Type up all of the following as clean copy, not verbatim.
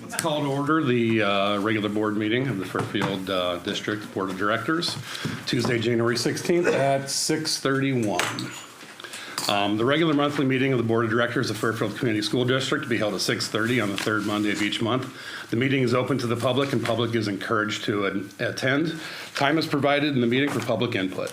Let's call to order the regular board meeting of the Fairfield District Board of Directors, Tuesday, January 16th at 6:31. The regular monthly meeting of the Board of Directors of Fairfield Community School District to be held at 6:30 on the third Monday of each month. The meeting is open to the public and public is encouraged to attend. Time is provided in the meeting for public input.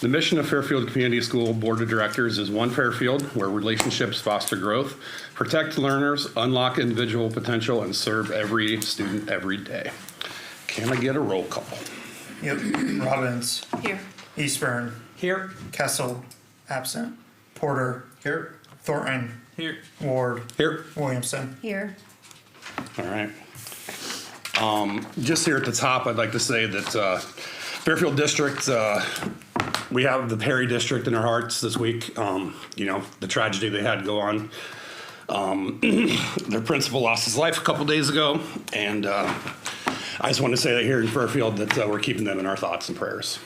The mission of Fairfield Community School Board of Directors is One Fairfield, where relationships foster growth, protect learners, unlock individual potential, and serve every student every day. Can I get a roll call? Yep. Robbins. Here. Eastburn. Here. Kessel. Absent. Porter. Here. Thornton. Here. Ward. Here. Williamson. Here. All right. Just here at the top, I'd like to say that Fairfield District, we have the Perry District in our hearts this week. You know, the tragedy they had go on. Their principal lost his life a couple days ago, and I just want to say that here in Fairfield that we're keeping them in our thoughts and prayers.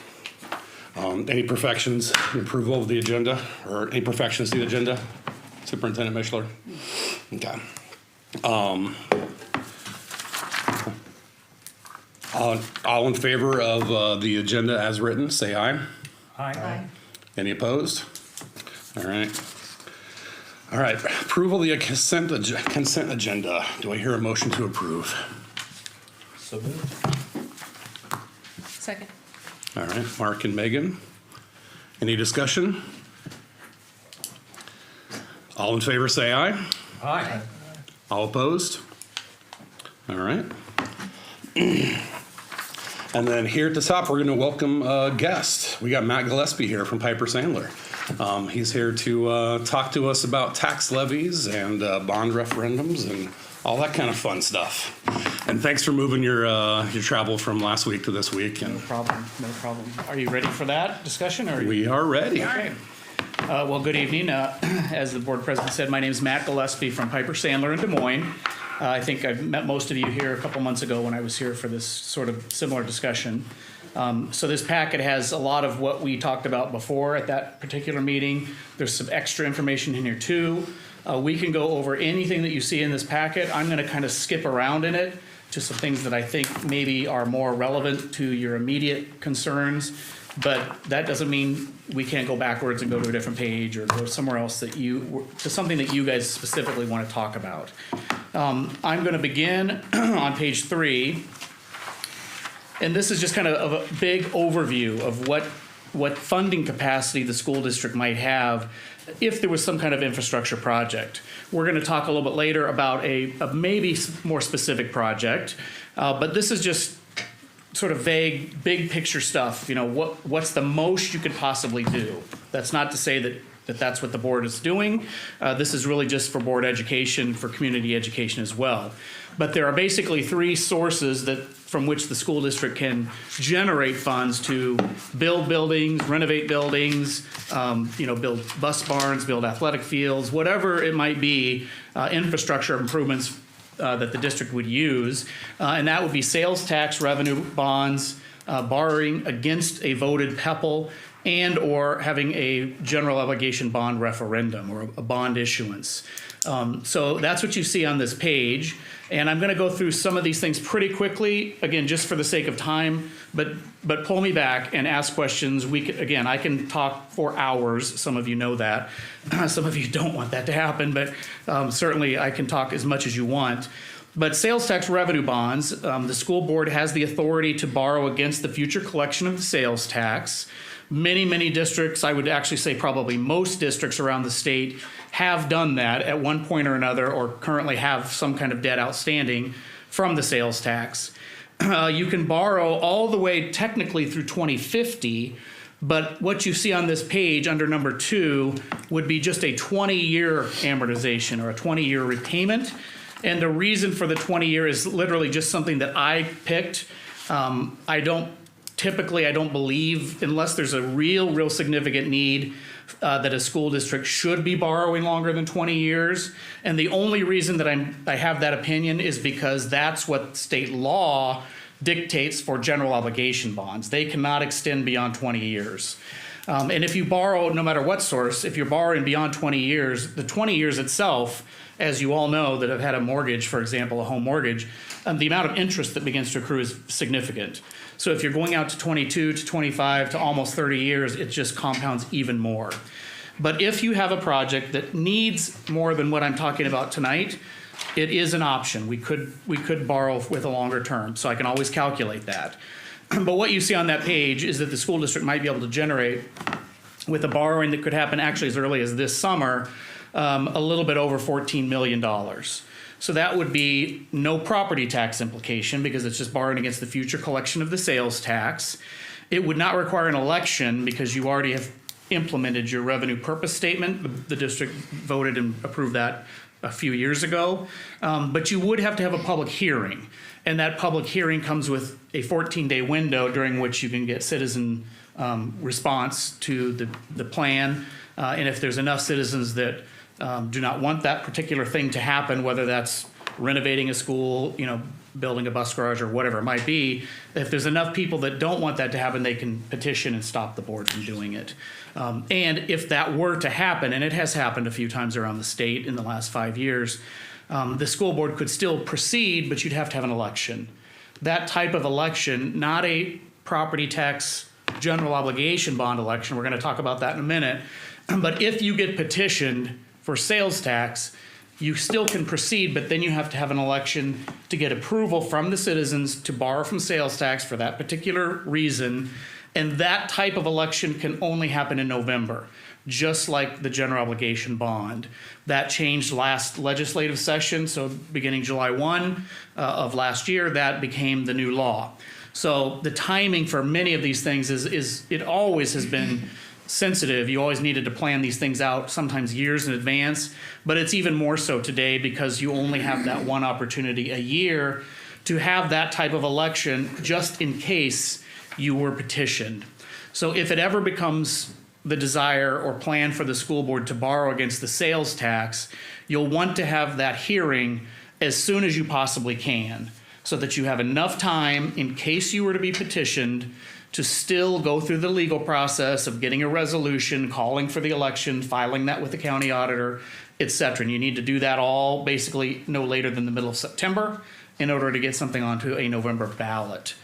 Any perfections, approval of the agenda, or any perfections to the agenda? Superintendent Mishler? Okay. All in favor of the agenda as written, say aye. Aye. Any opposed? All right. All right, approval of the consent agenda. Do I hear a motion to approve? So moved. Second. All right, Mark and Megan. Any discussion? All in favor say aye. Aye. All opposed? All right. And then here at the top, we're going to welcome a guest. We got Matt Gillespie here from Piper Sandler. He's here to talk to us about tax levies and bond referendums and all that kind of fun stuff. And thanks for moving your travel from last week to this week. No And problem. No problem. Are you ready for that discussion? Or we are ready. Okay. Well, good evening. As the board president said, my name is Matt Gillespie from Piper Sandler in Des Moines. I think I've met most of you here a couple months ago when I was here for this sort of similar discussion. So this packet has a lot of what we talked about before at that particular meeting. There's some extra information in here too. We can go over anything that you see in this packet. I'm going to kind of skip around in it to some things that I think maybe are more relevant to your immediate concerns. But that doesn't mean we can't go backwards and go to a different page or go somewhere else to something that you guys specifically want to talk about. I'm going to begin on page 3. And this is just kind of a big overview of what funding capacity the school district might have if there was some kind of infrastructure project. We're going to talk a little bit later about a maybe more specific project, but this is just sort of vague, big picture stuff. You know, what's the most you could possibly do? That's not to say that that's what the board is doing. This is really just for board education, for community education as well. But there are basically 3 sources from which the school district can generate funds to build buildings, renovate buildings, build bus barns, build athletic fields, whatever it might be, infrastructure improvements that the district would use. And that would be sales tax revenue bonds, borrowing against a voted PEPL, and or having a general obligation bond referendum or a bond issuance. So that's what you see on this page. And I'm going to go through some of these things pretty quickly, again, just for the sake of time, but pull me back and ask questions. I can talk for hours. Some of you know that. Some of you don't want that to happen, but certainly I can talk as much as you want. But sales tax revenue bonds, the school board has the authority to borrow against the future collection of the sales tax. Many districts, I would actually say probably most districts around the state, have done that at one point or another, or currently have some kind of debt outstanding from the sales tax. You can borrow all the way technically through 2050, but what you see on this page under number 2 would be just a 20-year amortization or a 20-year repayment. And the reason for the 20-year is literally just something that I picked. I don't believe, unless there's a real significant need, that a school district should be borrowing longer than 20 years. And the only reason that I have that opinion is because that's what state law dictates for general obligation bonds. They cannot extend beyond 20 years. And if you borrow, no matter what source, if you're borrowing beyond 20 years, the 20 years itself, as you all know that have had a mortgage, for example, a home mortgage, the amount of interest that begins to accrue is significant. So if you're going out to 22 to 25 to almost 30 years, it just compounds even more. But if you have a project that needs more than what I'm talking about tonight, it is an option. We could borrow with a longer term, so I can always calculate that. But what you see on that page is that the school district might be able to generate, with a borrowing that could happen actually as early as this summer, a little bit over $14 million. So that would be no property tax implication because it's just borrowing against the future collection of the sales tax. It would not require an election because you already have implemented your revenue purpose statement. The district voted and approved that a few years ago. But you would have to have a public hearing. And that public hearing comes with a 14-day window during which you can get citizen response to the plan. And if there's enough citizens that do not want that particular thing to happen, whether that's renovating a school, building a bus garage or whatever it might be, if there's enough people that don't want that to happen, they can petition and stop the board from doing it. And if that were to happen, and it has happened a few times around the state in the last 5 years, the school board could still proceed, but you'd have to have an election. That type of election, not a property tax general obligation bond election, we're going to talk about that in a minute, but if you get petitioned for sales tax, you still can proceed, but then you have to have an election to get approval from the citizens to borrow from sales tax for that particular reason. And that type of election can only happen in November, just like the general obligation bond. That changed last legislative session, so beginning July 1 of last year, that became the new law. So the timing for many of these things is it always has been sensitive. You always needed to plan these things out, sometimes years in advance, but it's even more so today because you only have that one opportunity a year to have that type of election just in case you were petitioned. So if it ever becomes the desire or plan for the school board to borrow against the sales tax, you'll want to have that hearing as soon as you possibly can so that you have enough time in case you were to be petitioned to still go through the legal process of getting a resolution, calling for the election, filing that with the county auditor, et cetera. And you need to do that all basically no later than the middle of September in order to get something onto a November ballot.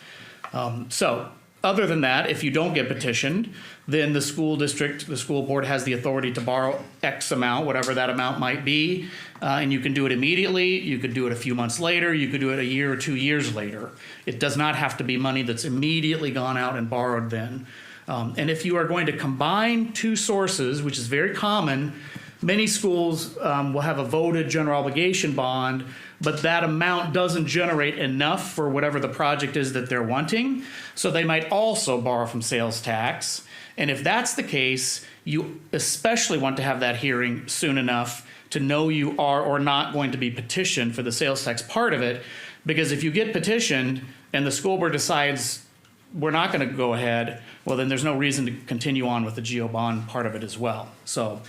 So other than that, if you don't get petitioned, then the school district, the school board has the authority to borrow X amount, whatever that amount might be, and you can do it immediately, you could do it a few months later, you could do it a year or 2 years later. It does not have to be money that's immediately gone out and borrowed then. And if you are going to combine two sources, which is very common, many schools will have a voted general obligation bond, but that amount doesn't generate enough for whatever the project is that they're wanting. So they might also borrow from sales tax. And if that's the case, you especially want to have that hearing soon enough to know you are or not going to be petitioned for the sales tax part of it. Because if you get petitioned and the school board decides we're not going to go ahead, well, then there's no reason to continue on with the GO bond part of it as well. So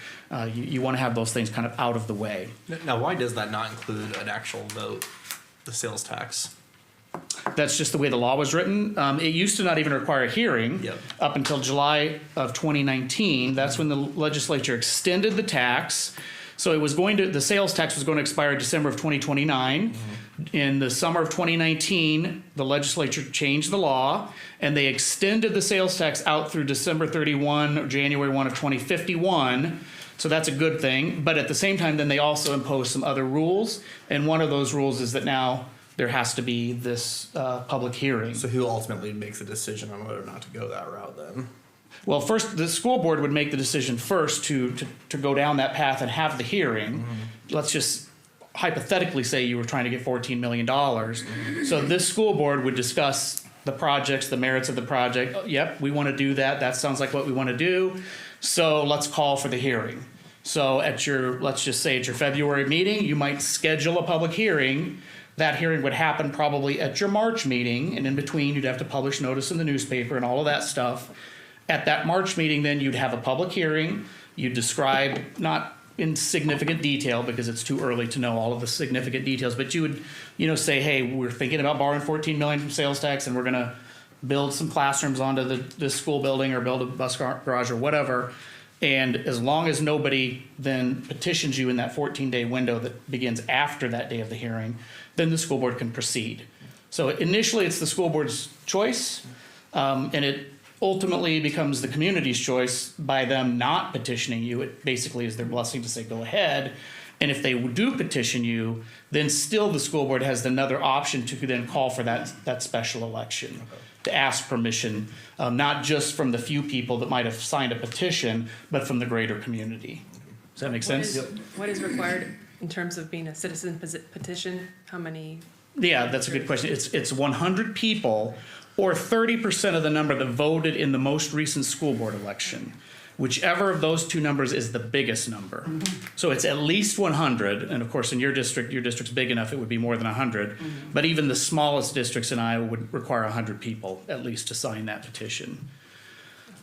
you want to have those things kind of out of the way. Now, why does that not include an actual vote, the sales tax? That's just the way the law was written. It used to not even require a hearing up until July of 2019. That's when the legislature extended the tax. So it was the sales tax was going to expire December of 2029. Mm-hmm. In the summer of 2019, the legislature changed the law and they extended the sales tax out through December 31 or January 1 of 2051. So that's a good thing. But at the same time, then they also imposed some other rules. And one of those rules is that now there has to be this public hearing. So who ultimately makes a decision on whether or not to go that route then? Well, first, the school board would make the decision first to go down that path and have the hearing. Mm-hmm. Let's just hypothetically say you were trying to get $14 million. Mm-hmm. So this school board would discuss the projects, the merits of the project. Oh, yep, we want to do that. That sounds like what we want to do. So let's call for the hearing. So let's just say at your February meeting, you might schedule a public hearing. That hearing would happen probably at your March meeting, and in between you'd have to publish notice in the newspaper and all of that stuff. At that March meeting, then you'd have a public hearing. You'd describe, not in significant detail because it's too early to know all of the significant details, but you would, say, hey, we're thinking about borrowing $14 million from sales tax and we're going to build some classrooms onto the school building or build a bus garage or whatever. And as long as nobody then petitions you in that 14-day window that begins after that day of the hearing, then the school board can proceed. So initially, it's the school board's choice, and it ultimately becomes the community's choice by them not petitioning you. It basically is their blessing to say, go ahead. And if they do petition you, then still the school board has another option to then call for that special election, to ask permission, not just from the few people that might have signed a petition, but from the greater community. Does that make sense? What is required in terms of being a citizen petition? How many? Yeah, that's a good question. It's 100 people or 30% of the number that voted in the most recent school board election. Whichever of those two numbers is the biggest number. So it's at least 100, and of course in your district's big enough, it would be more than 100. But even the smallest districts in Iowa would require 100 people at least to sign that petition.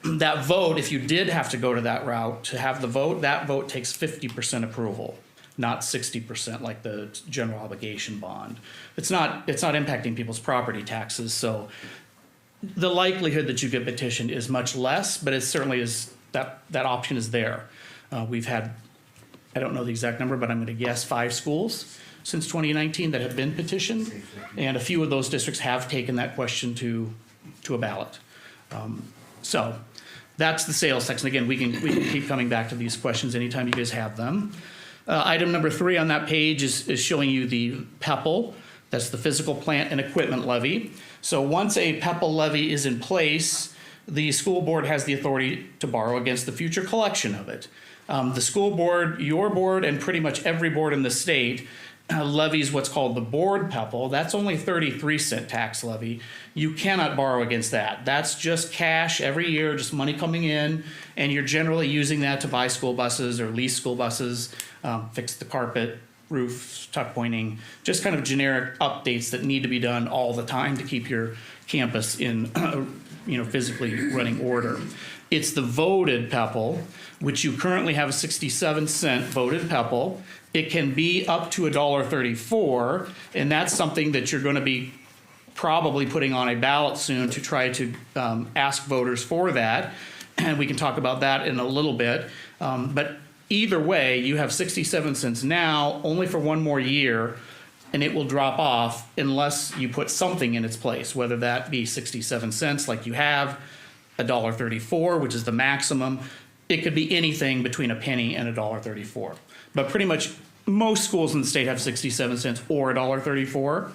That vote, if you did have to go to that route to have the vote, that vote takes 50% approval, not 60% like the general obligation bond. It's not impacting people's property taxes, so the likelihood that you get petitioned is much less, but it certainly is. That option is there. We've had, I don't know the exact number, but I'm going to guess 5 schools since 2019 that have been petitioned, and a few of those districts have taken that question to a ballot. So that's the sales tax. And again, we can keep coming back to these questions anytime you guys have them. Item number 3 on that page is showing you the PEPL. That's the physical plant and equipment levy. So once a PEPL levy is in place, the school board has the authority to borrow against the future collection of it. The school board, your board, and pretty much every board in the state levies what's called the board PEPL. That's only 33-cent tax levy. You cannot borrow against that. That's just cash every year, just money coming in, and you're generally using that to buy school buses or lease school buses, fix the carpet, roof, tuck pointing, just kind of generic updates that need to be done all the time to keep your campus in physically running order. It's the voted PEPL, which you currently have a 67-cent voted PEPL. It can be up to $1.34, and that's something that you're going to be probably putting on a ballot soon to try to ask voters for that. And we can talk about that in a little bit. But either way, you have 67 cents now, only for one more year, and it will drop off unless you put something in its place, whether that be 67 cents like you have, $1.34, which is the maximum. It could be anything between a penny and $1.34. But pretty much most schools in the state have 67 cents or $1.34.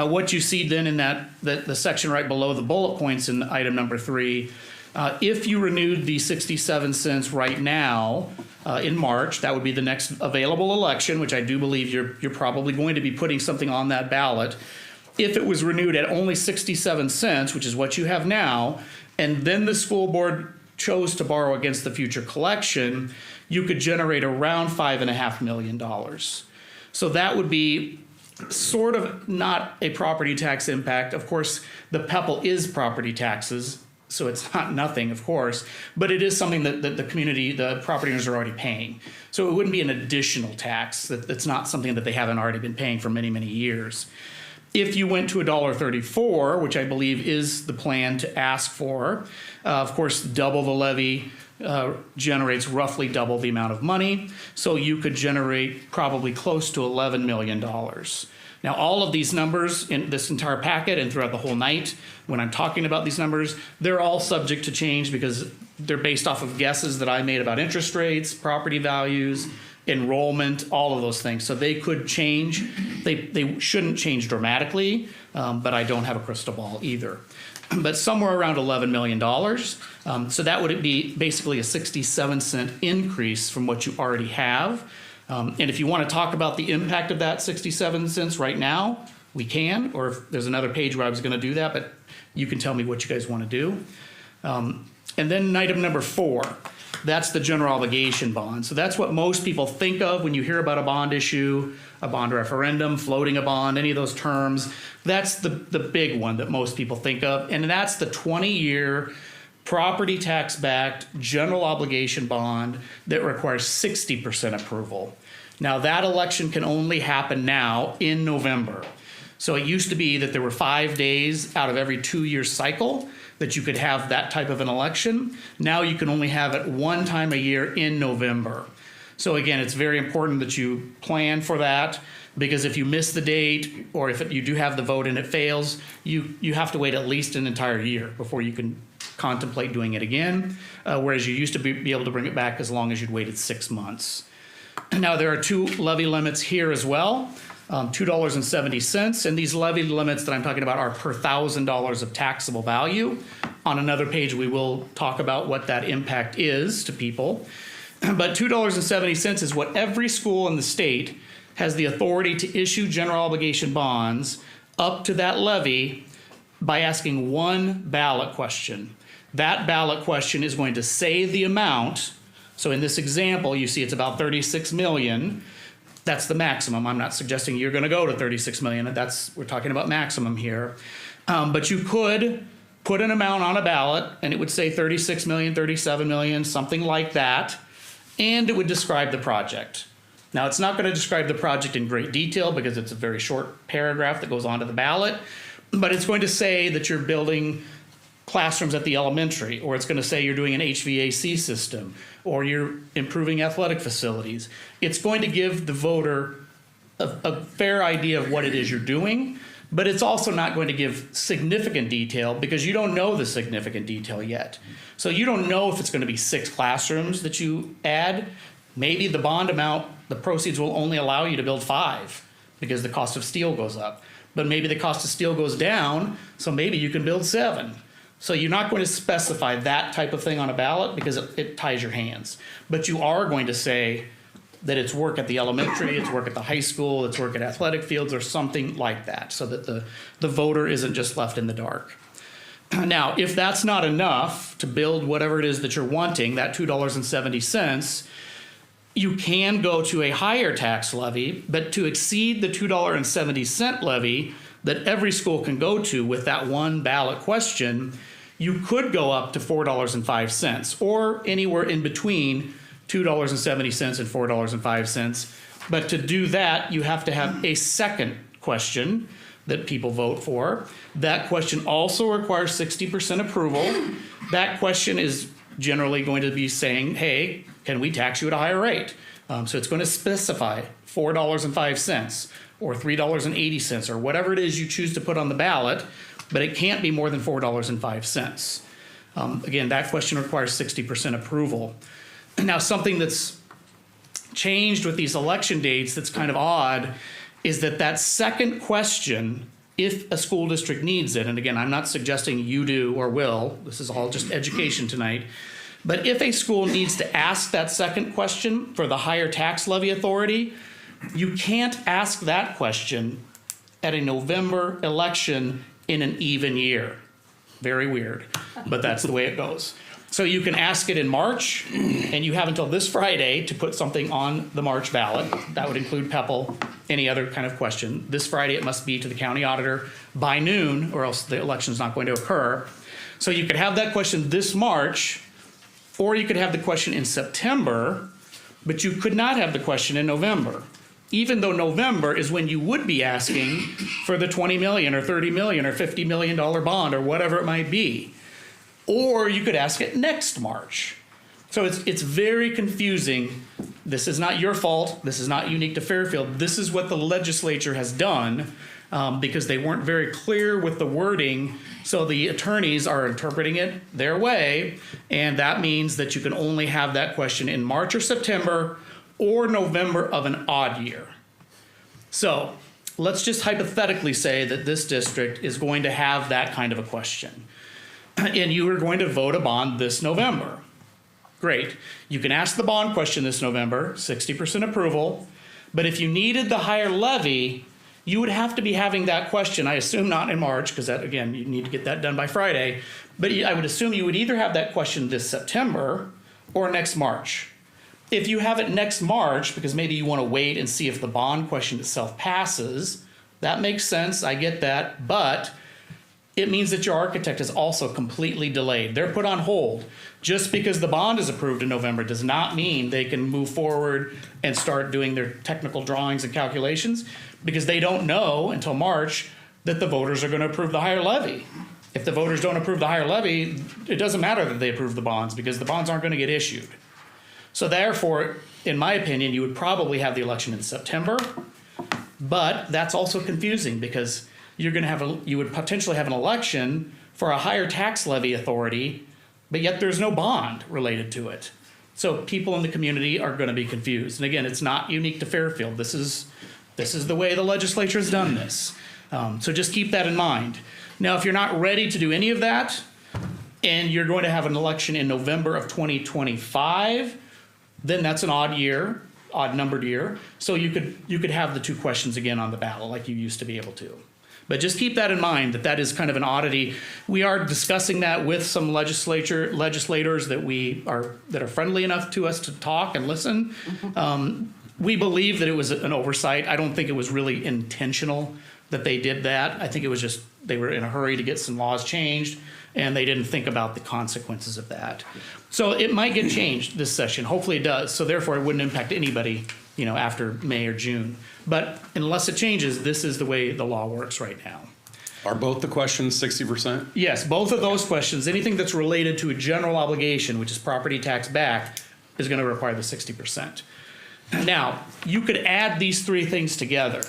What you see then in the section right below the bullet points in item number 3, if you renewed the 67 cents right now in March, that would be the next available election, which I do believe you're probably going to be putting something on that ballot. If it was renewed at only 67 cents, which is what you have now, and then the school board chose to borrow against the future collection, you could generate around $5.5 million. So that would be sort of not a property tax impact. Of course, the PEPL is property taxes, so it's not nothing, of course, but it is something that the community, the property owners are already paying. So it wouldn't be an additional tax. That's not something that they haven't already been paying for many, many years. If you went to $1.34, which I believe is the plan to ask for, of course, double the levy generates roughly double the amount of money. So you could generate probably close to $11 million. Now, all of these numbers in this entire packet and throughout the whole night, when I'm talking about these numbers, they're all subject to change because they're based off of guesses that I made about interest rates, property values, enrollment, all of those things. So they could change. They shouldn't change dramatically, but I don't have a crystal ball either. But somewhere around $11 million. So that would be basically a 67-cent increase from what you already have. And if you want to talk about the impact of that 67 cents right now, we can, or if there's another page where I was going to do that, but you can tell me what you guys want to do. And then item number 4, that's the general obligation bond. So that's what most people think of when you hear about a bond issue, a bond referendum, floating a bond, any of those terms. That's the big one that most people think of, and that's the 20-year property tax-backed general obligation bond that requires 60% approval. Now, that election can only happen now in November. So it used to be that there were 5 days out of every 2-year cycle that you could have that type of an election. Now you can only have it one time a year in November. So again, it's very important that you plan for that, because if you miss the date, or if you do have the vote and it fails, you have to wait at least an entire year before you can contemplate doing it again, whereas you used to be able to bring it back as long as you'd waited 6 months. Now, there are 2 levy limits here as well, $2.70, and these levy limits that I'm talking about are per $1,000 of taxable value. On another page, we will talk about what that impact is to people. But $2.70 is what every school in the state has the authority to issue general obligation bonds up to that levy by asking one ballot question. That ballot question is going to say the amount. So in this example, you see it's about 36 million. That's the maximum. I'm not suggesting you're going to go to 36 million. We're talking about maximum here. But you could put an amount on a ballot and it would say 36 million, 37 million, something like that. And it would describe the project. Now, it's not going to describe the project in great detail because it's a very short paragraph that goes onto the ballot, but it's going to say that you're building classrooms at the elementary, or it's going to say you're doing an HVAC system, or you're improving athletic facilities. It's going to give the voter a fair idea of what it is you're doing, but it's also not going to give significant detail because you don't know the significant detail yet. So you don't know if it's going to be 6 classrooms that you add. Maybe the bond amount, the proceeds will only allow you to build 5 because the cost of steel goes up. But maybe the cost of steel goes down, so maybe you can build 7. So you're not going to specify that type of thing on a ballot because it ties your hands. But you are going to say that it's work at the elementary, it's work at the high school, it's work at athletic fields or something like that, so that the voter isn't just left in the dark. Now, if that's not enough to build whatever it is that you're wanting, that $2.70, you can go to a higher tax levy, but to exceed the $2.70 levy that every school can go to with that one ballot question, you could go up to $4.05 or anywhere in between $2.70 and $4.05. But to do that, you have to have a second question that people vote for. That question also requires 60% approval. That question is generally going to be saying, hey, can we tax you at a higher rate? So it's going to specify $4.05 or $3.80 or whatever it is you choose to put on the ballot, but it can't be more than $4.05. Again, that question requires 60% approval. Now, something that's changed with these election dates that's kind of odd is that second question, if a school district needs it, and again, I'm not suggesting you do or will, this is all just education tonight, but if a school needs to ask that second question for the higher tax levy authority, you can't ask that question at a November election in an even year. Very weird, but that's the way it goes. So you can ask it in March, and you have until this Friday to put something on the March ballot. That would include PEPL, any other kind of question. This Friday, it must be to the county auditor by noon, or else the election's not going to occur. So you could have that question this March, or you could have the question in September, but you could not have the question in November, even though November is when you would be asking for the $20 million or $30 million or $50 million bond or whatever it might be. Or you could ask it next March. So it's very confusing. This is not your fault. This is not unique to Fairfield. This is what the legislature has done because they weren't very clear with the wording. So the attorneys are interpreting it their way. And that means that you can only have that question in March or September or November of an odd year. So let's just hypothetically say that this district is going to have that kind of a question. And you are going to vote a bond this November. Great. You can ask the bond question this November, 60% approval. But if you needed the higher levy, you would have to be having that question, I assume not in March, because that, again, you need to get that done by Friday. But I would assume you would either have that question this September or next March. If you have it next March, because maybe you want to wait and see if the bond question itself passes, that makes sense. I get that. But it means that your architect is also completely delayed. They're put on hold. Just because the bond is approved in November does not mean they can move forward and start doing their technical drawings and calculations, because they don't know until March that the voters are going to approve the higher levy. If the voters don't approve the higher levy, it doesn't matter that they approve the bonds, because the bonds aren't going to get issued. So therefore, in my opinion, you would probably have the election in September, but that's also confusing, because you're going to have you would potentially have an election for a higher tax levy authority, but yet there's no bond related to it. So people in the community are going to be confused. And again, it's not unique to Fairfield. This is the way the legislature has done this. So just keep that in mind. Now, if you're not ready to do any of that, and you're going to have an election in November of 2025, then that's an odd numbered year. So you could have the two questions again on the ballot like you used to be able to. But just keep that in mind, that is kind of an oddity. We are discussing that with some legislators that are friendly enough to us to talk and listen. We believe that it was an oversight. I don't think it was really intentional that they did that. I think it was just they were in a hurry to get some laws changed, and they didn't think about the consequences of that. So it might get changed this session. Hopefully it does. So therefore, it wouldn't impact anybody, after May or June. But unless it changes, this is the way the law works right now. Are both the questions 60%? Yes, both of those questions, anything that's related to a general obligation, which is property tax back, is going to require the 60%. Now, you could add these three things together.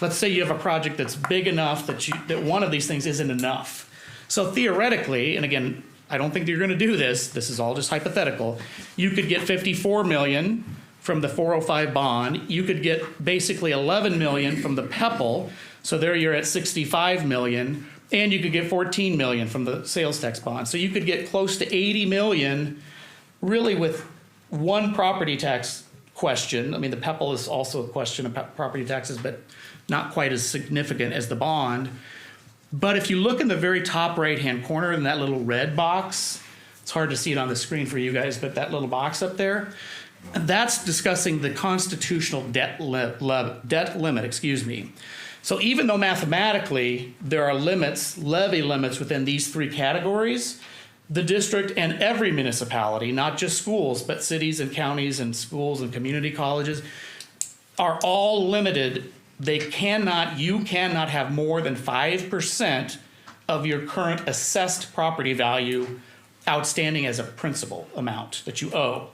Let's say you have a project that's big enough that one of these things isn't enough. So theoretically, and again, I don't think you're going to do this. This is all just hypothetical. You could get $54 million from the 405 bond. You could get basically $11 million from the PEPL. So there you're at $65 million. And you could get $14 million from the sales tax bond. So you could get close to $80 million really with one property tax question. I mean, the PEPL is also a question about property taxes, but not quite as significant as the bond. But if you look in the very top right-hand corner in that little red box, it's hard to see it on the screen for you guys, but that little box up there, that's discussing the constitutional debt limit. So even though mathematically there are levy limits within these three categories, the district and every municipality, not just schools, but cities and counties and schools and community colleges, are all limited. You cannot have more than 5% of your current assessed property value outstanding as a principal amount that you owe.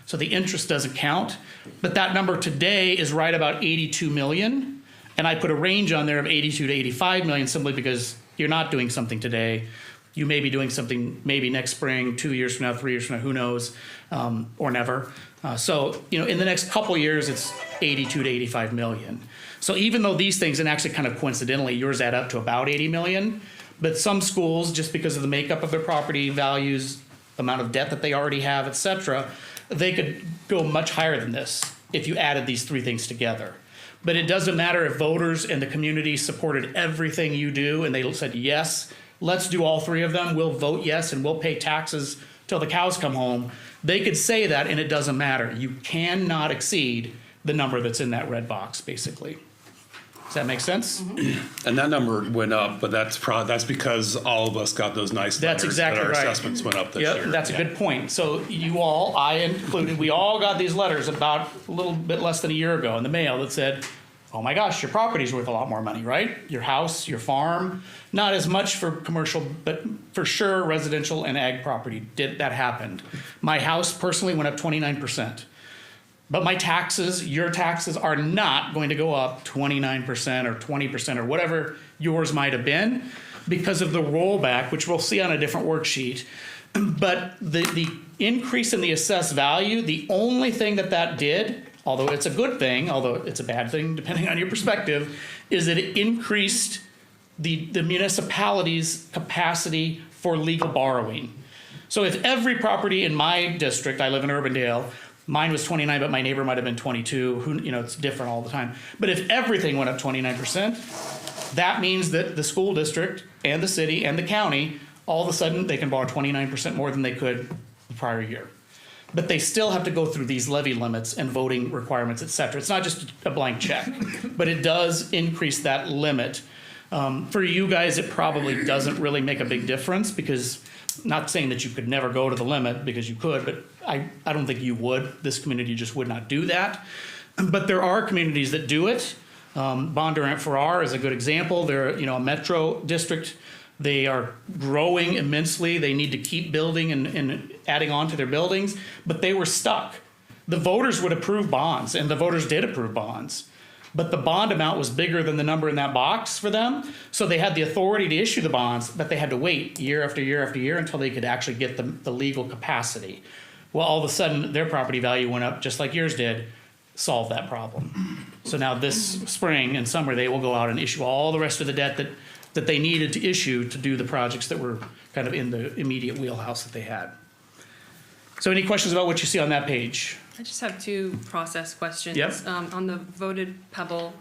So the interest doesn't count, but that number today is right about 82 million. And I put a range on there of 82 to 85 million simply because you're not doing something today. You may be doing something maybe next spring, 2 years from now, 3 years from now, who knows, or never. So in the next couple years, it's 82 to 85 million. So even though these things, and actually kind of coincidentally, yours add up to about 80 million, but some schools, just because of the makeup of their property values, amount of debt that they already have, et cetera, they could go much higher than this if you added these three things together. But it doesn't matter if voters and the community supported everything you do and they said, yes, let's do all three of them. We'll vote yes and we'll pay taxes till the cows come home. They could say that and it doesn't matter. You cannot exceed the number that's in that red box, basically. Does that make sense? And that number went up, but that's because all of us got those nice That's letters exactly that our right. assessments went up this year. That's a good point. So you all, I included, we all got these letters about a little bit less than a year ago in the mail that said, oh my gosh, your property's worth a lot more money, right? Your house, your farm, not as much for commercial, but for sure residential and ag property that happened. My house personally went up 29%. But my taxes, your taxes are not going to go up 29% or 20% or whatever yours might have been because of the rollback, which we'll see on a different worksheet. But the increase in the assessed value, the only thing that did, although it's a good thing, although it's a bad thing depending on your perspective, is that it increased the municipality's capacity for legal borrowing. So if every property in my district, I live in Urbandale, mine was 29, but my neighbor might have been 22. It's different all the time. But if everything went up 29%, that means that the school district and the city and the county, all of a sudden, they can borrow 29% more than they could the prior year. But they still have to go through these levy limits and voting requirements, et cetera. It's not just a blank check, but it does increase that limit. For you guys, it probably doesn't really make a big difference because, not saying that you could never go to the limit, because you could, but I don't think you would. This community just would not do that. But there are communities that do it. Bondurant Farrar is a good example. They're, a metro district. They are growing immensely. They need to keep building and adding on to their buildings, but they were stuck. The voters would approve bonds, and the voters did approve bonds. But the bond amount was bigger than the number in that box for them. So they had the authority to issue the bonds, but they had to wait year after year after year until they could actually get the legal capacity. Well, all of a sudden, their property value went up just like yours did, solved that problem. So now this spring and summer, they will go out and issue all the rest of the debt that they needed to issue to do the projects that were kind of in the immediate wheelhouse that they had. So any questions about what you see on that page? I just have two process questions. Yep. On the voted Pebble,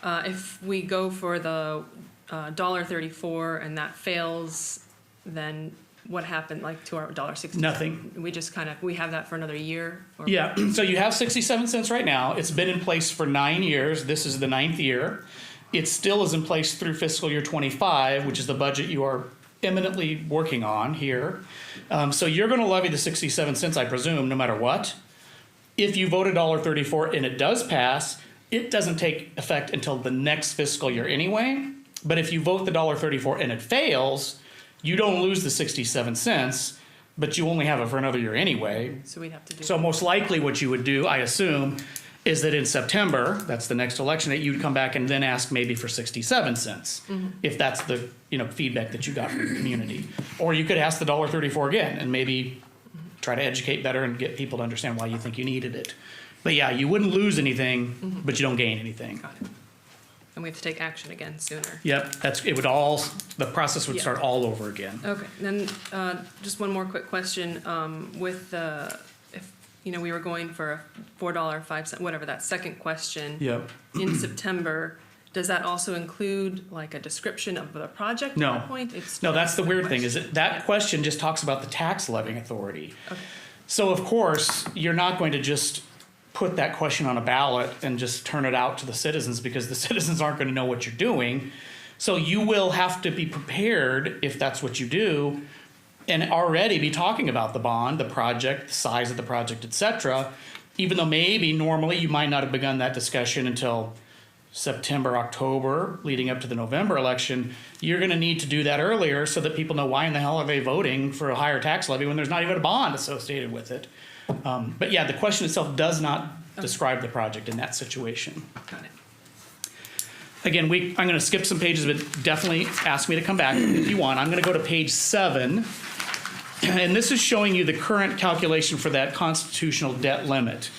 if we go for the $1.34 and that fails, then what happened to our $1.60? Nothing. We just we have that for another year? Or? Yeah, so you have 67 cents right now. It's been in place for 9 years. This is the 9th year. It still is in place through fiscal year 25, which is the budget you are imminently working on here. So you're going to levy the 67 cents, I presume, no matter what. If you vote $1.34 and it does pass, it doesn't take effect until the next fiscal year anyway. But if you vote the $1.34 and it fails, you don't lose the 67 cents, but you only have it for another year anyway. So we'd have to do. So most likely what you would do, I assume, is that in September, that's the next election, that you'd come back and then ask maybe for 67 cents, if that's the feedback that you got from the community. Or you could ask the $1.34 again and maybe try to educate better and get people to understand why you think you needed it. But yeah, you wouldn't lose anything, but you don't gain anything. Got it. And we have to take action again sooner. Yep, the process would Yeah. start all over again. Okay, then just one more quick question. With if we were going for a $4.05, whatever that second question Yep. in September, does that also include a description of the project No. at that point? No, that's the weird thing, question. is that question just talks about the tax levying authority. Okay. So of course, you're not going to just put that question on a ballot and just turn it out to the citizens, because the citizens aren't going to know what you're doing. So you will have to be prepared, if that's what you do, and already be talking about the bond, the project, the size of the project, et cetera, even though maybe normally you might not have begun that discussion until September, October, leading up to the November election. You're going to need to do that earlier so that people know why in the hell are they voting for a higher tax levy when there's not even a bond associated with it. But yeah, the question itself does not describe the project in that situation. Got it. Again, I'm going to skip some pages, but definitely ask me to come back if you want. I'm going to go to page 7. And this is showing you the current calculation for that constitutional debt limit.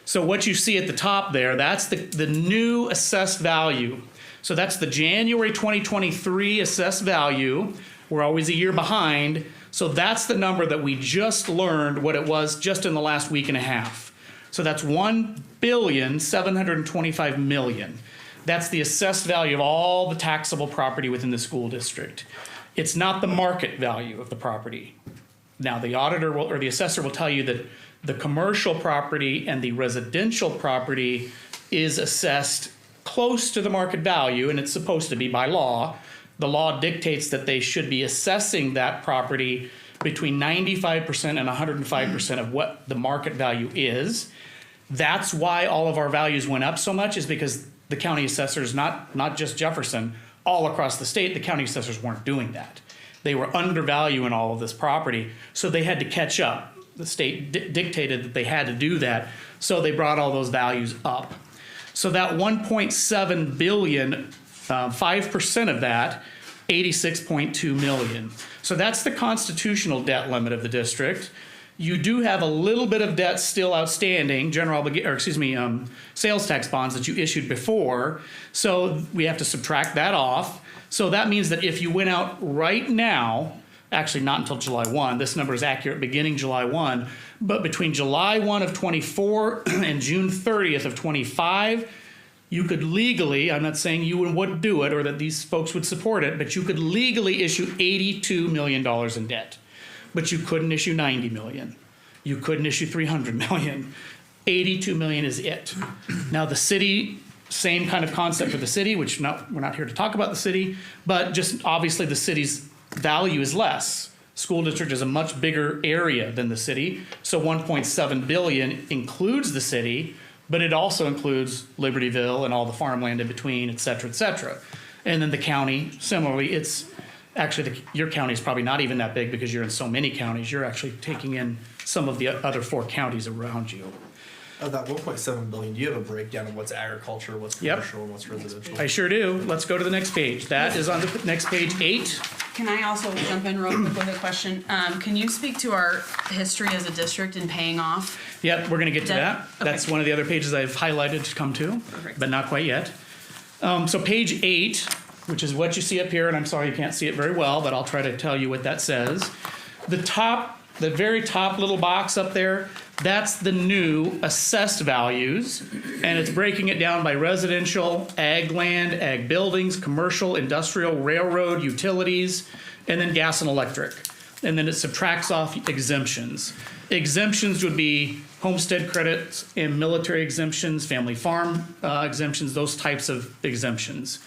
So what you see at the top there, that's the new assessed value. So that's the January 2023 assessed value. We're always a year behind. So that's the number that we just learned what it was just in the last week and a half. So that's $1,725,000,000. That's the assessed value of all the taxable property within the school district. It's not the market value of the property. Now, the auditor or the assessor will tell you that the commercial property and the residential property is assessed close to the market value, and it's supposed to be by law. The law dictates that they should be assessing that property between 95% and 105% of what the market value is. That's why all of our values went up so much, is because the county assessors, not just Jefferson, all across the state, the county assessors weren't doing that. They were undervaluing all of this property, so they had to catch up. The state dictated that they had to do that, so they brought all those values up. So that 1.7 billion, 5% of that, 86.2 million. So that's the constitutional debt limit of the district. You do have a little bit of debt still outstanding, sales tax bonds that you issued before. So we have to subtract that off. So that means that if you went out right now, actually not until July 1, this number is accurate beginning July 1, but between July 1 of 24 and June 30th of 25, you could legally, I'm not saying you would do it or that these folks would support it, but you could legally issue $82 million in debt. But you couldn't issue 90 million. You couldn't issue 300 million. 82 million is it. Now the city Same kind of concept for the city, which we're not here to talk about the city, but just obviously the city's value is less. School district is a much bigger area than the city, so 1.7 billion includes the city, but it also includes Libertyville and all the farmland in between, et cetera, et cetera. And then the county, similarly, it's actually, your county is probably not even that big because you're in so many counties. You're actually taking in some of the other 4 counties around you. Of that 1.7 billion, do you have a breakdown of what's agriculture, what's Yep. commercial, and what's residential? I sure do. Let's go to the next page. That is on the next page 8. Can I also jump in real quick with a question? Can you speak to our history as a district in paying off? Yep, we're gonna get to that. Okay. That's one of the other pages I've highlighted to come to, Perfect. but not quite yet. So page 8, which is what you see up here, and I'm sorry you can't see it very well, but I'll try to tell you what that says. The very top little box up there, that's the new assessed values, and it's breaking it down by residential, ag land, ag buildings, commercial, industrial, railroad, utilities, and then gas and electric. And then it subtracts off exemptions. Exemptions would be homestead credits and military exemptions, family farm exemptions, those types of exemptions.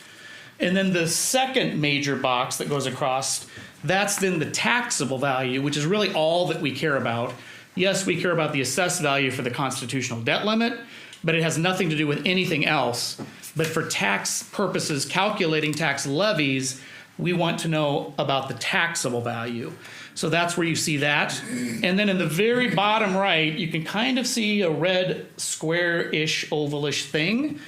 And then the second major box that goes across, that's then the taxable value, which is really all that we care about. Yes, we care about the assessed value for the constitutional debt limit, but it has nothing to do with anything else. But for tax purposes, calculating tax levies, we want to know about the taxable value. So that's where you see that. And then in the very bottom right, you can kind of see a red square-ish, ovalish thing.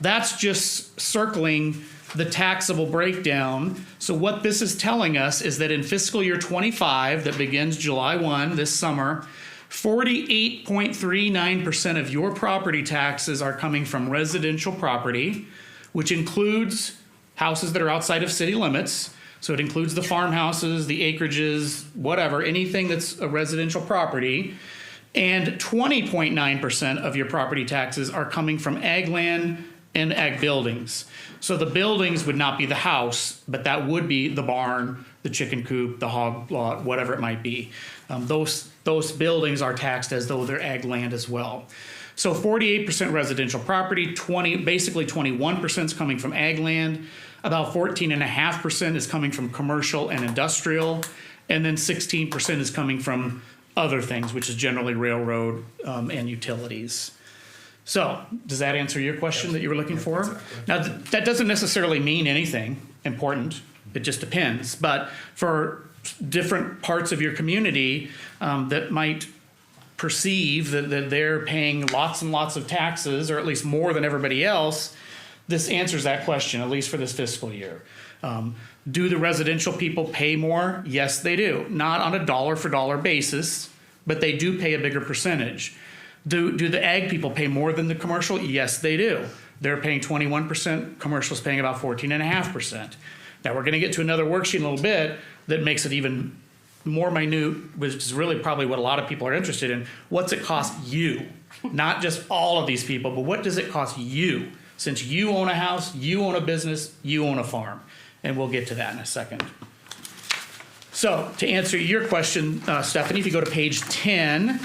That's just circling the taxable breakdown. So what this is telling us is that in fiscal year 25, that begins July 1 this summer, 48.39% of your property taxes are coming from residential property, which includes houses that are outside of city limits. So it includes the farmhouses, the acreages, whatever, anything that's a residential property. And 20.9% of your property taxes are coming from ag land and ag buildings. So the buildings would not be the house, but that would be the barn, the chicken coop, the hog lot, whatever it might be. Those buildings are taxed as though they're ag land as well. So 48% residential property, basically 21% is coming from ag land, about 14.5% is coming from commercial and industrial, and then 16% is coming from other things, which is generally railroad and utilities. So, does that answer your question that you were looking for? Now, that doesn't necessarily mean anything important. It just depends. But for different parts of your community that might perceive that they're paying lots and lots of taxes, or at least more than everybody else, this answers that question, at least for this fiscal year. Do the residential people pay more? Yes, they do. Not on a dollar for dollar basis, but they do pay a bigger percentage. Do the ag people pay more than the commercial? Yes, they do. They're paying 21%, commercial's paying about 14.5%. Now we're gonna get to another worksheet in a little bit that makes it even more minute, which is really probably what a lot of people are interested in. What's it cost you? Not just all of these people, but what does it cost you? Since you own a house, you own a business, you own a farm. And we'll get to that in a second. So to answer your question, Stephanie, if you go to page 10,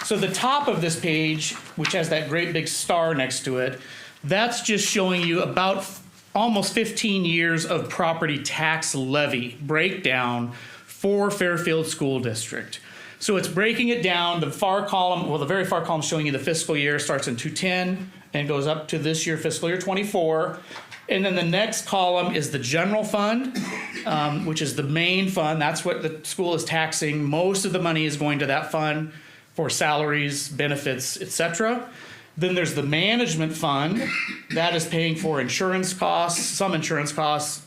so the top of this page, which has that great big star next to it, that's just showing you about almost 15 years of property tax levy breakdown for Fairfield School District. So it's breaking it down. The far column, well, the very far column showing you the fiscal year starts in 2010 and goes up to this year, fiscal year 24. And then the next column is the general fund, which is the main fund. That's what the school is taxing. Most of the money is going to that fund for salaries, benefits, etc. Then there's the management fund. That is paying for insurance costs, some insurance costs,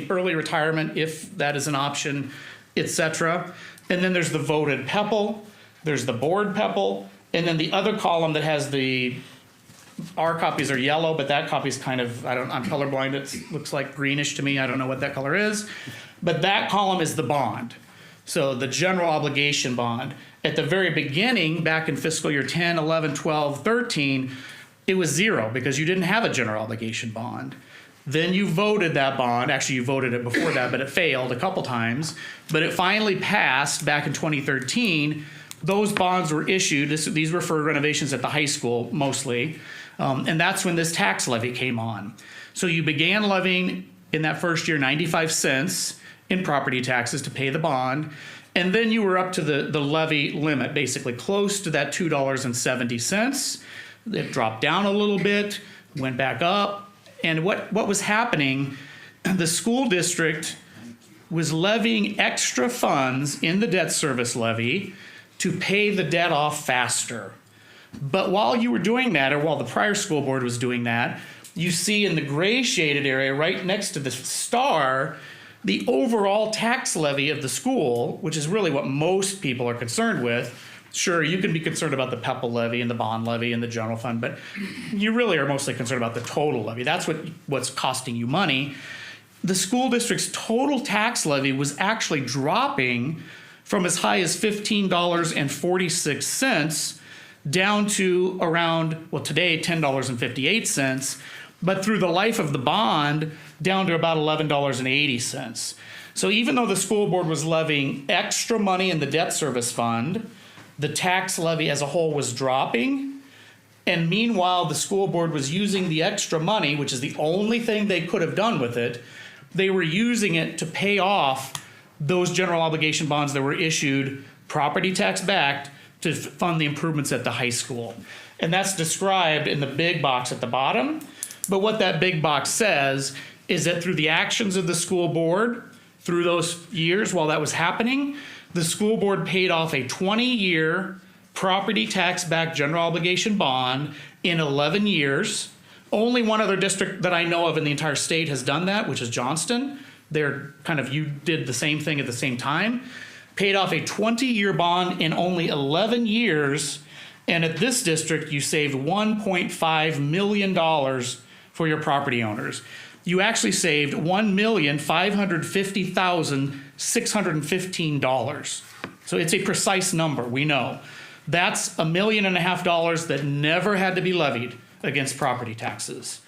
early retirement if that is an option, etc. And then there's the voted PEPL, there's the board PEPL, and then the other column that has our copies are yellow, but that copy is kind of, I'm colorblind, it looks like greenish to me, I don't know what that color is. But that column is the bond. So the general obligation bond. At the very beginning, back in fiscal year 10, 11, 12, 13, it was zero because you didn't have a general obligation bond. Then you voted that bond. Actually, you voted it before that, but it failed a couple times. But it finally passed back in 2013 those bonds were issued. These were for renovations at the high school mostly. And that's when this tax levy came on. So you began levying in that first year 95 cents in property taxes to pay the bond. And then you were up to the levy limit, basically close to that $2.70. It dropped down a little bit, went back up. And what was happening, the school district was levying extra funds in the debt service levy to pay the debt off faster. But while you were doing that, or while the prior school board was doing that, you see in the gray shaded area right next to the star, the overall tax levy of the school, which is really what most people are concerned with. Sure, you can be concerned about the PEPAL levy and the bond levy and the general fund, but you really are mostly concerned about the total levy. That's what's costing you money. The school district's total tax levy was actually dropping from as high as $15.46 down to around, well, today, $10.58, but through the life of the bond, down to about $11.80. So even though the school board was levying extra money in the debt service fund, the tax levy as a whole was dropping. And meanwhile, the school board was using the extra money, which is the only thing they could have done with it. They were using it to pay off those general obligation bonds that were issued, property tax backed, to fund the improvements at the high school. And that's described in the big box at the bottom. But what that big box says is that through the actions of the school board, through those years while that was happening, the school board paid off a 20-year property tax-backed general obligation bond in 11 years. Only one other district that I know of in the entire state has done that, which is Johnston. You did the same thing at the same time. Paid off a 20-year bond in only 11 years. And at this district, you saved $1.5 million for your property owners. You actually saved $1,550,615. So it's a precise number, we know. That's $1.5 million that never had to be levied against property taxes.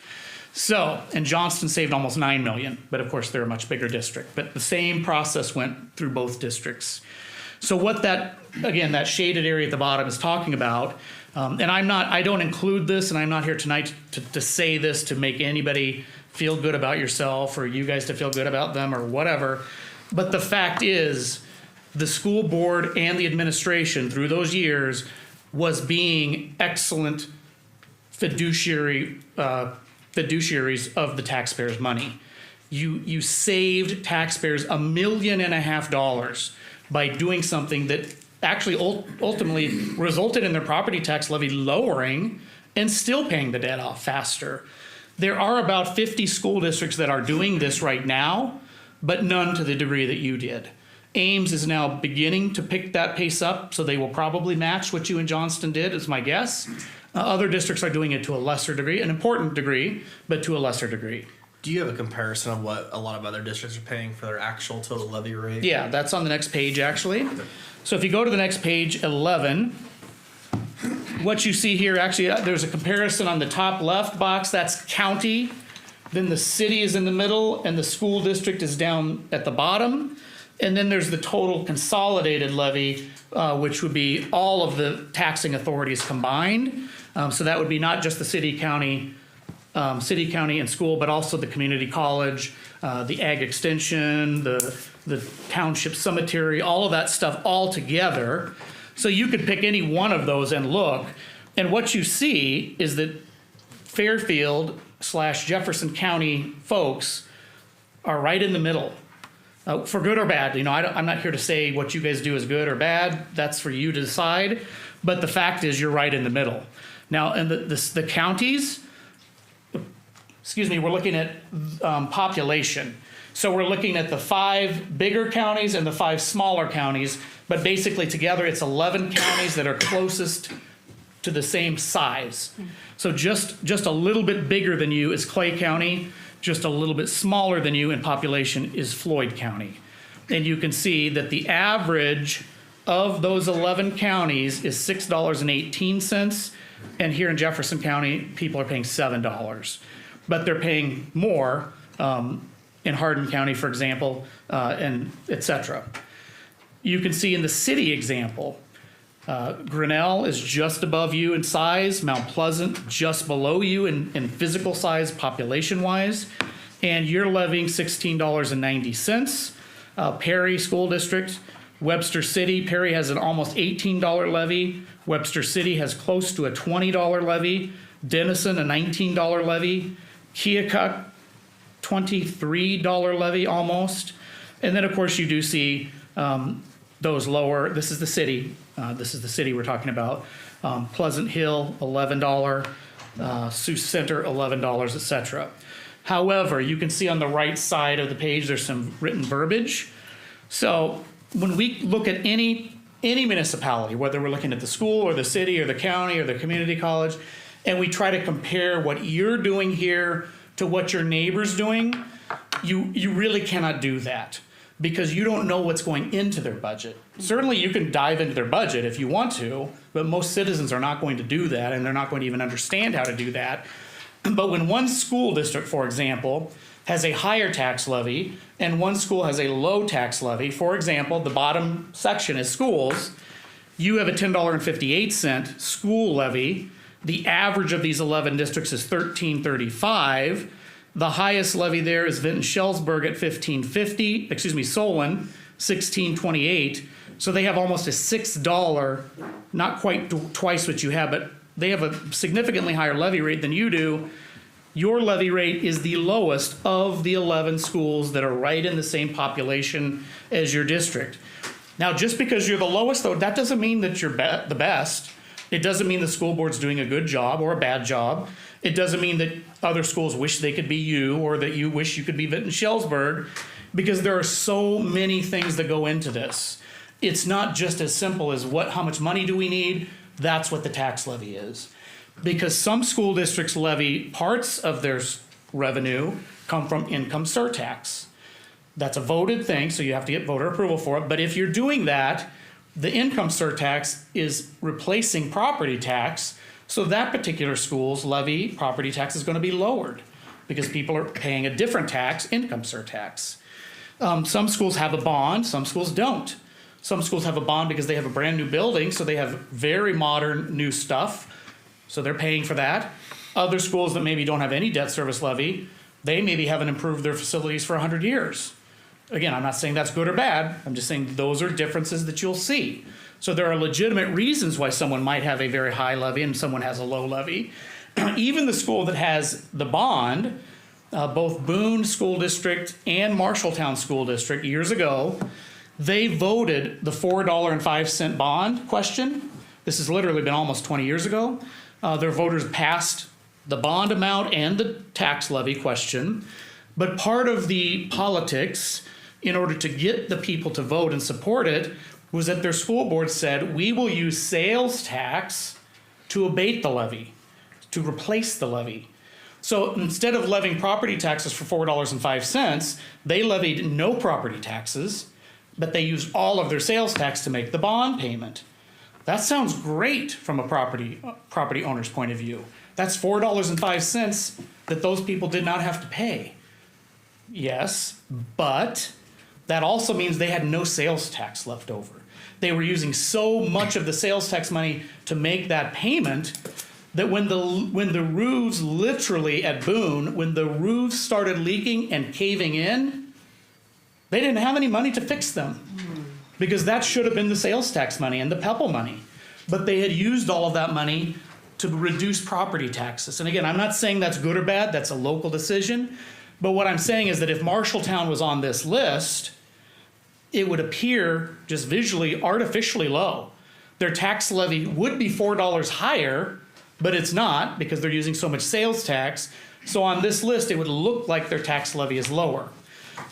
So, and Johnston saved almost $9 million, but of course they're a much bigger district. But the same process went through both districts. So what that shaded area at the bottom is talking about, and I don't include this, and I'm not here tonight to say this to make anybody feel good about yourself or you guys to feel good about them or whatever. But the fact is, the school board and the administration through those years was being excellent fiduciaries of the taxpayers' money. You saved taxpayers $1.5 million by doing something that actually ultimately resulted in their property tax levy lowering and still paying the debt off faster. There are about 50 school districts that are doing this right now, but none to the degree that you did. Ames is now beginning to pick that pace up, so they will probably match what you and Johnston did, is my guess. Other districts are doing it to a lesser degree, an important degree, but to a lesser degree. Do you have a comparison of what a lot of other districts are paying for their actual total levy rate? Yeah, that's on the next page, actually. So if you go to the next page, 11, what you see here, actually, there's a comparison on the top left box. That's county. Then the city is in the middle, and the school district is down at the bottom. And then there's the total consolidated levy, which would be all of the taxing authorities combined. So that would be not just the city, county, and school, but also the community college, the ag extension, the township cemetery, all of that stuff all together. So you could pick any one of those and look. And what you see is that Fairfield/Jefferson County folks are right in the middle. For good or bad, I'm not here to say what you guys do is good or bad. That's for you to decide. But the fact is, you're right in the middle. Now, and the counties, we're looking at population. So we're looking at the 5 bigger counties and the 5 smaller counties. But basically, together, it's 11 counties that are closest to the same size. So just a little bit bigger than you is Clay County. Just a little bit smaller than you in population is Floyd County. And you can see that the average of those 11 counties is $6.18. And here in Jefferson County, people are paying $7. But they're paying more in Hardin County, for example, and et cetera. You can see in the city example, Grinnell is just above you in size, Mount Pleasant just below you in physical size, population-wise, and you're levying $16.90. Perry School District, Webster City, Perry has an almost $18 levy. Webster City has close to a $20 levy. Denison, a $19 levy. Keokuk, $23 levy almost. And then, of course, you do see those lower, this is the city we're talking about. Pleasant Hill, $11, Sioux Center, $11, etc. However, you can see on the right side of the page, there's some written verbiage. So when we look at any municipality, whether we're looking at the school or the city or the county or the community college, and we try to compare what you're doing here to what your neighbor's doing, you really cannot do that, because you don't know what's going into their budget. Certainly you can dive into their budget if you want to, but most citizens are not going to do that, and they're not going to even understand how to do that. But when one school district, for example, has a higher tax levy and one school has a low tax levy, for example, the bottom section is schools, you have a $10.58 school levy. The average of these 11 districts is $13.35. The highest levy there is Vinton-Shellsburg at $15.50, Solon, $16.28. So they have almost a $6, not quite twice what you have, but they have a significantly higher levy rate than you do. Your levy rate is the lowest of the 11 schools that are right in the same population as your district. Now, just because you're the lowest, though, that doesn't mean that you're the best. It doesn't mean the school board's doing a good job or a bad job. It doesn't mean that other schools wish they could be you, or that you wish you could be Vinton-Shellsburg, because there are so many things that go into this. It's not just as simple as how much money do we need? That's what the tax levy is. Because some school districts levy parts of their revenue come from income surtax. That's a voted thing, so you have to get voter approval for it. But if you're doing that, the income surtax is replacing property tax, so that particular school's levy property tax is going to be lowered because people are paying a different tax, income surtax. Some schools have a bond, some schools don't. Some schools have a bond because they have a brand new building, so they have very modern new stuff, so they're paying for that. Other schools that maybe don't have any debt service levy, they maybe haven't improved their facilities for 100 years. Again, I'm not saying that's good or bad. I'm just saying those are differences that you'll see. So there are legitimate reasons why someone might have a very high levy and someone has a low levy. Even the school that has the bond, both Boone School District and Marshalltown School District years ago, they voted the $4.05 bond question. This has literally been almost 20 years ago. Their voters passed the bond amount and the tax levy question. But part of the politics, in order to get the people to vote and support it, was that their school board said, we will use sales tax to abate the levy, to replace the levy. So instead of levying property taxes for $4.05, they levied no property taxes, but they used all of their sales tax to make the bond payment. That sounds great from a property owner's point of view. That's $4.05 that those people did not have to pay. Yes, but that also means they had no sales tax left over. They were using so much of the sales tax money to make that payment that when the roofs, literally at Boone, when the roofs started leaking and caving in, they didn't have any money to fix them, because that should have been the sales tax money and the PEPL money. But they had used all of that money to reduce property taxes. And again, I'm not saying that's good or bad, that's a local decision. But what I'm saying is that if Marshalltown was on this list, it would appear just visually artificially low. Their tax levy would be $4 higher, but it's not, because they're using so much sales tax. So on this list, it would look like their tax levy is lower.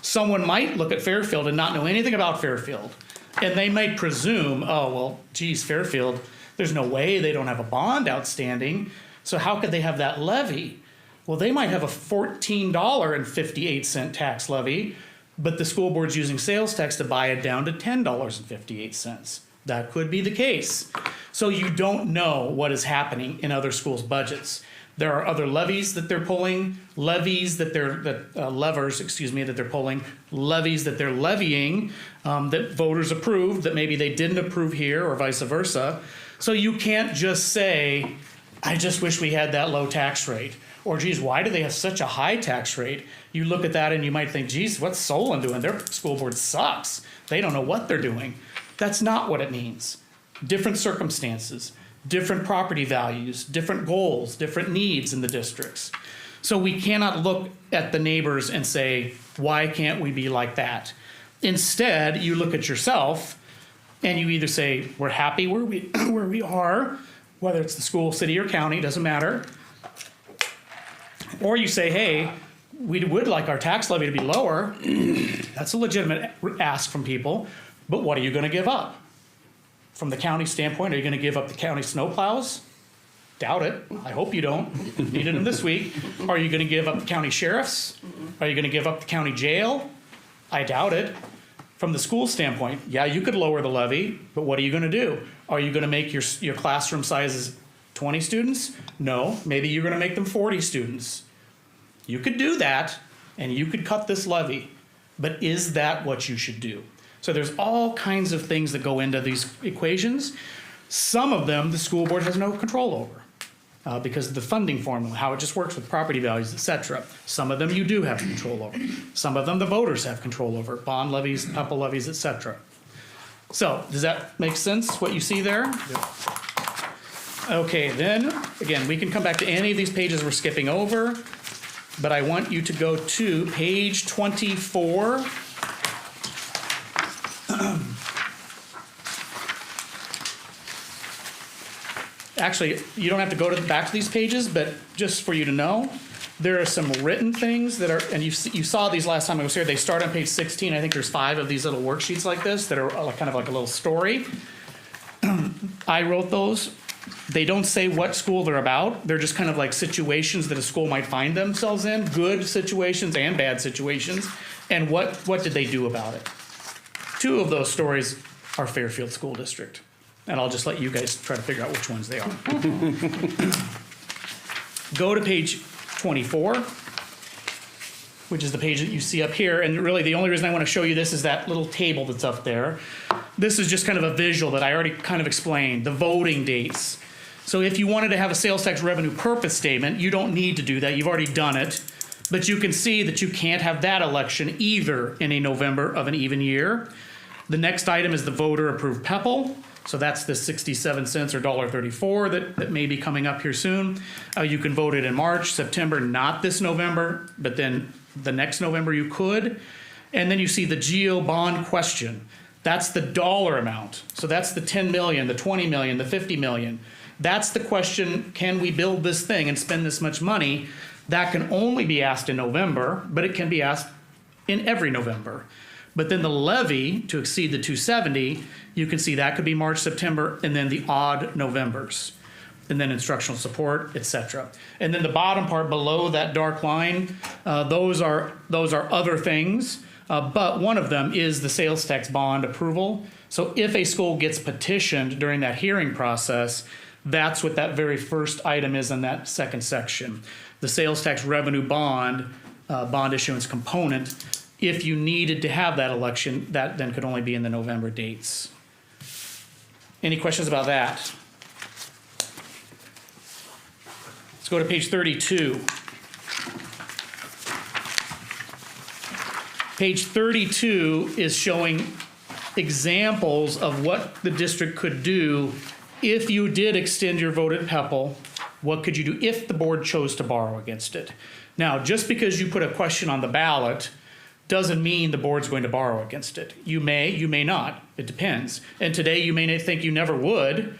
Someone might look at Fairfield and not know anything about Fairfield, and they might presume, oh, well, geez, Fairfield, there's no way, they don't have a bond outstanding, so how could they have that levy? Well, they might have a $14.58 tax levy, but the school board's using sales tax to buy it down to $10.58. That could be the case. So you don't know what is happening in other schools' budgets. There are other levies that they're pulling, levers, that they're pulling, levies that they're levying, that voters approved, that maybe they didn't approve here or vice versa. So you can't just say, I just wish we had that low tax rate. Or, geez, why do they have such a high tax rate? You look at that and you might think, geez, what's Solon doing? Their school board sucks. They don't know what they're doing. That's not what it means. Different circumstances, different property values, different goals, different needs in the districts. So we cannot look at the neighbors and say, why can't we be like that? Instead, you look at yourself and you either say, we're happy where we are, whether it's the school, city, or county, doesn't matter. Or you say, hey, we would like our tax levy to be lower. That's a legitimate ask from people, but what are you gonna give up? From the county standpoint, are you gonna give up the county snowplows? Doubt it. I hope you don't. Needed them this week. Are you gonna give up the county sheriffs? Are you gonna give up the county jail? I doubt it. From the school standpoint, yeah, you could lower the levy, but what are you gonna do? Are you gonna make your classroom sizes 20 students? No, maybe you're gonna make them 40 students. You could do that, and you could cut this levy, but is that what you should do? So there's all kinds of things that go into these equations. Some of them, the school board has no control over because of the funding formula, how it just works with property values, et cetera. Some of them you do have control over. Some of them the voters have control over, bond levies, PEPA levies, et cetera. So does that make sense, what you see there? Yep. Okay, then, again, we can come back to any of these pages we're skipping over, but I want you to go to page 24. Actually, you don't have to go back to these pages, but just for you to know, there are some written things that are, and you saw these last time I was here, they start on page 16. I think there's 5 of these little worksheets like this that are kind of like a little story. I wrote those. They don't say what school they're about. They're just kind of like situations that a school might find themselves in, good situations and bad situations, and what did they do about it. 2 of those stories are Fairfield School District, and I'll just let you guys try to figure out which ones they are. Go to page 24, which is the page that you see up here, and really the only reason I want to show you this is that little table that's up there. This is just kind of a visual that I already kind of explained, the voting dates. So if you wanted to have a sales tax revenue purpose statement, you don't need to do that, you've already done it. But you can see that you can't have that election either in a November of an even year. The next item is the voter approved PEPL. So that's the 67 cents or $1.34 that may be coming up here soon. You can vote it in March, September, not this November, but then the next November you could. And then you see the GO bond question. That's the dollar amount. So that's the 10 million, the 20 million, the 50 million. That's the question, can we build this thing and spend this much money? That can only be asked in November, but it can be asked in every November. But then the levy to exceed the 270, you can see that could be March, September, and then the odd Novembers. And then instructional support, et cetera. And then the bottom part below that dark line, those are other things. But one of them is the sales tax bond approval. So if a school gets petitioned during that hearing process, that's what that very first item is in that second section. The sales tax revenue bond, bond issuance component. If you needed to have that election, that then could only be in the November dates. Any questions about that? Let's go to page 32. Page 32 is showing examples of what the district could do if you did extend your vote at PEPL. What could you do if the board chose to borrow against it? Now, just because you put a question on the ballot doesn't mean the board's going to borrow against it. You may not. It depends. And today you may think you never would,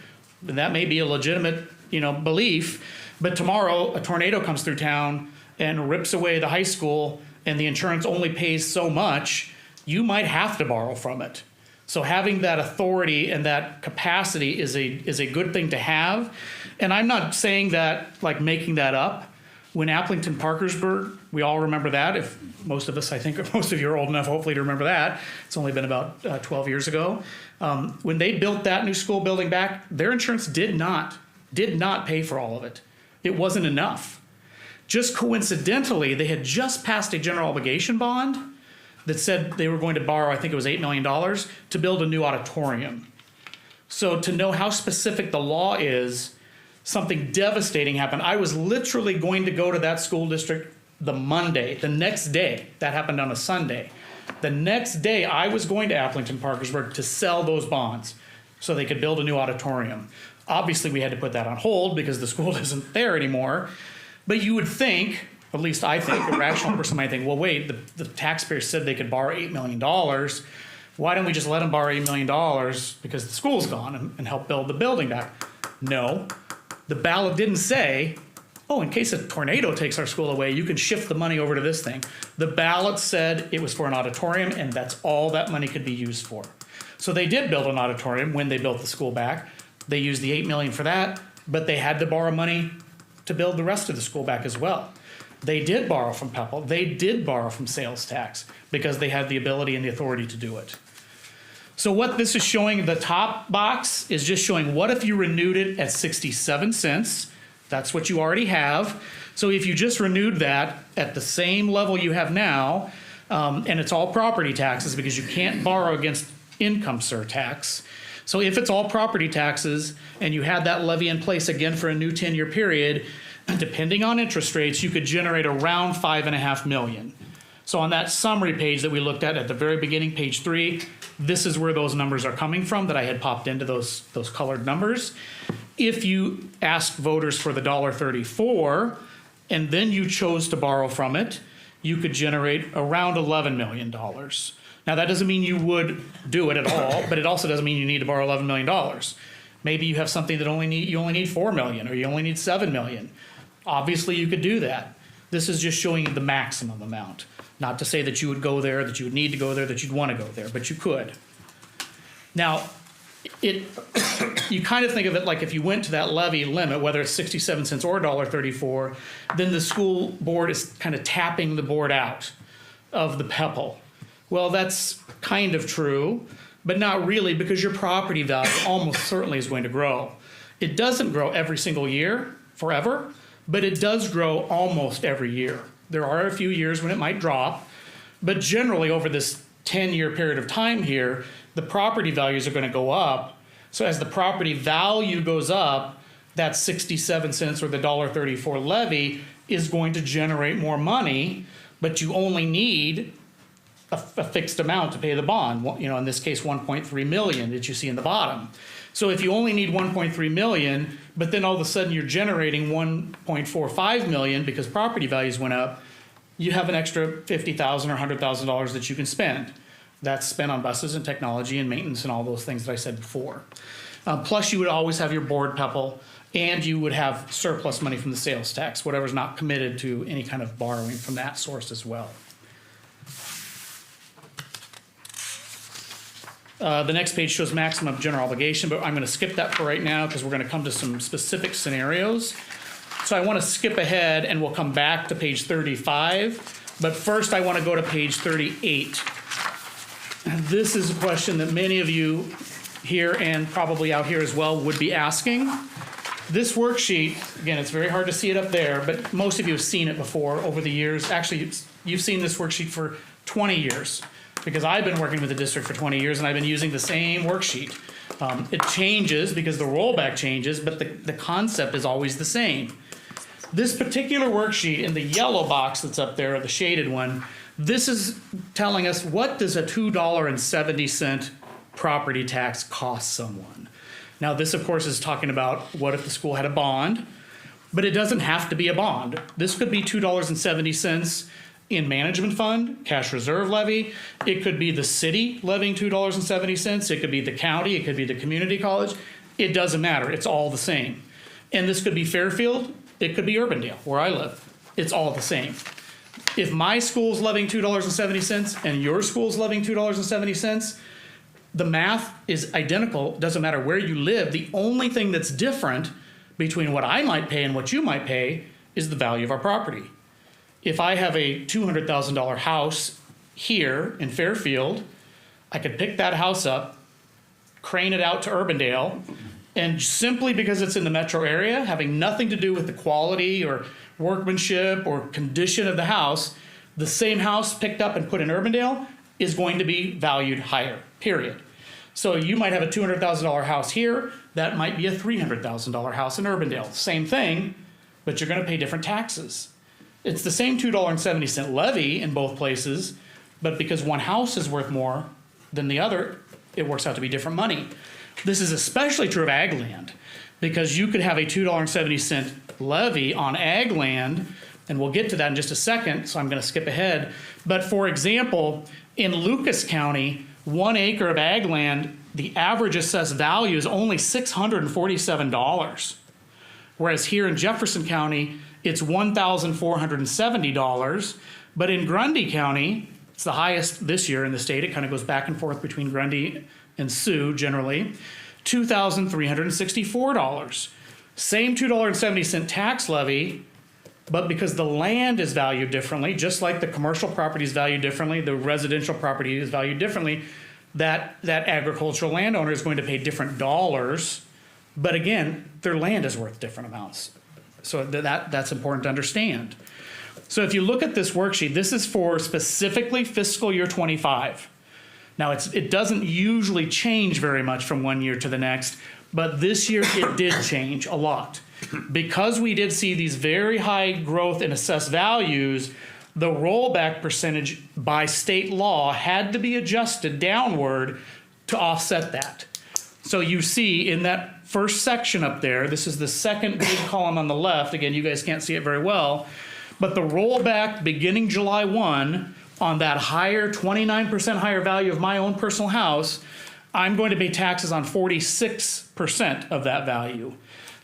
and that may be a legitimate, belief. But tomorrow a tornado comes through town and rips away the high school, and the insurance only pays so much. You might have to borrow from it. So having that authority and that capacity is a good thing to have. And I'm not saying that like making that up. When Applington Parkersburg, we all remember that. If most of us, I think most of you are old enough, hopefully, to remember that. It's only been about 12 years ago. When they built that new school building back, their insurance did not pay for all of it. It wasn't enough. Just coincidentally, they had just passed a general obligation bond that said they were going to borrow, I think it was $8 million, to build a new auditorium. So to know how specific the law is, something devastating happened. I was literally going to go to that school district the Monday, the next day. That happened on a Sunday. The next day, I was going to Applington Parkersburg to sell those bonds so they could build a new auditorium. Obviously, we had to put that on hold because the school isn't there anymore. But you would think, at least I think, a rational person might think, well, wait, the taxpayers said they could borrow $8 million. Why don't we just let them borrow $8 million because the school's gone and help build the building back? No, the ballot didn't say, oh, in case a tornado takes our school away, you can shift the money over to this thing. The ballot said it was for an auditorium, and that's all that money could be used for. So they did build an auditorium when they built the school back. They used the $8 million for that, but they had to borrow money to build the rest of the school back as well. They did borrow from Pepple. They did borrow from sales tax because they had the ability and the authority to do it. So what this is showing, the top box is just showing what if you renewed it at 67 cents. That's what you already have. So if you just renewed that at the same level you have now, and it's all property taxes because you can't borrow against income surtax. So if it's all property taxes and you had that levy in place again for a new 10-year period, depending on interest rates, you could generate around $5.5 million. So on that summary page that we looked at the very beginning, page 3, this is where those numbers are coming from that I had popped into those colored numbers. If you asked voters for the $1.34 and then you chose to borrow from it, you could generate around $11 million. Now that doesn't mean you would do it at all, but it also doesn't mean you need to borrow $11 million. Maybe you have something that you only need $4 million or you only need $7 million. Obviously you could do that. This is just showing you the maximum amount. Not to say that you would go there, that you would need to go there, that you'd want to go there, but you could. Now, you kind of think of it like if you went to that levy limit, whether it's 67 cents or $1.34, then the school board is kind of tapping the board out of the Pepple. Well, that's kind of true, but not really because your property value almost certainly is going to grow. It doesn't grow every single year, forever, but it does grow almost every year. There are a few years when it might drop, but generally over this 10-year period of time here, the property values are going to go up. So as the property value goes up, that 67 cents or the $1.34 levy is going to generate more money, but you only need a fixed amount to pay the bond. In this case, 1.3 million that you see in the bottom. So if you only need 1.3 million, but then all of a sudden you're generating 1.45 million because property values went up, you have an extra $50,000 or $100,000 that you can spend. That's spent on buses and technology and maintenance and all those things that I said before. Plus you would always have your board Pepple and you would have surplus money from the sales tax, whatever's not committed to any kind of borrowing from that source as well. The next page shows maximum general obligation, but I'm going to skip that for right now because we're going to come to some specific scenarios. So I want to skip ahead and we'll come back to page 35. But first I want to go to page 38. This is a question that many of you here and probably out here as well would be asking. This worksheet, again, it's very hard to see it up there, but most of you have seen it before over the years. Actually, you've seen this worksheet for 20 years. Because I've been working with the district for 20 years and I've been using the same worksheet. It changes because the rollback changes, but the concept is always the same. This particular worksheet in the yellow box that's up there, or the shaded one, this is telling us what does a $2.70 property tax cost someone. Now this of course is talking about what if the school had a bond, but it doesn't have to be a bond. This could be $2.70 in management fund, cash reserve levy. It could be the city levying $2.70. It could be the county. It could be the community college. It doesn't matter. It's all the same. And this could be Fairfield. It could be Urbandale, where I live. It's all the same. If my school's levying $2.70 and your school's levying $2.70, the math is identical. It doesn't matter where you live. The only thing that's different between what I might pay and what you might pay is the value of our property. If I have a $200,000 house here in Fairfield, I could pick that house up, crane it out to Urbandale, And simply because it's in the metro area, having nothing to do with the quality or workmanship or condition of the house, the same house picked up and put in Urbandale is going to be valued higher, period. So you might have a $200,000 house here, that might be a $300,000 house in Urbandale. Same thing, but you're gonna pay different taxes. It's the same $2.70 levy in both places, but because one house is worth more than the other, it works out to be different money. This is especially true of ag land, because you could have a $2.70 levy on ag land, and we'll get to that in just a second, so I'm gonna skip ahead. But for example, in Lucas County, 1 acre of ag land, the average assessed value is only $647. Whereas here in Jefferson County, it's $1,470. But in Grundy County, it's the highest this year in the state. It kind of goes back and forth between Grundy and Sioux generally, $2,364. Same $2.70 tax levy, but because the land is valued differently, just like the commercial property is valued differently, the residential property is valued differently, that agricultural landowner is going to pay different dollars. But again, their land is worth different amounts. So that's important to understand. So if you look at this worksheet, this is for specifically fiscal year 25. Now it doesn't usually change very much from one year to the next, but this year it did change a lot. Because we did see these very high growth in assessed values, the rollback percentage by state law had to be adjusted downward to offset that. So you see in that first section up there, this is the second big column on the left. Again, you guys can't see it very well, but the rollback beginning July 1 on that higher, 29% higher value of my own personal house, I'm going to pay taxes on 46% of that value.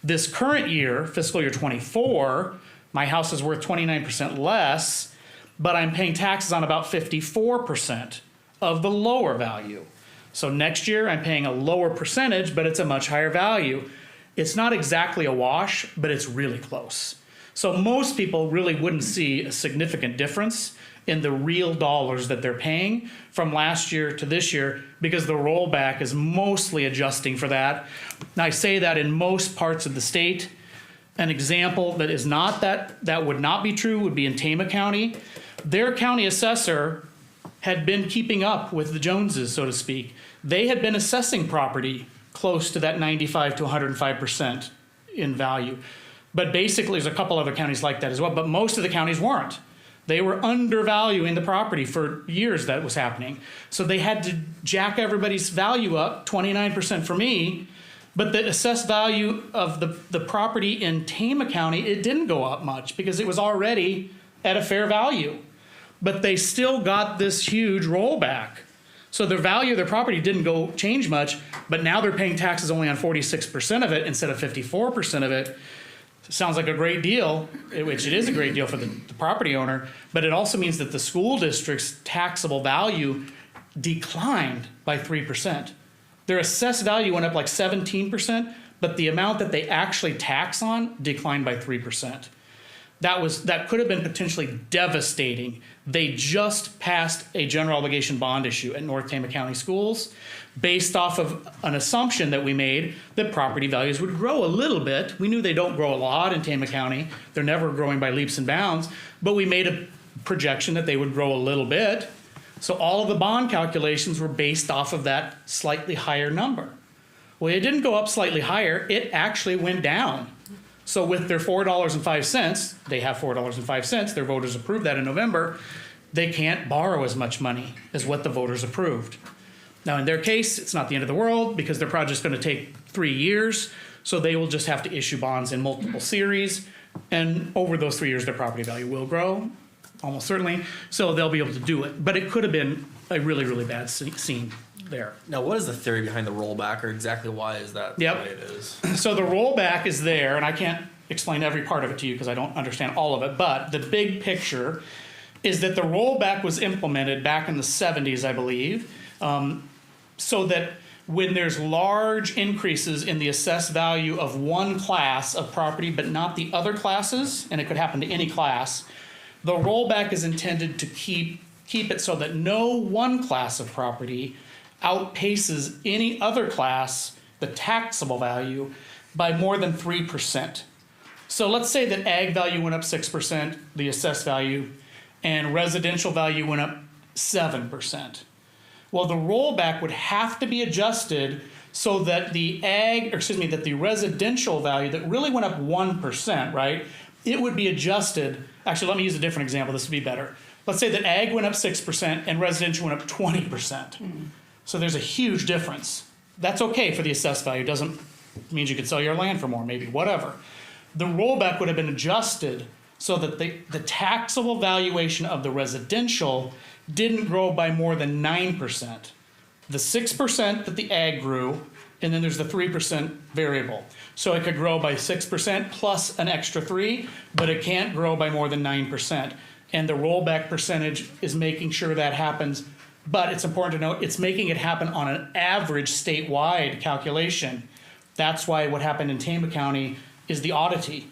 This current year, fiscal year 24, my house is worth 29% less, but I'm paying taxes on about 54% of the lower value. So next year I'm paying a lower percentage, but it's a much higher value. It's not exactly a wash, but it's really close. So most people really wouldn't see a significant difference in the real dollars that they're paying from last year to this year, because the rollback is mostly adjusting for that. Now I say that in most parts of the state. An example that is not that would not be true would be in Tama County. Their county assessor had been keeping up with the Joneses, so to speak. They had been assessing property close to that 95 to 105% in value. But basically, there's a couple other counties like that as well, but most of the counties weren't. They were undervaluing the property for years. That was happening. So they had to jack everybody's value up, 29% for me, but the assessed value of the property in Tama County, it didn't go up much because it was already at a fair value. But they still got this huge rollback. So the value of their property didn't go change much, but now they're paying taxes only on 46% of it instead of 54% of it. Sounds like a great deal, which it is a great deal for the property owner, but it also means that the school district's taxable value declined by 3%. Their assessed value went up like 17%, but the amount that they actually tax on declined by 3%. That could have been potentially devastating. They just passed a general obligation bond issue at North Tama County Schools based off of an assumption that we made that property values would grow a little bit. We knew they don't grow a lot in Tama County. They're never growing by leaps and bounds, but we made a projection that they would grow a little bit. So all of the bond calculations were based off of that slightly higher number. Well, it didn't go up slightly higher. It actually went down. So with their $4.05, they have $4.05, their voters approved that in November, they can't borrow as much money as what the voters approved. Now in their case, it's not the end of the world because their project's gonna take 3 years, so they will just have to issue bonds in multiple series, and over those 3 years, their property value will grow, almost certainly, so they'll be able to do it. But it could have been a really, really bad scene there. Now, what is the theory behind the rollback, or exactly why is that Yep. the way it is? So the rollback is there, and I can't explain every part of it to you because I don't understand all of it, but the big picture is that the rollback was implemented back in the 70s, I believe, so that when there's large increases in the assessed value of one class of property but not the other classes, and it could happen to any class, the rollback is intended to keep it so that no one class of property outpaces any other class the taxable value, by more than 3%. So let's say that ag value went up 6%, the assessed value, and residential value went up 7%. Well, the rollback would have to be adjusted so that that the residential value that really went up 1%, right? It would be adjusted. Actually, let me use a different example. This would be better. Let's say that ag went up 6% and residential went up 20%. So there's a huge difference. That's okay for the assessed value. Doesn't means you could sell your land for more, maybe, whatever. The rollback would have been adjusted so that the taxable valuation of the residential didn't grow by more than 9%. The 6% that the ag grew, and then there's the 3% variable. So it could grow by 6% plus an extra 3, but it can't grow by more than 9%. And the rollback percentage is making sure that happens. But it's important to note, it's making it happen on an average statewide calculation. That's why what happened in Tama County is the oddity.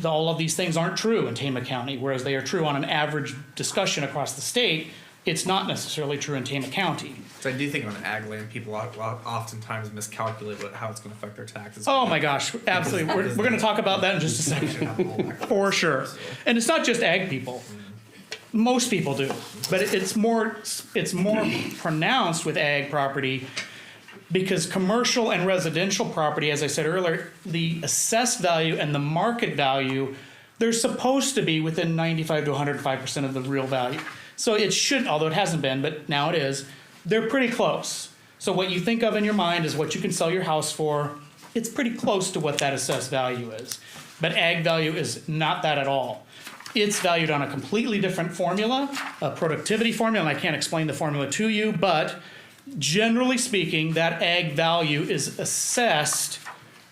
All of these things aren't true in Tama County, whereas they are true on an average discussion across the state. It's not necessarily true in Tama County. So I do think on ag land, people oftentimes miscalculate how it's going to affect their taxes. Oh my gosh, absolutely. We're going to talk about that in just a second. For sure. And it's not just ag people. Most people do. But it's more pronounced with ag property because commercial and residential property, as I said earlier, the assessed value and the market value, they're supposed to be within 95 to 105% of the real value. So it should, although it hasn't been, but now it is, they're pretty close. So what you think of in your mind is what you can sell your house for. It's pretty close to what that assessed value is. But ag value is not that at all. It's valued on a completely different formula, a productivity formula, and I can't explain the formula to you, but generally speaking, that ag value is assessed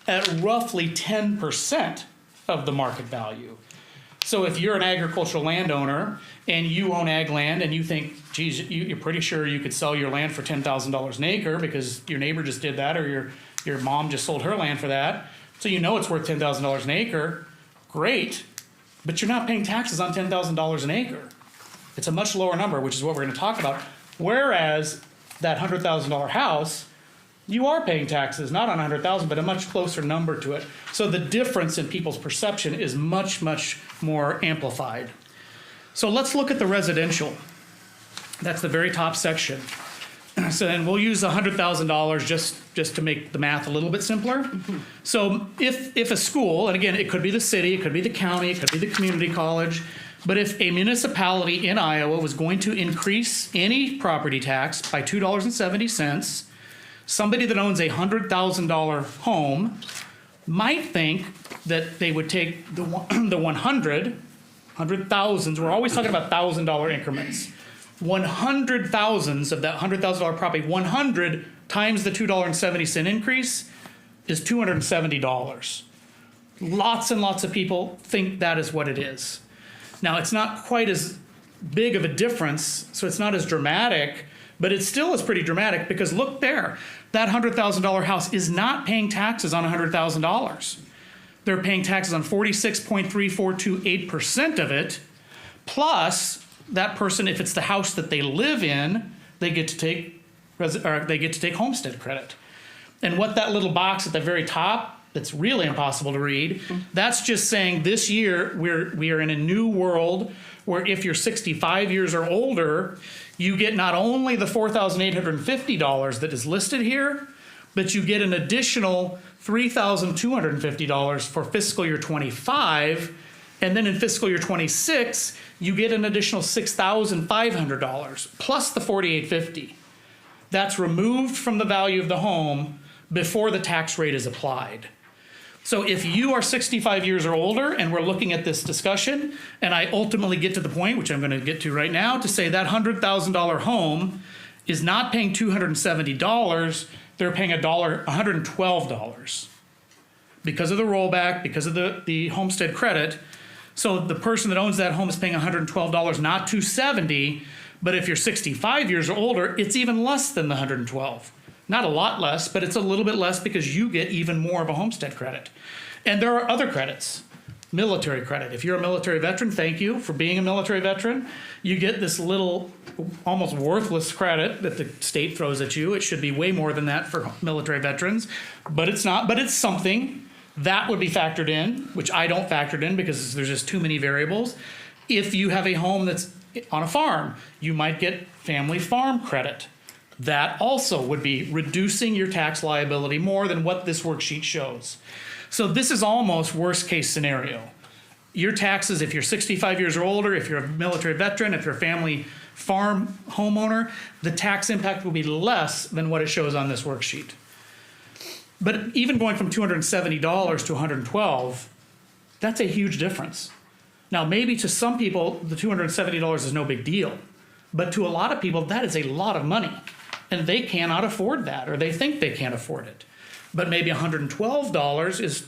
at roughly 10% of the market value. So if you're an agricultural landowner and you own ag land and you think, geez, you're pretty sure you could sell your land for $10,000 an acre because your neighbor just did that or your mom just sold her land for that, so you know it's worth $10,000 an acre, great, but you're not paying taxes on $10,000 an acre. It's a much lower number, which is what we're going to talk about. Whereas that $100,000 house, you are paying taxes, not on $100,000, but a much closer number to it. So the difference in people's perception is much, much more amplified. So let's look at the residential. That's the very top section. So then we'll use $100,000 just to make the math a little bit simpler. So if a school, and again, it could be the city, it could be the county, it could be the community college, but if a municipality in Iowa was going to increase any property tax by $2.70, somebody that owns a $100,000 home might think that they would take the 100,000s, we're always talking about $1,000 increments. 100,000s of that $100,000 property, 100 times the $2.70 increase is $270. Lots and lots of people think that is what it is. Now, it's not quite as big of a difference, so it's not as dramatic, but it still is pretty dramatic because look there, that $100,000 house is not paying taxes on $100,000. They're paying taxes on 46.3428% of it, plus that person, if it's the house that they live in, they get to take homestead credit. And what that little box at the very top, that's really impossible to read, that's just saying this year we are in a new world where if you're 65 years or older, you get not only the $4,850 that is listed here, but you get an additional $3,250 for fiscal year 25. And then in fiscal year 26, you get an additional $6,500 plus the $4,850. That's removed from the value of the home before the tax rate is applied. So if you are 65 years or older and we're looking at this discussion, and I ultimately get to the point, which I'm going to get to right now, to say that $100,000 home is not paying $270, they're paying $112 because of the rollback, because of the homestead credit. So the person that owns that home is paying $112, not $270, but if you're 65 years or older, it's even less than the $112. Not a lot less, but it's a little bit less because you get even more of a homestead credit. And there are other credits. military credit. If you're a military veteran, thank you for being a military veteran. You get this little, almost worthless credit that the state throws at you. It should be way more than that for military veterans, but it's not. But it's something that would be factored in, which I don't factor in because there's just too many variables. If you have a home that's on a farm, you might get family farm credit. That also would be reducing your tax liability more than what this worksheet shows. So this is almost worst case scenario. Your taxes, if you're 65 years or older, if you're a military veteran, if you're a family farm homeowner, the tax impact will be less than what it shows on this worksheet. But even going from $270 to $112, that's a huge difference. Now, maybe to some people, the $270 is no big deal, but to a lot of people, that is a lot of money, and they cannot afford that, or they think they can't afford it. But maybe $112 is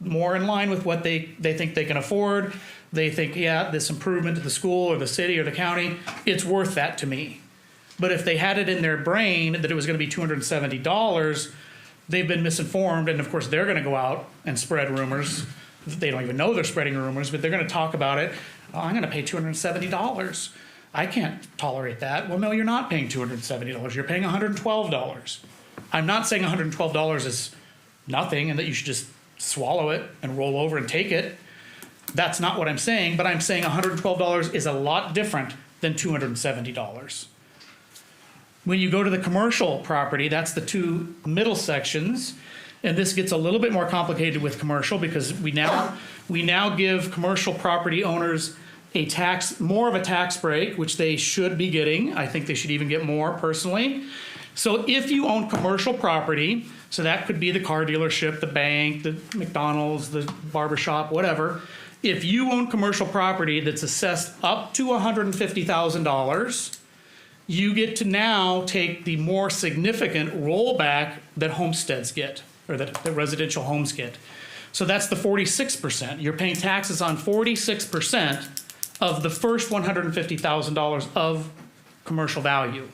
more in line with what they think they can afford. They think, yeah, this improvement to the school or the city or the county, it's worth that to me. But if they had it in their brain that it was going to be $270, they've been misinformed, and of course they're going to go out and spread rumors. They don't even know they're spreading rumors, but they're going to talk about it. Oh, I'm going to pay $270. I can't tolerate that. Well, no, you're not paying $270. You're paying $112. I'm not saying $112 is nothing and that you should just swallow it and roll over and take it. That's not what I'm saying, but I'm saying $112 is a lot different than $270. When you go to the commercial property, that's the two middle sections, and this gets a little bit more complicated with commercial because we now give commercial property owners more of a tax break, which they should be getting. I think they should even get more personally. So if you own commercial property, so that could be the car dealership, the bank, the McDonald's, the barbershop, whatever. If you own commercial property that's assessed up to $150,000, you get to now take the more significant rollback that homesteads get, or that residential homes get. So that's the 46%. You're paying taxes on 46% of the first $150,000 of commercial value.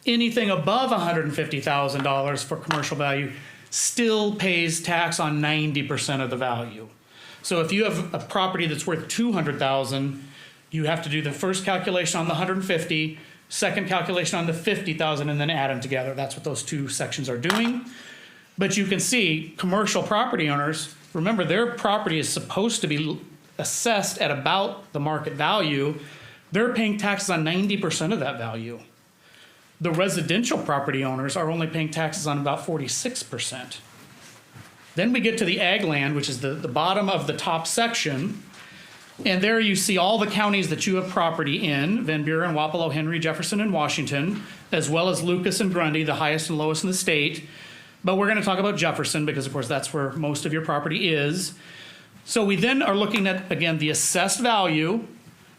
Anything above $150,000 for commercial value still pays tax on 90% of the value. So if you have a property that's worth $200,000, you have to do the first calculation on the $150,000, second calculation on the $50,000, and then add them together. That's what those two sections are doing. But you can see commercial property owners, remember their property is supposed to be assessed at about the market value. They're paying taxes on 90% of that value. The residential property owners are only paying taxes on about 46%. Then we get to the ag land, which is the bottom of the top section. And there you see all the counties that you have property in, Van Buren, Wapello, Henry, Jefferson, and Washington, as well as Lucas and Grundy, the highest and lowest in the state. But we're going to talk about Jefferson because, of course, that's where most of your property is. So we then are looking at, again, the assessed value.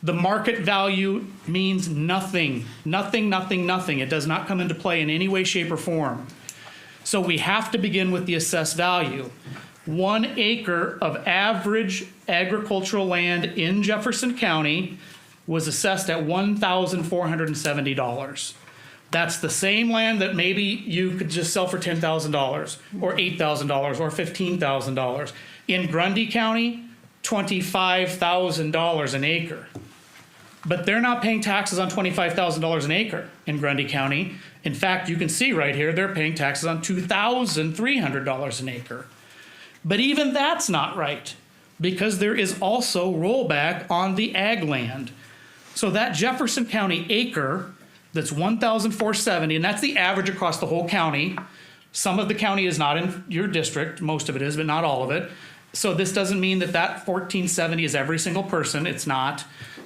The market value means nothing. Nothing, nothing, nothing. It does not come into play in any way, shape, or form. So we have to begin with the assessed value. 1 acre of average agricultural land in Jefferson County was assessed at $1,470. That's the same land that maybe you could just sell for $10,000 or $8,000 or $15,000. In Grundy County, $25,000 an acre. But they're not paying taxes on $25,000 an acre in Grundy County. In fact, you can see right here, they're paying taxes on $2,300 an acre. But even that's not right because there is also rollback on the ag land. So that Jefferson County acre, that's $1,470, and that's the average across the whole county. Some of the county is not in your district, most of it is, but not all of it. So this doesn't mean that $1,470 is every single person, it's not.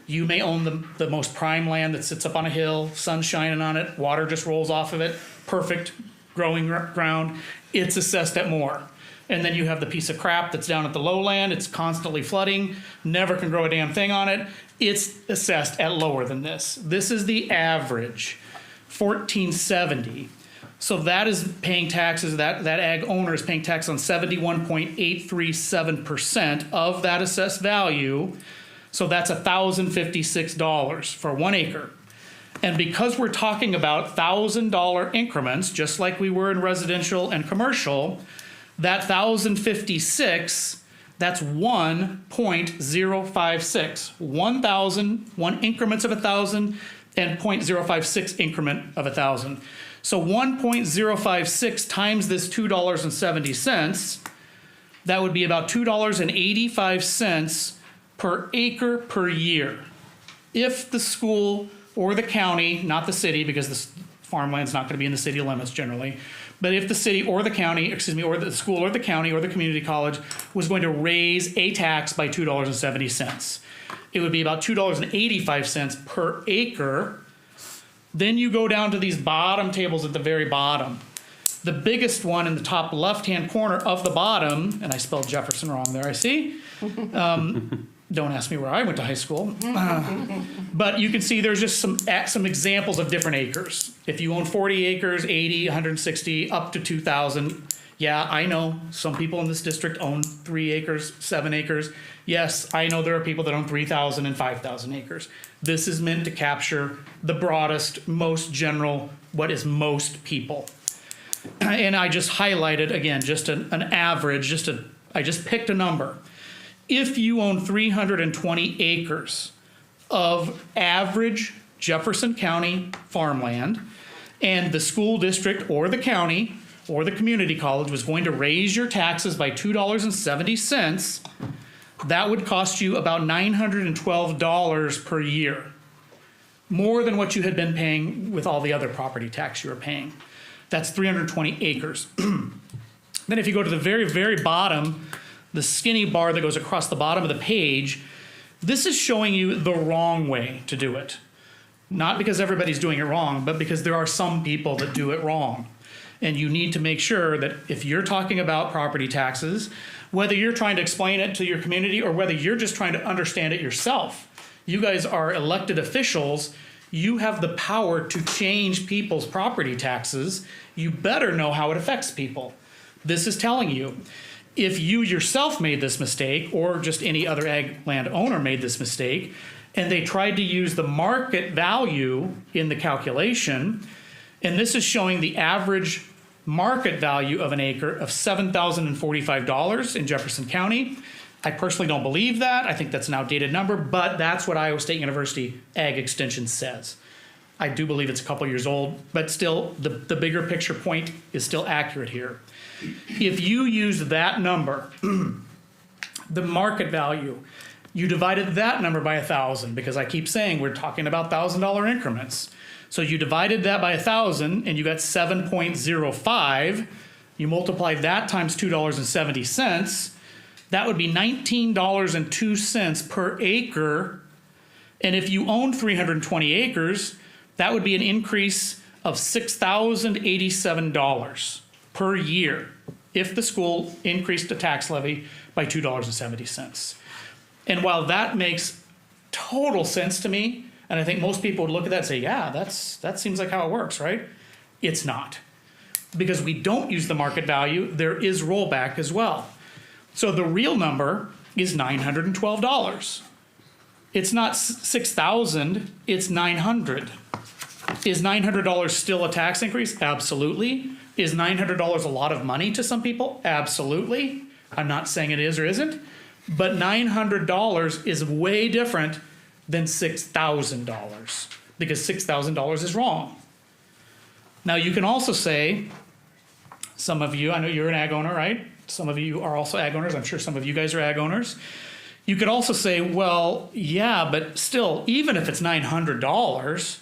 You may own the most prime land that sits up on a hill, sun shining on it, water just rolls off of it, perfect growing ground. It's assessed at more. And then you have the piece of crap that's down at the lowland, it's constantly flooding, never can grow a damn thing on it. It's assessed at lower than this. This is the average, $1,470. So that is paying taxes, that ag owner is paying tax on 71.837% of that assessed value. So that's $1,056 for 1 acre. And because we're talking about $1,000 increments, just like we were in residential and commercial, that $1,056 That's 1.056. 1,000, one increments of 1,000, and 0.056 increment of 1,000. So 1.056 times this $2.70, that would be about $2.85 per acre per year. If the school or the county, not the city, because the farmland's not going to be in the city limits generally, but if the city or the county, or the school or the county or the community college was going to raise a tax by $2.70, it would be about $2.85 per acre. Then you go down to these bottom tables at the very bottom. The biggest one in the top left-hand corner of the bottom, and I spelled Jefferson wrong there, I see. Don't ask me where I went to high school. But you can see there's just some examples of different acres. If you own 40 acres, 80, 160, up to 2,000. Yeah, I know some people in this district own 3 acres, 7 acres. Yes, I know there are people that own 3,000 and 5,000 acres. This is meant to capture the broadest, most general, what is most people. And I just highlighted, again, just an average, I just picked a number. If you own 320 acres of average Jefferson County farmland, and the school district or the county or the community college was going to raise your taxes by $2.70, that would cost you about $912 per year, more than what you had been paying with all the other property tax you were paying. That's 320 acres. Then if you go to the very, very bottom, the skinny bar that goes across the bottom of the page, this is showing you the wrong way to do it. Not because everybody's doing it wrong, but because there are some people that do it wrong. And you need to make sure that if you're talking about property taxes, whether you're trying to explain it to your community or whether you're just trying to understand it yourself, you guys are elected officials. You have the power to change people's property taxes. You better know how it affects people. This is telling you, if you yourself made this mistake, or just any other ag land owner made this mistake, and they tried to use the market value in the calculation, and this is showing the average market value of an acre of $7,045 in Jefferson County. I personally don't believe that. I think that's an outdated number, but that's what Iowa State University Ag Extension says. I do believe it's a couple years old, but still the bigger picture point is still accurate here. If you use that number, the market value, you divided that number by 1,000, because I keep saying we're talking about $1,000 increments. So you divided that by 1,000 and you got 7.05. You multiplied that times $2.70. That would be $19.02 per acre. And if you own 320 acres, that would be an increase of $6,087 per year if the school increased the tax levy by $2.70. And while that makes total sense to me, and I think most people would look at that and say, yeah, that seems like how it works, right? It's not. Because we don't use the market value, there is rollback as well. So the real number is $912. It's not $6,000, it's $900. Is $900 still a tax increase? Absolutely. Is $900 a lot of money to some people? Absolutely. I'm not saying it is or isn't, but $900 is way different than $6,000, because $6,000 is wrong. Now you can also say, some of you, I know you're an ag owner, right? Some of you are also ag owners. I'm sure some of you guys are ag owners. You could also say, well, yeah, but still, even if it's $900,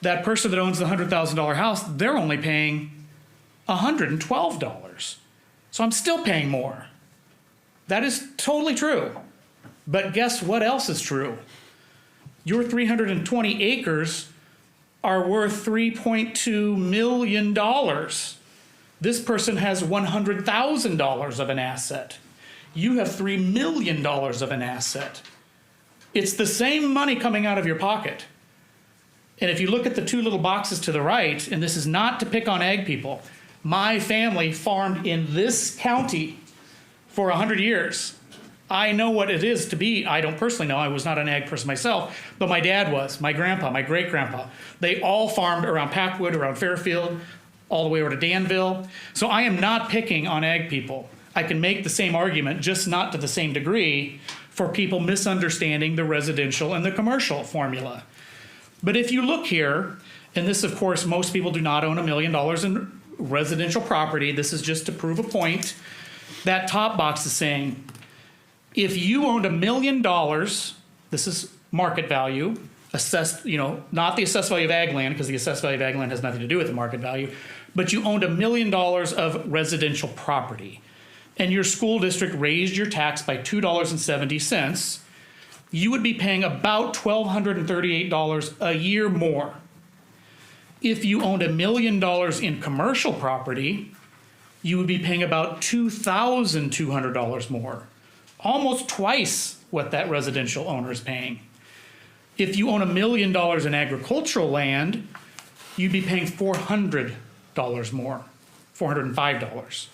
that person that owns the $100,000 house, they're only paying $112. So I'm still paying more. That is totally true. But guess what else is true? Your 320 acres are worth $3.2 million. This person has $100,000 of an asset. You have $3 million of an asset. It's the same money coming out of your pocket. And if you look at the two little boxes to the right, and this is not to pick on ag people, my family farmed in this county for 100 years. I know what it is to be. I don't personally know. I was not an ag person myself, but my dad was, my grandpa, my great-grandpa. They all farmed around Packwood, around Fairfield, all the way over to Danville. So I am not picking on ag people. I can make the same argument, just not to the same degree, for people misunderstanding the residential and the commercial formula. But if you look here, and this, of course, most people do not own $1 million in residential property. This is just to prove a point. That top box is saying, if you owned $1 million, this is market value, assessed, not the assessed value of ag land, because the assessed value of ag land has nothing to do with the market value, but you owned $1 million of residential property, and your school district raised your tax by $2.70, you would be paying about $1,238 a year more. If you owned $1 million in commercial property, you would be paying about $2,200 more, almost twice what that residential owner is paying. If you own $1 million in agricultural land, you'd be paying $400 more, $405.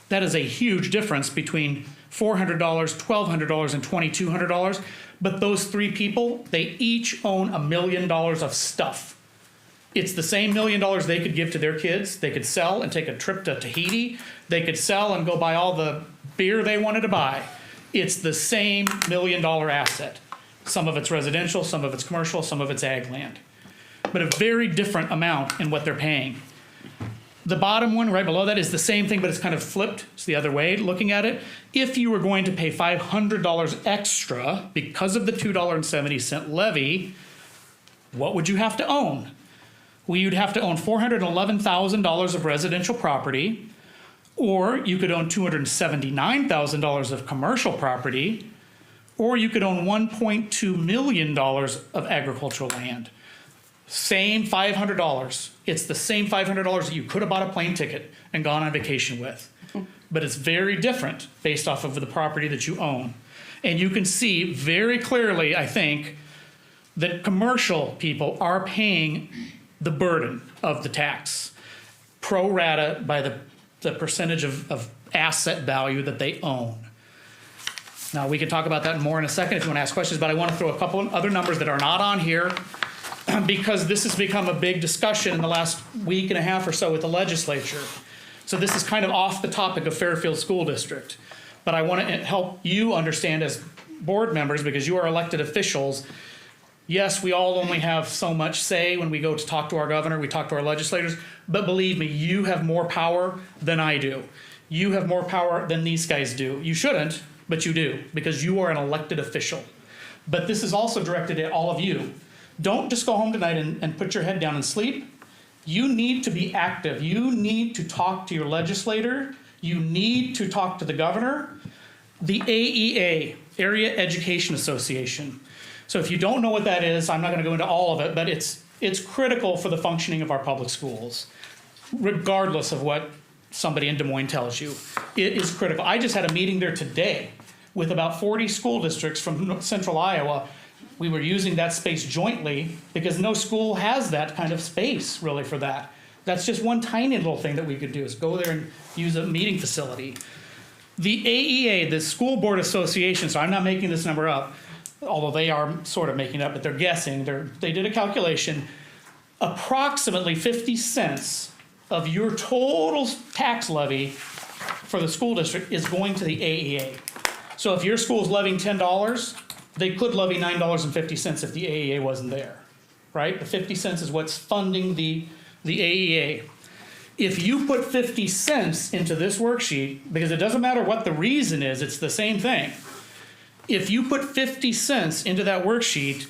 That is a huge difference between $400, $1,200, and $2,200. But those three people, they each own $1 million of stuff. It's the same $1 million they could give to their kids. They could sell and take a trip to Tahiti. They could sell and go buy all the beer they wanted to buy. It's the same $1 million asset. Some of it's residential, some of it's commercial, some of it's ag land. But a very different amount in what they're paying. The bottom one right below that is the same thing, but it's kind of flipped. It's the other way looking at it. If you were going to pay $500 extra because of the $2.70 levy, what would you have to own? Well, you'd have to own $411,000 of residential property, or you could own $279,000 of commercial property, or you could own $1.2 million of agricultural land. Same $500. It's the same $500 that you could have bought a plane ticket and gone on vacation with. But it's very different based off of the property that you own. And you can see very clearly, I think, that commercial people are paying the burden of the tax, pro rata by the percentage of asset value that they own. Now, we can talk about that more in a second if you want to ask questions, but I want to throw a couple of other numbers that are not on here because this has become a big discussion in the last week and a half or so with the legislature. So this is kind of off the topic of Fairfield School District, but I want to help you understand as board members, because you are elected officials. Yes, we all only have so much say when we go to talk to our governor, we talk to our legislators, but believe me, you have more power than I do. You have more power than these guys do. You shouldn't, but you do, because you are an elected official. But this is also directed at all of you. Don't just go home tonight and put your head down and sleep. You need to be active. You need to talk to your legislator. You need to talk to the governor. The AEA, Area Education Association. So if you don't know what that is, I'm not going to go into all of it, but it's critical for the functioning of our public schools, regardless of what somebody in Des Moines tells you. It is critical. I just had a meeting there today with about 40 school districts from central Iowa. We were using that space jointly because no school has that kind of space really for that. That's just one tiny little thing that we could do, is go there and use a meeting facility. The AEA, the School Board Association, so I'm not making this number up, although they are sort of making it up, but they're guessing. They did a calculation. Approximately 50 cents of your total tax levy for the school district is going to the AEA. So if your school is levying $10, they could levy $9.50 if the AEA wasn't there, right? The 50 cents is what's funding the AEA. If you put 50 cents into this worksheet, because it doesn't matter what the reason is, it's the same thing. If you put 50 cents into that worksheet,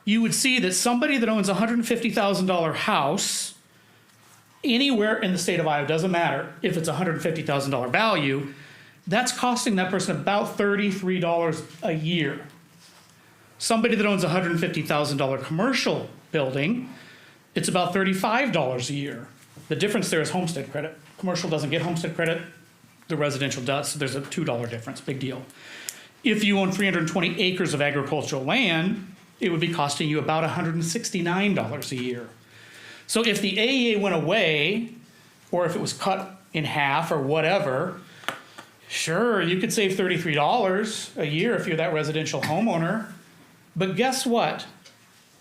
you would see that somebody that owns a $150,000 house anywhere in the state of Iowa, doesn't matter if it's a $150,000 value, that's costing that person about $33 a year. Somebody that owns a $150,000 commercial building, it's about $35 a year. The difference there is homestead credit. Commercial doesn't get homestead credit, the residential does, so there's a $2 difference, big deal. If you own 320 acres of agricultural land, it would be costing you about $169 a year. So if the AEA went away, or if it was cut in half or whatever, sure, you could save $33 a year if you're that residential homeowner. But guess what?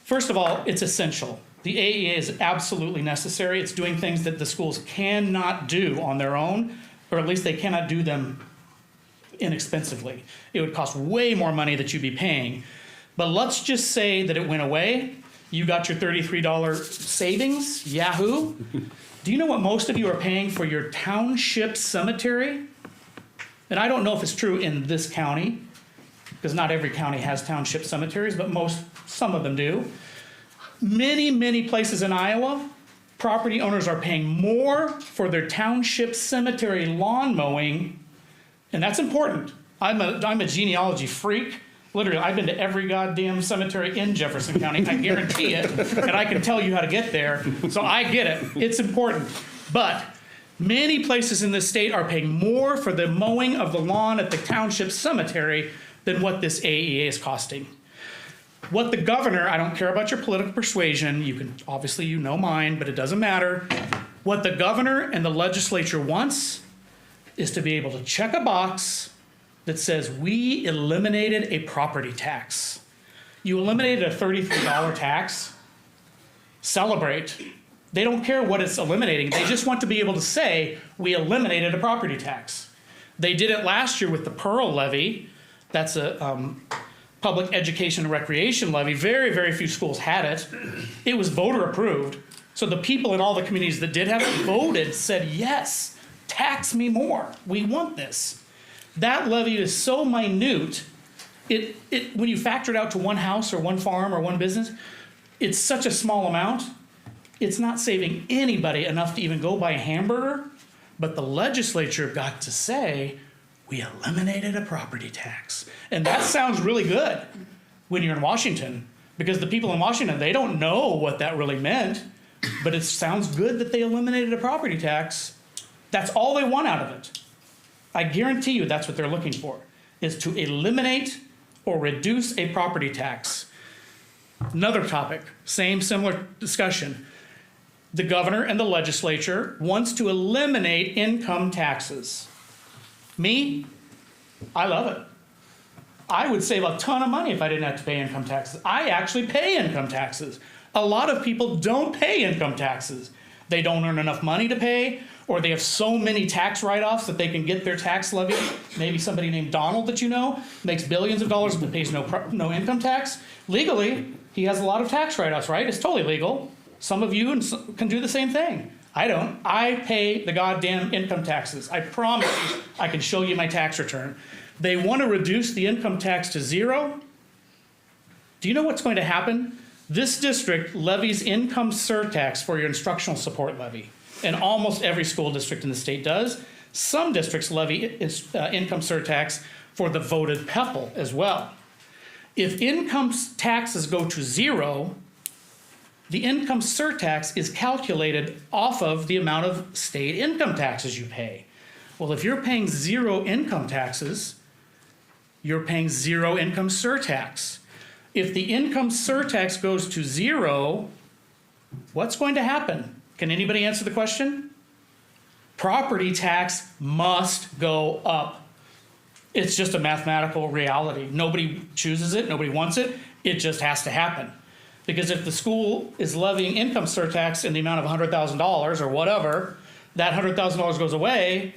First of all, it's essential. The AEA is absolutely necessary. It's doing things that the schools cannot do on their own. or at least they cannot do them inexpensively. It would cost way more money that you'd be paying. But let's just say that it went away. You got your $33 savings, yahoo. Do you know what most of you are paying for your township cemetery? And I don't know if it's true in this county, because not every county has township cemeteries, but some of them do. Many, many places in Iowa, property owners are paying more for their township cemetery lawn mowing, and that's important. I'm a genealogy freak. Literally, I've been to every goddamn cemetery in Jefferson County. I guarantee it, and I can tell you how to get there. So I get it. It's important. But many places in this state are paying more for the mowing of the lawn at the township cemetery than what this AEA is costing. What the governor, I don't care about your political persuasion, obviously you know mine, but it doesn't matter. What the governor and the legislature wants is to be able to check a box that says we eliminated a property tax. You eliminated a $33 tax, celebrate. They don't care what it's eliminating. They just want to be able to say we eliminated a property tax. They did it last year with the Pearl levy. That's a public education and recreation levy. Very, very few schools had it. It was voter approved. So the people in all the communities that did have it voted, said, yes, tax me more. We want this. That levy is so minute, when you factor it out to one house or one farm or one business, it's such a small amount, it's not saving anybody enough to even go buy a hamburger. But the legislature got to say, we eliminated a property tax. And that sounds really good when you're in Washington, because the people in Washington, they don't know what that really meant, but it sounds good that they eliminated a property tax. That's all they want out of it. I guarantee you that's what they're looking for, is to eliminate or reduce a property tax. Another topic, similar discussion. The governor and the legislature wants to eliminate income taxes. Me, I love it. I would save a ton of money if I didn't have to pay income taxes. I actually pay income taxes. A lot of people don't pay income taxes. They don't earn enough money to pay, or they have so many tax write-offs that they can get their tax levy. Maybe somebody named Donald that you know makes billions of dollars but pays no income tax. Legally, he has a lot of tax write-offs, right? It's totally legal. Some of you can do the same thing. I don't. I pay the goddamn income taxes. I promise you, I can show you my tax return. They want to reduce the income tax to zero. Do you know what's going to happen? This district levies income surtax for your instructional support levy. And almost every school district in the state does. Some districts levy income surtax for the voted PEPL as well. If income taxes go to zero, the income surtax is calculated off of the amount of state income taxes you pay. Well, if you're paying zero income taxes, you're paying zero income surtax. If the income surtax goes to zero, what's going to happen? Can anybody answer the question? Property tax must go up. It's just a mathematical reality. Nobody chooses it, nobody wants it, it just has to happen. Because if the school is levying income surtax in the amount of $100,000 or whatever, that $100,000 goes away,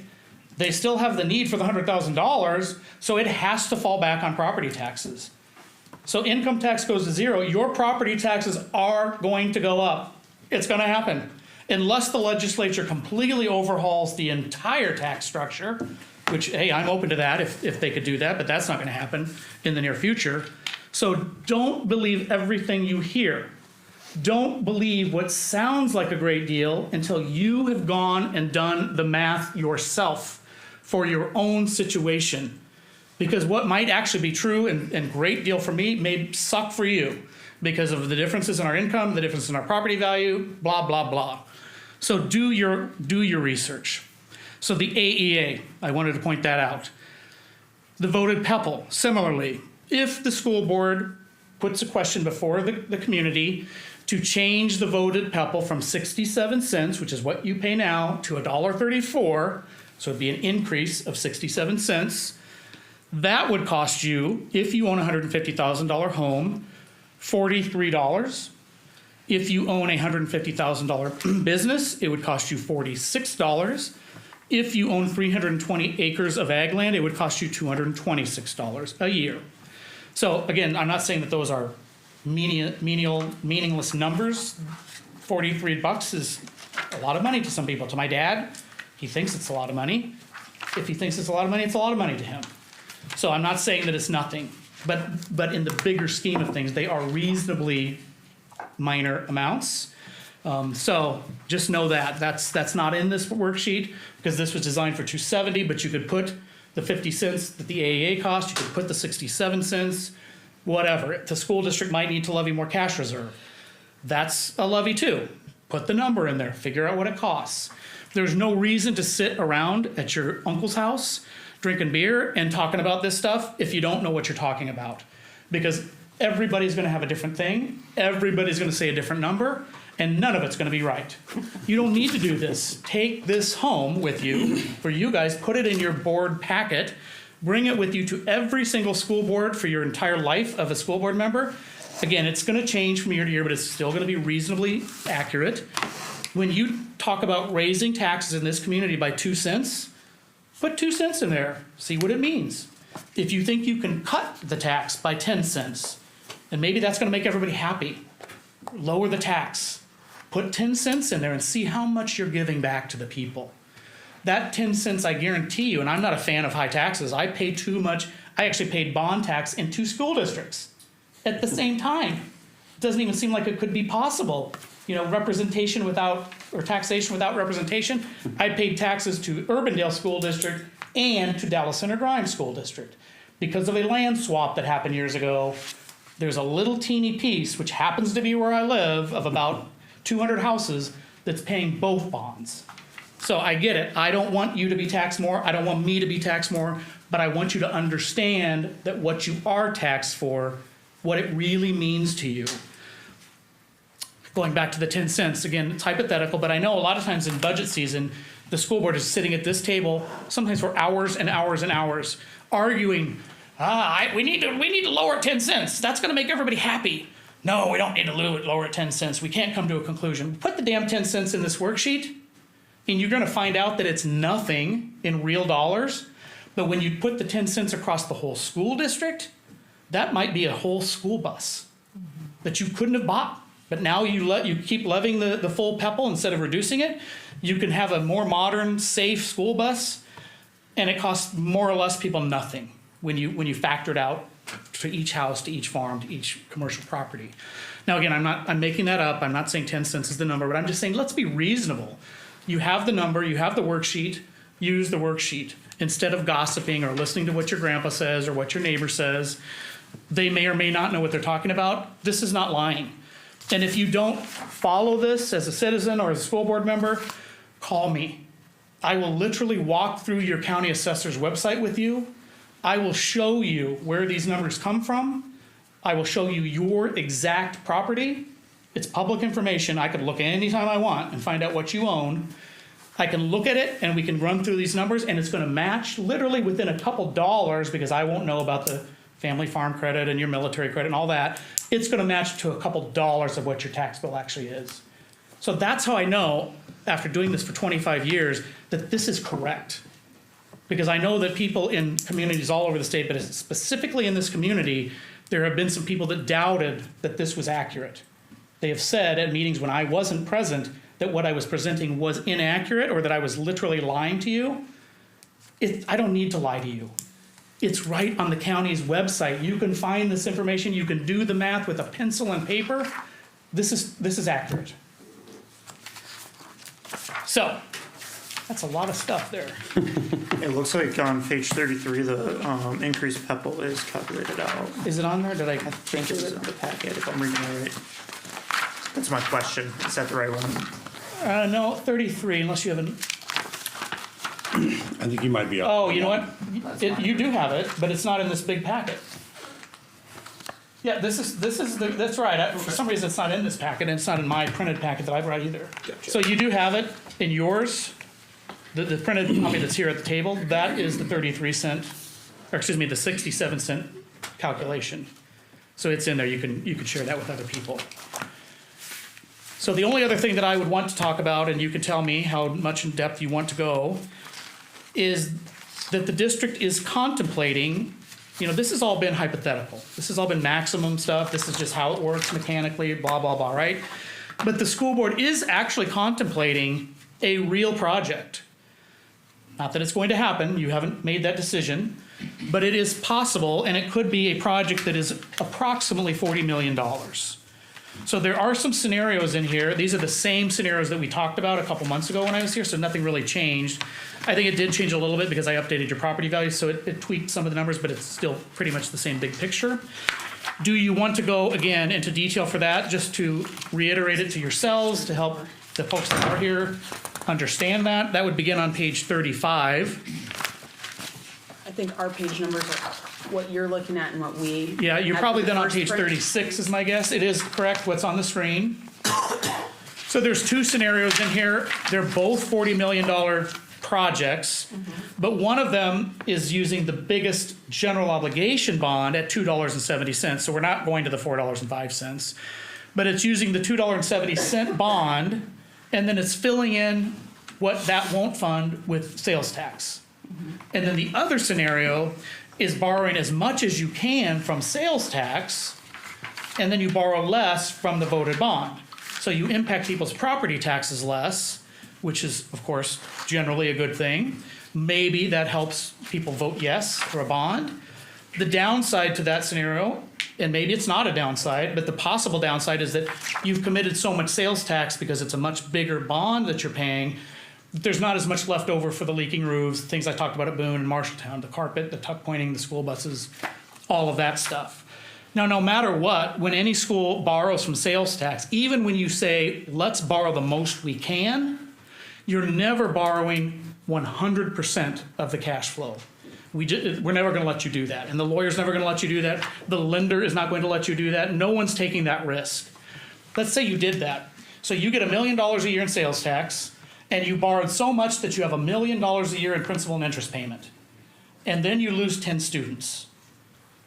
they still have the need for the $100,000, so it has to fall back on property taxes. So income tax goes to zero, your property taxes are going to go up. It's going to happen. Unless the legislature completely overhauls the entire tax structure, which, hey, I'm open to that if they could do that, but that's not going to happen in the near future. So don't believe everything you hear. Don't believe what sounds like a great deal until you have gone and done the math yourself for your own situation. Because what might actually be true and great deal for me may suck for you because of the differences in our income, the difference in our property value, blah, blah, blah. So do your research. So the AEA, I wanted to point that out. The voted PEPL, similarly, if the school board puts a question before the community to change the voted PEPL from 67 cents, which is what you pay now, to $1.34, so it'd be an increase of 67 cents, that would cost you, if you own a $150,000 home, $43. If you own a $150,000 business, it would cost you $46. If you own 320 acres of ag land, it would cost you $226 a year. So again, I'm not saying that those are meaningless numbers. $43 is a lot of money to some people. To my dad, he thinks it's a lot of money. If he thinks it's a lot of money, it's a lot of money to him. So I'm not saying that it's nothing, but in the bigger scheme of things, they are reasonably minor amounts. So just know that that's not in this worksheet because this was designed for 270, but you could put the 50 cents that the AAA cost, you could put the 67 cents, whatever. The school district might need to levy more cash reserve. That's a levy too. Put the number in there, figure out what it costs. There's no reason to sit around at your uncle's house drinking beer and talking about this stuff if you don't know what you're talking about. Because everybody's gonna have a different thing, everybody's gonna say a different number, and none of it's gonna be right. You don't need to do this. Take this home with you, for you guys, put it in your board packet, bring it with you to every single school board for your entire life of a school board member. Again, it's gonna change from year to year, but it's still gonna be reasonably accurate. When you talk about raising taxes in this community by 2 cents, put 2 cents in there, see what it means. If you think you can cut the tax by 10 cents, and maybe that's gonna make everybody happy, lower the tax. Put 10 cents in there and see how much you're giving back to the people. That 10 cents, I guarantee you, and I'm not a fan of high taxes, I pay too much. I actually paid bond tax in 2 school districts at the same time. It doesn't even seem like it could be possible. You know, representation without, or taxation without representation. I paid taxes to Urbandale School District and to Dallas Center Grimes School District. Because of a land swap that happened years ago, there's a little teeny piece, which happens to be where I live, of about 200 houses that's paying both bonds. So I get it. I don't want you to be taxed more. I don't want me to be taxed more, but I want you to understand that what you are taxed for, what it really means to you. Going back to the 10 cents, again, it's hypothetical, but I know a lot of times in budget season, the school board is sitting at this table, sometimes for hours and hours and hours, arguing, we need to lower 10 cents. That's gonna make everybody happy. No, we don't need to lower it 10 cents. We can't come to a conclusion. Put the damn 10 cents in this worksheet, and you're gonna find out that it's nothing in real dollars. But when you put the 10 cents across the whole school district, that might be a whole school bus that you couldn't have bought. But now you keep levying the full PEPAL instead of reducing it. You can have a more modern, safe school bus, and it costs more or less people nothing when you factor it out to each house, to each farm, to each commercial property. Now again, I'm making that up. I'm not saying 10 cents is the number, but I'm just saying let's be reasonable. You have the number, you have the worksheet, use the worksheet instead of gossiping or listening to what your grandpa says or what your neighbor says. They may or may not know what they're talking about. This is not lying. And if you don't follow this as a citizen or as a school board member, call me. I will literally walk through your county assessor's website with you. I will show you where these numbers come from. I will show you your exact property. It's public information. I can look anytime I want and find out what you own. I can look at it and we can run through these numbers and it's gonna match literally within a couple dollars because I won't know about the family farm credit and your military credit and all that. It's gonna match to a couple dollars of what your tax bill actually is. So that's how I know, after doing this for 25 years, that this is correct. Because I know that people in communities all over the state, but specifically in this community, there have been some people that doubted that this was accurate. They have said at meetings when I wasn't present that what I was presenting was inaccurate or that I was literally lying to you. I don't need to lie to you. It's right on the county's website. You can find this information. You can do the math with a pencil and paper. This is accurate. So that's a lot of stuff there. It looks like on page 33, the increased PEPAL is calculated out. Is it on there? Did I think it's in the packet, if I'm reading it right. That's my question. Is that the right one? No, 33, unless you have an, I think you might be up. oh, you know what? You do have it, but it's not in this big packet. Yeah, that's right. For some reason, it's not in this packet, and it's not in my printed packet that I brought either. Gotcha. So you do have it in yours. The printed copy that's here at the table, that is the 33 cent, or excuse me, the 67 cent calculation. So it's in there. You can share that with other people. So the only other thing that I would want to talk about, and you can tell me how much in depth you want to go, is that the district is contemplating, this has all been hypothetical. This has all been maximum stuff. This is just how it works mechanically, blah, blah, blah, right? But the school board is actually contemplating a real project. Not that it's going to happen, you haven't made that decision, but it is possible, and it could be a project that is approximately $40 million. So there are some scenarios in here. These are the same scenarios that we talked about a couple months ago when I was here, so nothing really changed. I think it did change a little bit because I updated your property value, so it tweaked some of the numbers, but it's still pretty much the same big picture. Do you want to go, again, into detail for that, just to reiterate it to yourselves, to help the folks that are here understand that? That would begin on page 35. I think our page numbers are what you're looking at and what we. Yeah, you're had probably for the then on first page print. 36 is my guess. It is correct what's on the screen. So there's two scenarios in here. They're both $40 million projects, but one of them is using the biggest general obligation bond at $2.70. So we're not going to the $4.05, but it's using the $2.70 bond, and then it's filling in what that won't fund with sales tax. And then the other scenario is borrowing as much as you can from sales tax, and then you borrow less from the voted bond. So you impact people's property taxes less, which is, of course, generally a good thing. Maybe that helps people vote yes for a bond. The downside to that scenario, and maybe it's not a downside, but the possible downside is that you've committed so much sales tax because it's a much bigger bond that you're paying. There's not as much left over for the leaking roofs, things I talked about at Boone and Marshalltown, the carpet, the tuck pointing, the school buses, all of that stuff. Now, no matter what, when any school borrows from sales tax, even when you say, let's borrow the most we can, you're never borrowing 100% of the cash flow. We're never going to let you do that. And the lawyer's never going to let you do that. The lender is not going to let you do that. No one's taking that risk. Let's say you did that. So you get $1 million a year in sales tax, and you borrowed so much that you have $1 million a year in principal and interest payment. And then you lose 10 students.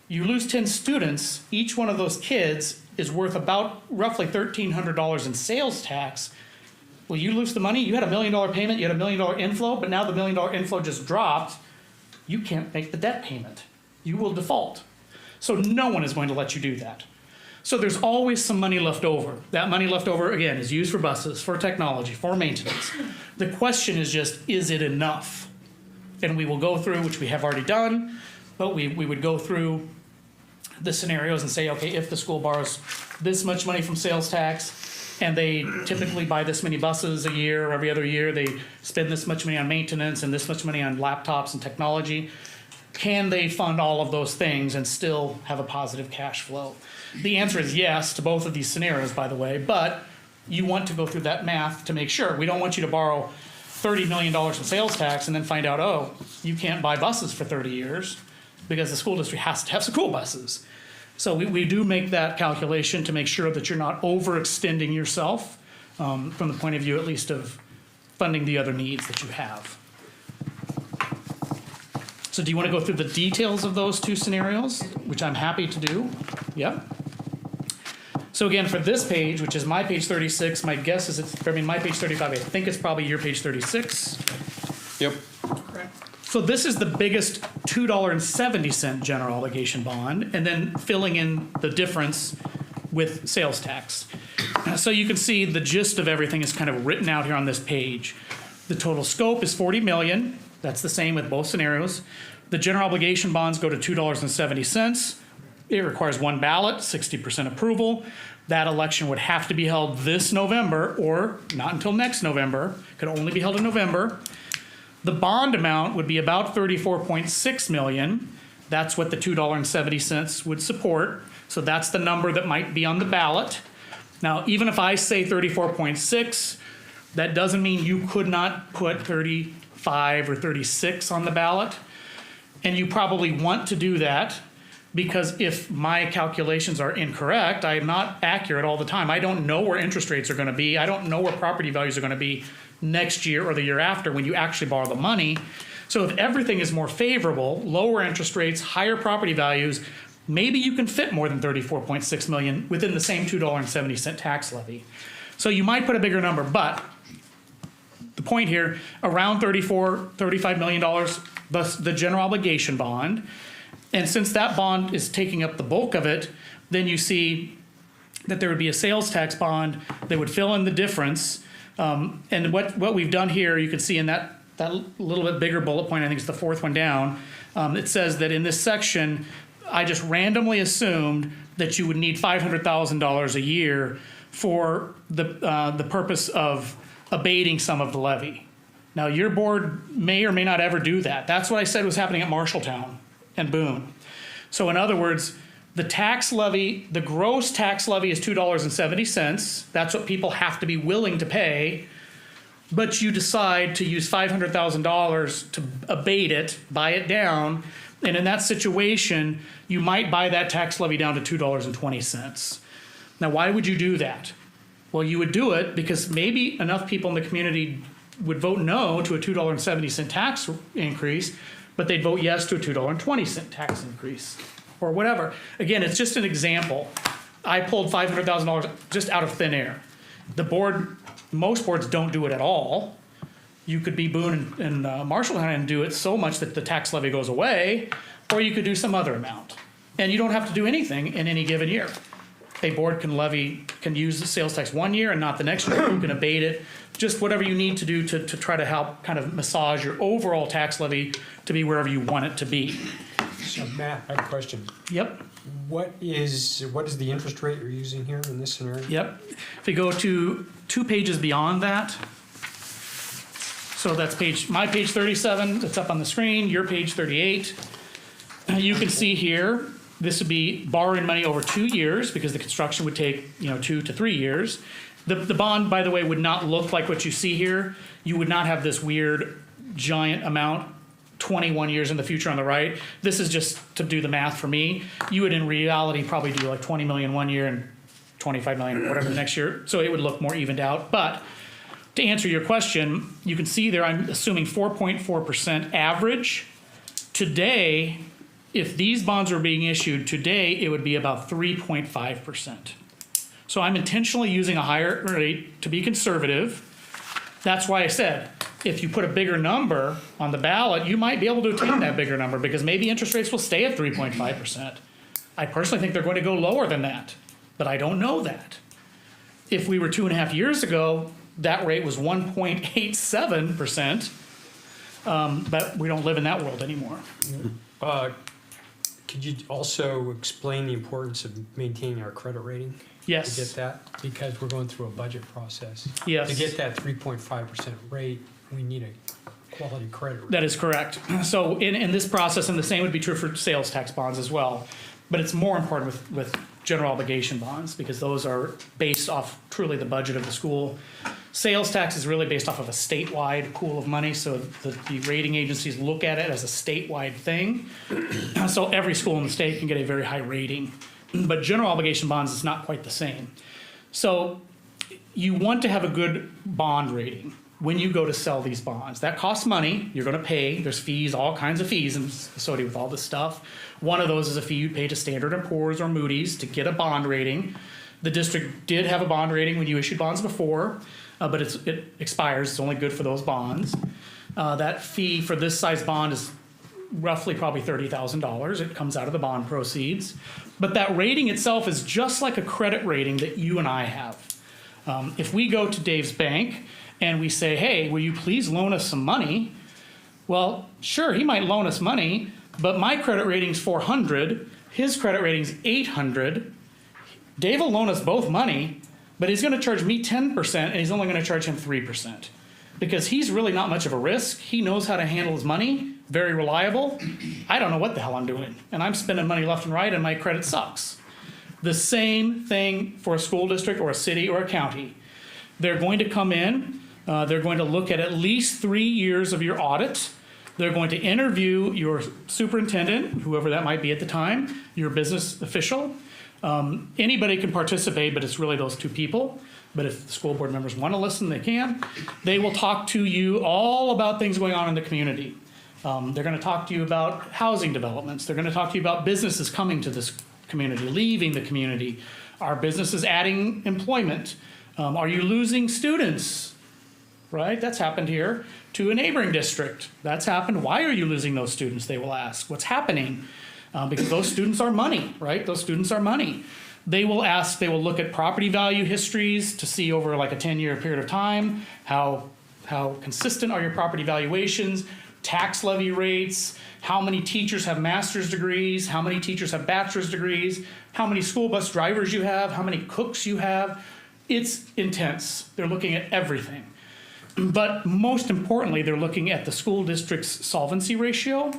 You lose 10 students, each one of those kids is worth about roughly $1,300 in sales tax. Well, you lose the money, you had $1 million payment, you had $1 million inflow, but now the $1 million inflow just dropped. You can't make the debt payment. You will default. So no one is going to let you do that. So there's always some money left over. That money left over, again, is used for buses, for technology, for maintenance. The question is just, is it enough? And we will go through, which we have already done, but we would go through the scenarios and say, okay, if the school borrows this much money from sales tax, and they typically buy this many buses a year or every other year, they spend this much money on maintenance and this much money on laptops and technology, can they fund all of those things and still have a positive cash flow? The answer is yes to both of these scenarios, by the way, but you want to go through that math to make sure. We don't want you to borrow $30 million in sales tax and then find out, oh, you can't buy buses for 30 years because the school district has to have school buses. So we do make that calculation to make sure that you're not overextending yourself from the point of view, at least, of funding the other needs that you have. So do you want to go through the details of those two scenarios, which I'm happy to do? Yep. So again, for this page, which is my page 36, my guess is my page 35, I think it's probably your page 36. Yep. So this is the biggest $2.70 general obligation bond, and then filling in the difference with sales tax. So you can see the gist of everything is kind of written out here on this page. The total scope is $40 million. That's the same with both scenarios. The general obligation bonds go to $2.70. It requires one ballot, 60% approval. That election would have to be held this November, or not until next November. Could only be held in November. The bond amount would be about $34.6 million. That's what the $2.70 would support. So that's the number that might be on the ballot. Now, even if I say 34.6, that doesn't mean you could not put 35 or 36 on the ballot. And you probably want to do that because if my calculations are incorrect, I am not accurate all the time. I don't know where interest rates are going to be. I don't know where property values are going to be next year or the year after when you actually borrow the money. So if everything is more favorable, lower interest rates, higher property values, maybe you can fit more than $34.6 million within the same $2.70 tax levy. So you might put a bigger number, but the point here, around $35 million, the general obligation bond. And since that bond is taking up the bulk of it, then you see that there would be a sales tax bond that would fill in the difference. And what we've done here, you can see in that little bit bigger bullet point, I think it's the fourth one down, it says that in this section, I just randomly assumed that you would need $500,000 a year for the purpose of abating some of the levy. Now, your board may or may not ever do that. That's what I said was happening at Marshalltown and Boone. So in other words, the tax levy, the gross tax levy is $2.70. That's what people have to be willing to pay. But you decide to use $500,000 to abate it, buy it down. And in that situation, you might buy that tax levy down to $2.20. Now, why would you do that? Well, you would do it because maybe enough people in the community would vote no to a $2.70 tax increase, but they'd vote yes to a $2.20 tax increase or whatever. Again, it's just an example. I pulled $500,000 just out of thin air. The board, most boards don't do it at all. You could be Boone and Marshalltown and do it so much that the tax levy goes away, or you could do some other amount. And you don't have to do anything in any given year. A board can use the sales tax one year and not the next year. You can abate it, just whatever you need to do to try to help kind of massage your overall tax levy to be wherever you want it to be. So Matt, I have a question. Yep, What is the interest rate you're using here in this scenario? yep. If you go to 2 pages beyond that, so that's my page 37, that's up on the screen, your page 38. You can see here, this would be borrowing money over 2 years because the construction would take 2 to 3 years. The bond, by the way, would not look like what you see here. You would not have this weird giant amount 21 years in the future on the right. This is just to do the math for me. You would in reality probably do like 20 million one year and 25 million or whatever the next year. So it would look more evened out. But to answer your question, you can see there I'm assuming 4.4% average. Today, if these bonds were being issued today, it would be about 3.5%. So I'm intentionally using a higher rate to be conservative. That's why I said, if you put a bigger number on the ballot, you might be able to attain that bigger number because maybe interest rates will stay at 3.5%. I personally think they're going to go lower than that, but I don't know that. If we were 2.5 years ago, that rate was 1.87%, but we don't live in that world anymore. Could you also explain the importance of maintaining our credit rating? Yes. To get that, because we're going through a budget process. Yes. To get that 3.5% rate, we need a quality credit rating. That is correct. So in this process, and the same would be true for sales tax bonds as well, but it's more important with general obligation bonds because those are based off truly the budget of the school. Sales tax is really based off of a statewide pool of money, so the rating agencies look at it as a statewide thing. So every school in the state can get a very high rating, but general obligation bonds is not quite the same. So you want to have a good bond rating when you go to sell these bonds. That costs money. You're going to pay. There's fees, all kinds of fees associated with all this stuff. One of those is a fee you pay to Standard & Poor's or Moody's to get a bond rating. The district did have a bond rating when you issued bonds before, but it expires. It's only good for those bonds. That fee for this size bond is roughly probably $30,000. It comes out of the bond proceeds. But that rating itself is just like a credit rating that you and I have. If we go to Dave's bank and we say, hey, will you please loan us some money? Well, sure, he might loan us money, but my credit rating's 400, his credit rating's 800. Dave will loan us both money, but he's gonna charge me 10% and he's only gonna charge him 3%. Because he's really not much of a risk. He knows how to handle his money, very reliable. I don't know what the hell I'm doing. And I'm spending money left and right and my credit sucks. The same thing for a school district or a city or a county. They're going to come in, they're going to look at least 3 years of your audit. They're going to interview your superintendent, whoever that might be at the time, your business official. Anybody can participate, but it's really those two people. But if the school board members want to listen, they can. They will talk to you all about things going on in the community. They're going to talk to you about housing developments. They're going to talk to you about businesses coming to this community, leaving the community. Are businesses adding employment? Are you losing students? right? That's happened here to a neighboring district. That's happened. Why are you losing those students? They will ask. What's happening? Because those students are money, right? Those students are money. They will ask, they will look at property value histories to see over like a 10-year period of time, how consistent are your property valuations, tax levy rates, how many teachers have master's degrees, how many teachers have bachelor's degrees, how many school bus drivers you have, how many cooks you have. It's intense. They're looking at everything. But most importantly, they're looking at the school district's solvency ratio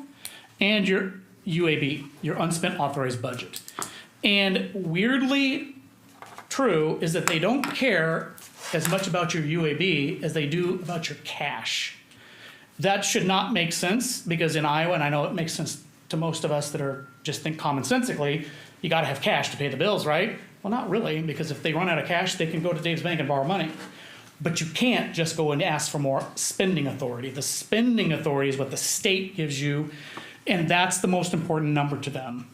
and your UAB, your unspent authorized budget. And weirdly true is that they don't care as much about your UAB as they do about your cash. That should not make sense, because in Iowa, and I know it makes sense to most of us that are just think commonsensically, you gotta have cash to pay the bills, right? Well, not really, because if they run out of cash, they can go to Dave's Bank and borrow money. But you can't just go and ask for more spending authority. The spending authority is what the state gives you, and that's the most important number to them.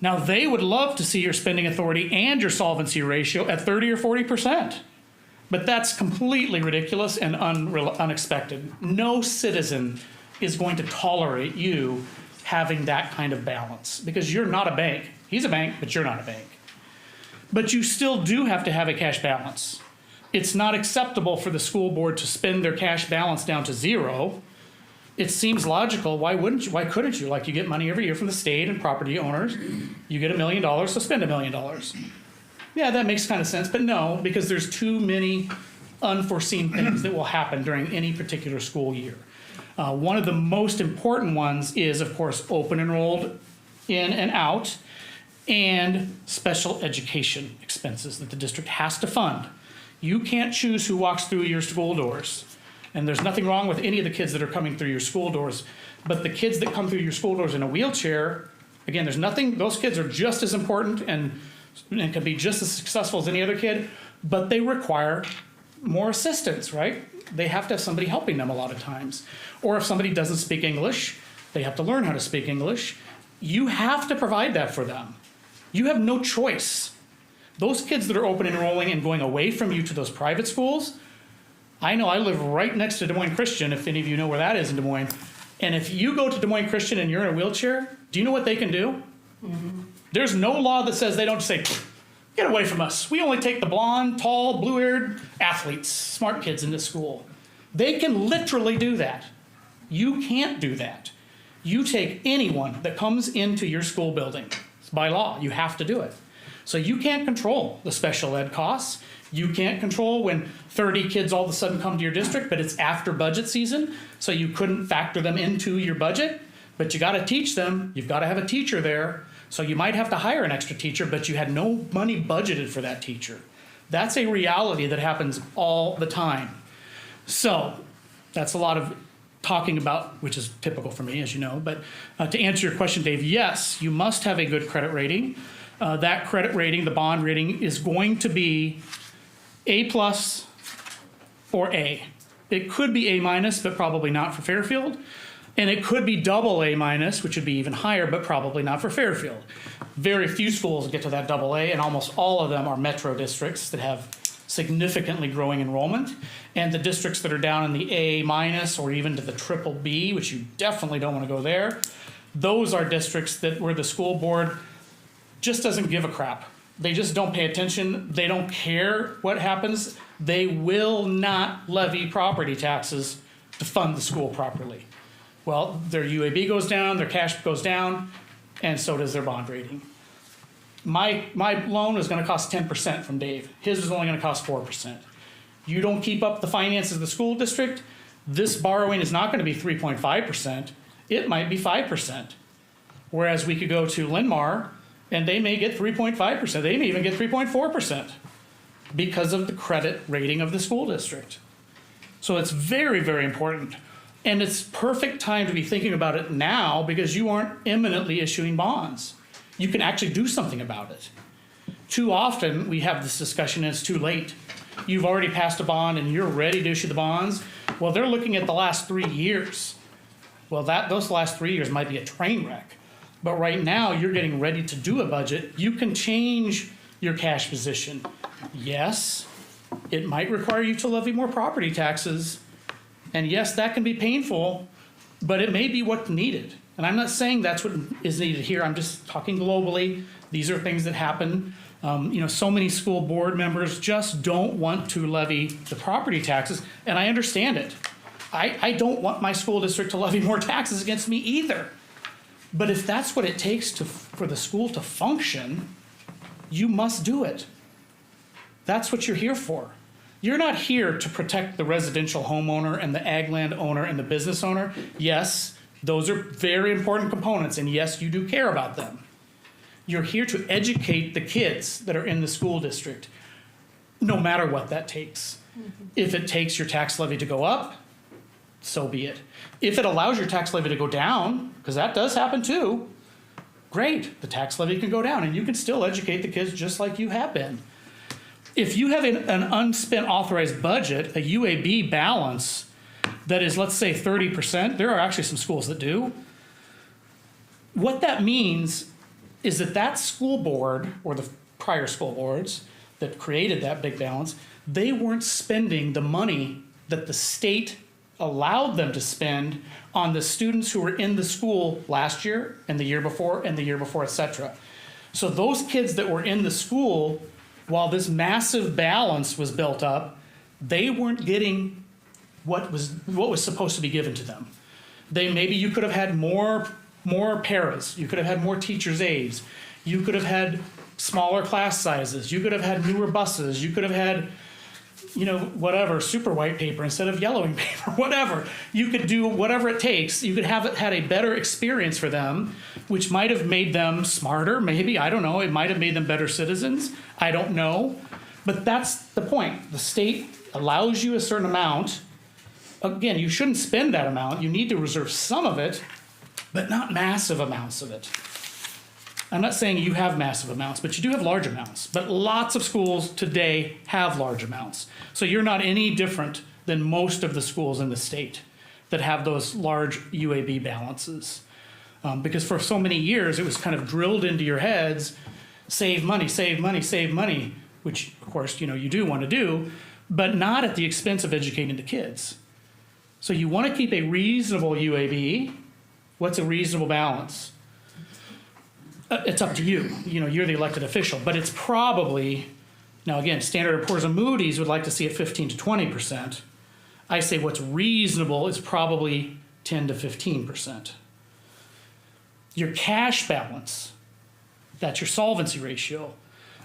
Now, they would love to see your spending authority and your solvency ratio at 30 or 40%. But that's completely ridiculous and unexpected. No citizen is going to tolerate you having that kind of balance, because you're not a bank. He's a bank, but you're not a bank. But you still do have to have a cash balance. It's not acceptable for the school board to spend their cash balance down to zero. It seems logical. Why wouldn't you? Why couldn't you? Like, you get money every year from the state and property owners. You get $1 million, so spend $1 million. Yeah, that makes kind of sense, but no, because there's too many unforeseen things that will happen during any particular school year. One of the most important ones is, of course, open enrolled in and out, and special education expenses that the district has to fund. You can't choose who walks through your school doors. And there's nothing wrong with any of the kids that are coming through your school doors. But the kids that come through your school doors in a wheelchair, again, there's nothing, those kids are just as important and can be just as successful as any other kid, but they require more assistance, right? They have to have somebody helping them a lot of times. Or if somebody doesn't speak English, they have to learn how to speak English. You have to provide that for them. You have no choice. Those kids that are open enrolling and going away from you to those private schools, I know I live right next to Des Moines Christian, if any of you know where that is in Des Moines. And if you go to Des Moines Christian and you're in a wheelchair, do you know what they can do? Mm-hmm. There's no law that says they don't say, get away from us. We only take the blonde, tall, blue-haired athletes, smart kids into school. They can literally do that. You can't do that. You take anyone that comes into your school building. It's by law, you have to do it. So you can't control the special ed costs. You can't control when 30 kids all of a sudden come to your district, but it's after budget season, so you couldn't factor them into your budget. But you got to teach them. You've got to have a teacher there. So you might have to hire an extra teacher, but you had no money budgeted for that teacher. That's a reality that happens all the time. So that's a lot of talking about, which is typical for me, as you know. But to answer your question, Dave, yes, you must have a good credit rating. That credit rating, the bond rating, is going to be A+ or A. It could be A-, but probably not for Fairfield. And it could be AA-, which would be even higher, but probably not for Fairfield. Very few schools get to that AA, and almost all of them are metro districts that have significantly growing enrollment. And the districts that are down in the A- or even to the BBB, which you definitely don't want to go there, those are districts that where the school board just doesn't give a crap. They just don't pay attention. They don't care what happens. They will not levy property taxes to fund the school properly. Well, their UAB goes down, their cash goes down, and so does their bond rating. My loan is going to cost 10% from Dave. His is only going to cost 4%. You don't keep up the finances of the school district, this borrowing is not going to be 3.5%. It might be 5%. Whereas we could go to Linmar, and they may get 3.5%. They may even get 3.4% because of the credit rating of the school district. So it's very, very important. And it's perfect time to be thinking about it now because you aren't imminently issuing bonds. You can actually do something about it. Too often we have this discussion and it's too late. You've already passed a bond and you're ready to issue the bonds. Well, they're looking at the last 3 years. Well, those last 3 years might be a train wreck. But right now you're getting ready to do a budget. You can change your cash position. Yes, It might require you to levy more property taxes. And yes, that can be painful, but it may be what's needed. And I'm not saying that's what is needed here. I'm just talking globally. These are things that happen. So many school board members just don't want to levy the property taxes, and I understand it. I don't want my school district to levy more taxes against me either. But if that's what it takes for the school to function, you must do it. That's what you're here for. You're not here to protect the residential homeowner and the ag land owner and the business owner. Yes, those are very important components, and yes, you do care about them. You're here to educate the kids that are in the school district, no matter what that takes. If it takes your tax levy to go up, so be it. If it allows your tax levy to go down, because that does happen too, great, the tax levy can go down and you can still educate the kids just like you have been. If you have an unspent authorized budget, a UAB balance that is, let's say, 30%, there are actually some schools that do. What that means is that school board, or the prior school boards that created that big balance, they weren't spending the money that the state allowed them to spend on the students who were in the school last year and the year before and the year before, et cetera. So those kids that were in the school, while this massive balance was built up, they weren't getting what was supposed to be given to them. Maybe you could have had more paras, you could have had more teachers' aides, you could have had smaller class sizes, you could have had newer buses, you could have had, whatever, super white paper instead of yellowing paper, whatever. You could do whatever it takes. You could have had a better experience for them, which might have made them smarter, maybe, I don't know. It might have made them better citizens, I don't know. But that's the point. The state allows you a certain amount. Again, you shouldn't spend that amount. You need to reserve some of it, but not massive amounts of it. I'm not saying you have massive amounts, but you do have large amounts. But lots of schools today have large amounts. So you're not any different than most of the schools in the state that have those large UAB balances. Because for so many years, it was kind of drilled into your heads, save money, save money, save money, which of course, you do want to do, but not at the expense of educating the kids. So you want to keep a reasonable UAB. What's a reasonable balance? It's up to you. You're the elected official, but it's probably, now again, Standard & Poor's and Moody's would like to see it 15 to 20%. I say what's reasonable is probably 10 to 15%. Your cash balance, that's your solvency ratio.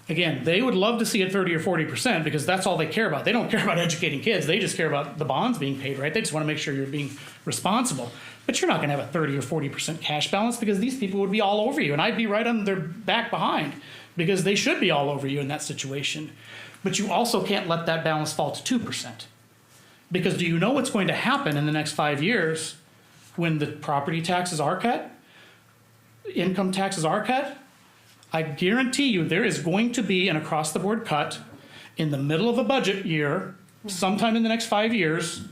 Again, they would love to see it 30 or 40% because that's all they care about. They don't care about educating kids. They just care about the bonds being paid, right? They just want to make sure you're being responsible. But you're not going to have a 30 or 40% cash balance because these people would be all over you and I'd be right on their back behind because they should be all over you in that situation. But you also can't let that balance fall to 2%. Because do you know what's going to happen in the next 5 years when the property taxes are cut? Income taxes are cut? I guarantee you there is going to be an across-the-board cut in the middle of a budget year, sometime in the next 5 years.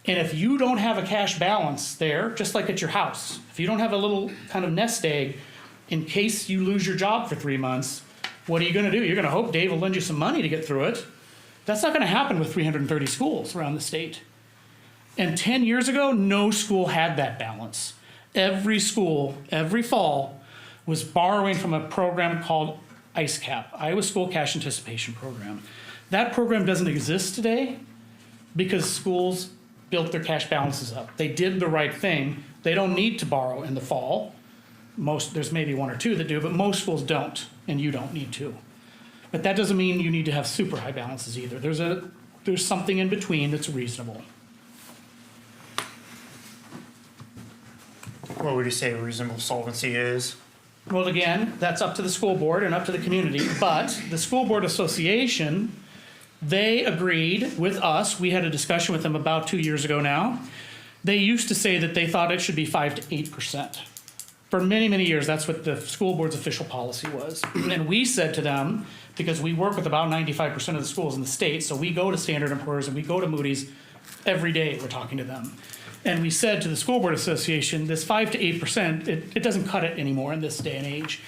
And if you don't have a cash balance there, just like at your house, if you don't have a little kind of nest egg in case you lose your job for 3 months, what are you going to do? You're going to hope Dave will lend you some money to get through it. That's not going to happen with 330 schools around the state. And 10 years ago, no school had that balance. Every school, every fall, was borrowing from a program called ISCAP, Iowa School Cash Anticipation Program. That program doesn't exist today because schools built their cash balances up. They did the right thing. They don't need to borrow in the fall. There's maybe one or two that do, but most schools don't, and you don't need to. But that doesn't mean you need to have super high balances either. There's something in between that's reasonable. What would you say reasonable solvency is? Well, again, that's up to the school board and up to the community, but the School Board Association, they agreed with us. We had a discussion with them about 2 years ago now. They used to say that they thought it should be 5 to 8%. For many, many years, that's what the school board's official policy was. And we said to them, because we work with about 95% of the schools in the state, so we go to Standard & Poor's and we go to Moody's every day, we're talking to them. And we said to the School Board Association, this 5 to 8%, it doesn't cut it anymore in this day and age.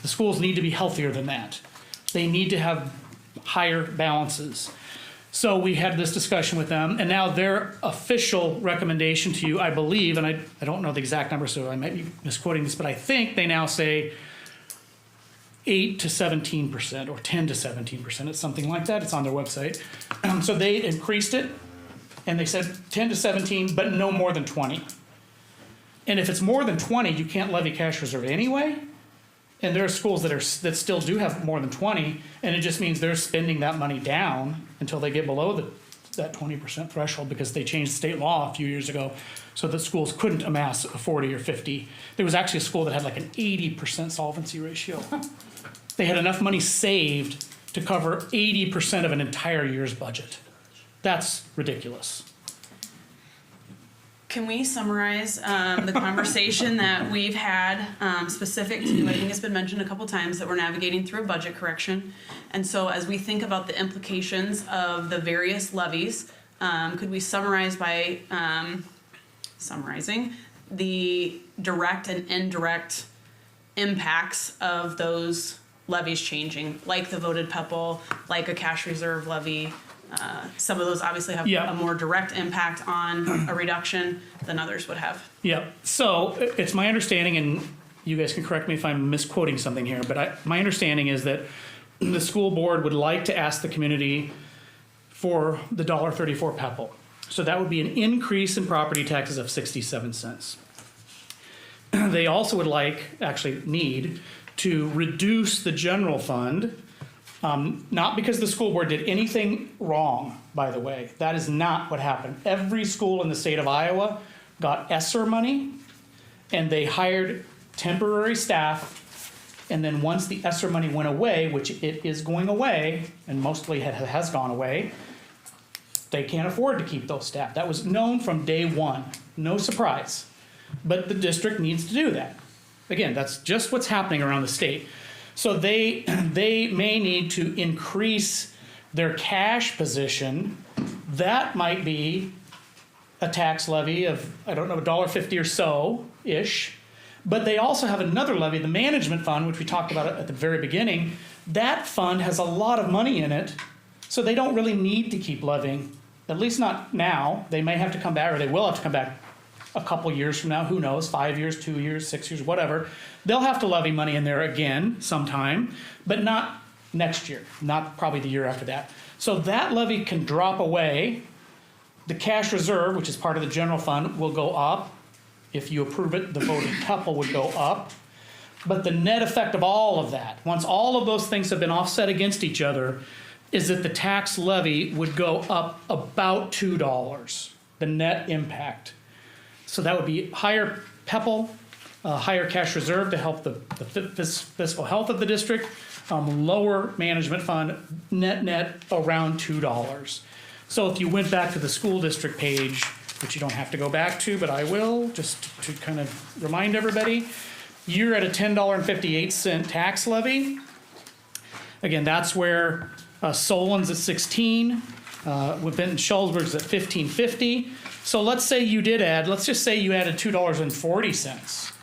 The schools need to be healthier than that. They need to have higher balances. So we had this discussion with them, and now their official recommendation to you, I believe, and I don't know the exact number, so I might be misquoting this, but I think they now say 8 to 17% or 10 to 17%. It's something like that. It's on their website. So they increased it, and they said 10 to 17, but no more than 20. And if it's more than 20, you can't levy cash reserve anyway. And there are schools that still do have more than 20, and it just means they're spending that money down until they get below that 20% threshold, because they changed state law a few years ago so that schools couldn't amass a 40 or 50. There was actually a school that had like an 80% solvency ratio. They had enough money saved to cover 80% of an entire year's budget. That's ridiculous. Can we summarize the conversation that we've had specific to, I think it's been mentioned a couple times, that we're navigating through a budget correction. And so as we think about the implications of the various levies, could we summarize by summarizing the direct and indirect impacts of those levies changing, like the voted PEPL, like a cash reserve levy? Some of those obviously have Yeah. a more direct impact on a reduction than others would have. Yeah, so it's my understanding, and you guys can correct me if I'm misquoting something here, but my understanding is that the school board would like to ask the community for the $1.34 PEPL. So that would be an increase in property taxes of 67 cents. They also would need to reduce the general fund. Not because the school board did anything wrong, by the way. That is not what happened. Every school in the state of Iowa got ESSER money, and they hired temporary staff. And then once the ESSER money went away, which it is going away, and mostly has gone away, they can't afford to keep those staff. That was known from day one. No surprise. But the district needs to do that. Again, that's just what's happening around the state. So they may need to increase their cash position. That might be a tax levy of, I don't know, $1.50 or so-ish. But they also have another levy, the management fund, which we talked about at the very beginning. That fund has a lot of money in it, so they don't really need to keep levying, at least not now. They may have to come back, or they will have to come back a couple years from now, who knows, 5 years, 2 years, 6 years, whatever. They'll have to levy money in there again sometime, but not next year, not probably the year after that. So that levy can drop away. The cash reserve, which is part of the general fund, will go up. If you approve it, the voted PEPL would go up. But the net effect of all of that, once all of those things have been offset against each other, is that the tax levy would go up about $2, the net impact. So that would be higher PEPL, higher cash reserve to help the fiscal health of the district, lower management fund, net around $2. So if you went back to the school district page, which you don't have to go back to, but I will, just to kind of remind everybody, you're at a $10.58 tax levy. Again, that's where Solon's at 16, Benton Schulzberg's at 15.50. So let's say you did add, let's just say you added $2.40,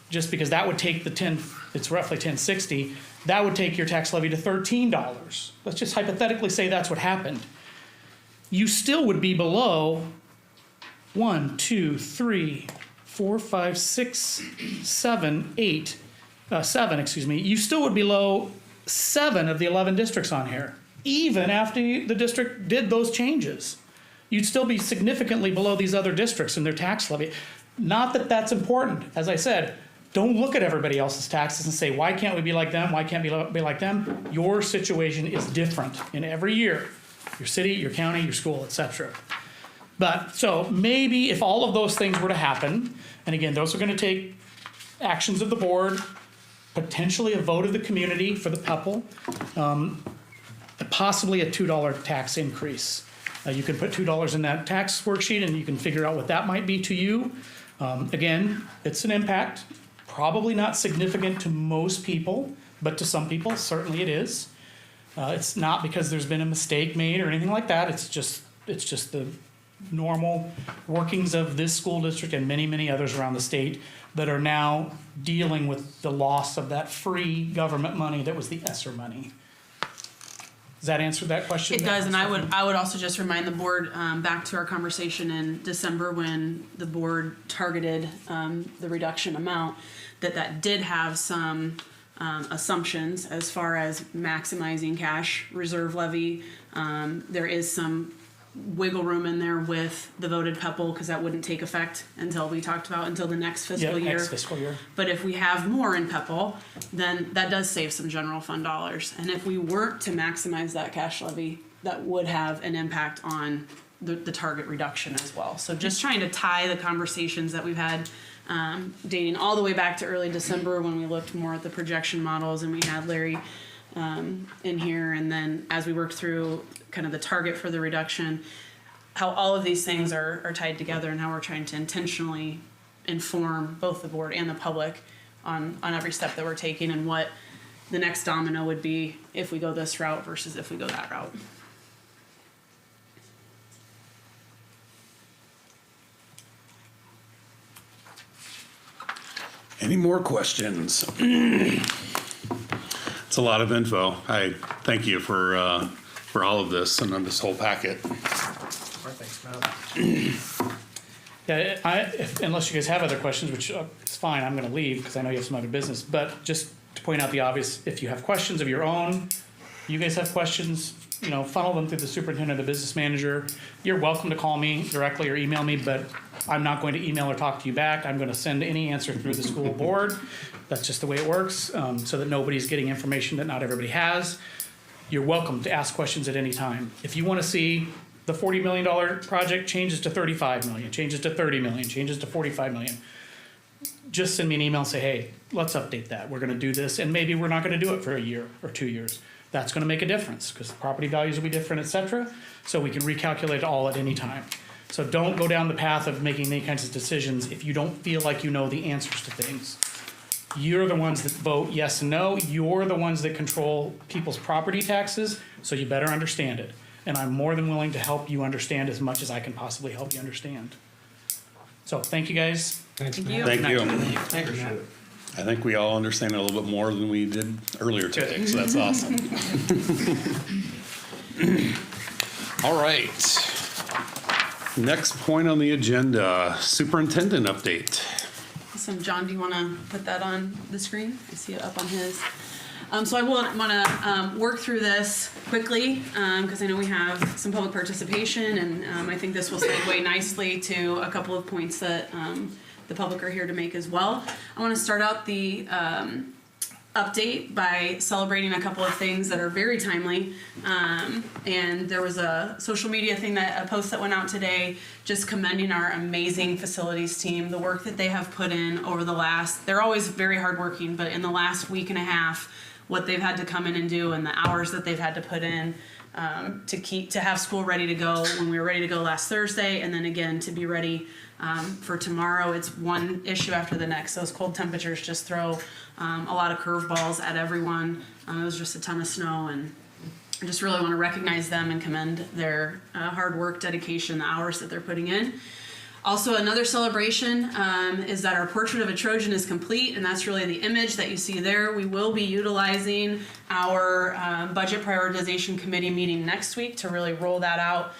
just because that would take it's roughly $10.60, that would take your tax levy to $13. Let's just hypothetically say that's what happened. You still would be below 1, 2, 3, 4, 5, 6, 7, 8, 7, excuse me. You still would be below 7 of the 11 districts on here, even after the district did those changes. You'd still be significantly below these other districts in their tax levy. Not that that's important. As I said, don't look at everybody else's taxes and say, why can't we be like them? Why can't we be like them? Your situation is different in every year. Your city, your county, your school, etc. But so maybe if all of those things were to happen, and again, those are going to take actions of the board, potentially a vote of the community for the PEPL, possibly a $2 tax increase. You can put $2 in that tax worksheet and you can figure out what that might be to you. Again, it's an impact, probably not significant to most people, but to some people, certainly it is. It's not because there's been a mistake made or anything like that. It's just the normal workings of this school district and many, many others around the state that are now dealing with the loss of that free government money that was the ESSER money. Does Does that answer that question? It does, and I would also just remind the board, back to our conversation in December when the board targeted, the reduction amount, that did have some, assumptions as far as maximizing cash reserve levy. There is some wiggle room in there with the voted PEPAL, because that wouldn't take effect until the next Yeah, fiscal year. next fiscal year. But if we have more in PEPAL, then that does save some general fund dollars. And if we weren't to maximize that cash levy, that would have an impact on the target reduction as well. So just trying to tie the conversations that we've had, dating all the way back to early December when we looked more at the projection models and we had Larry in here, and then as we worked through kind of the target for the reduction, how all of these things are tied together and how we're trying to intentionally inform both the board and the public on every step that we're taking and what the next domino would be if we go this route versus if we go that route. Any more questions? It's a lot of info. I thank you for all of this and on this whole packet. Yeah, unless you guys have other questions, which is fine, I'm gonna leave because I know you have some other business. But just to point out the obvious, if you have questions of your own, you guys have questions, funnel them through the superintendent or the business manager. You're welcome to call me directly or email me, but I'm not going to email or talk to you back. I'm gonna send any answer through the school board. That's just the way it works, so that nobody's getting information that not everybody has. You're welcome to ask questions at any time. If you wanna see the $40 million project changes to 35 million, changes to 30 million, changes to 45 million, just send me an email and say, hey, let's update that. We're gonna do this, and maybe we're not gonna do it for a year or 2 years. That's gonna make a difference, because property values will be different, et cetera, so we can recalculate it all at any time. So don't go down the path of making any kinds of decisions if you don't feel like you know the answers to things. You're the ones that vote yes and no. You're the ones that control people's property taxes, so you better understand it. And I'm more than willing to help you understand as much as I can possibly help you understand. So thank you guys. Thanks, Thank Matt. you. Thank you. Appreciate it. I think we all understand it a little bit more than we did earlier today, so that's awesome. All right. Next point on the agenda, superintendent update. Awesome. John, do you want to put that on the screen? I see it up on his. So I want to work through this quickly because I know we have some public participation, and I think this will segue nicely to a couple of points that the public are here to make as well. I want to start out the update by celebrating a couple of things that are very timely. And there was a social media thing, a post that went out today just commending our amazing facilities team, the work that they have put in over the last, they're always very hardworking, but in the last week and a half, what they've had to come in and do and the hours that they've had to put in to have school ready to go when we were ready to go last Thursday, and then again to be ready for tomorrow. It's one issue after the next. Those cold temperatures just throw a lot of curveballs at everyone. It was just a ton of snow, and I just really want to recognize them and commend their hard work, dedication, the hours that they're putting in. Also, another celebration is that our portrait of a Trojan is complete, and that's really the image that you see there. We will be utilizing our budget prioritization committee meeting next week to really roll that out,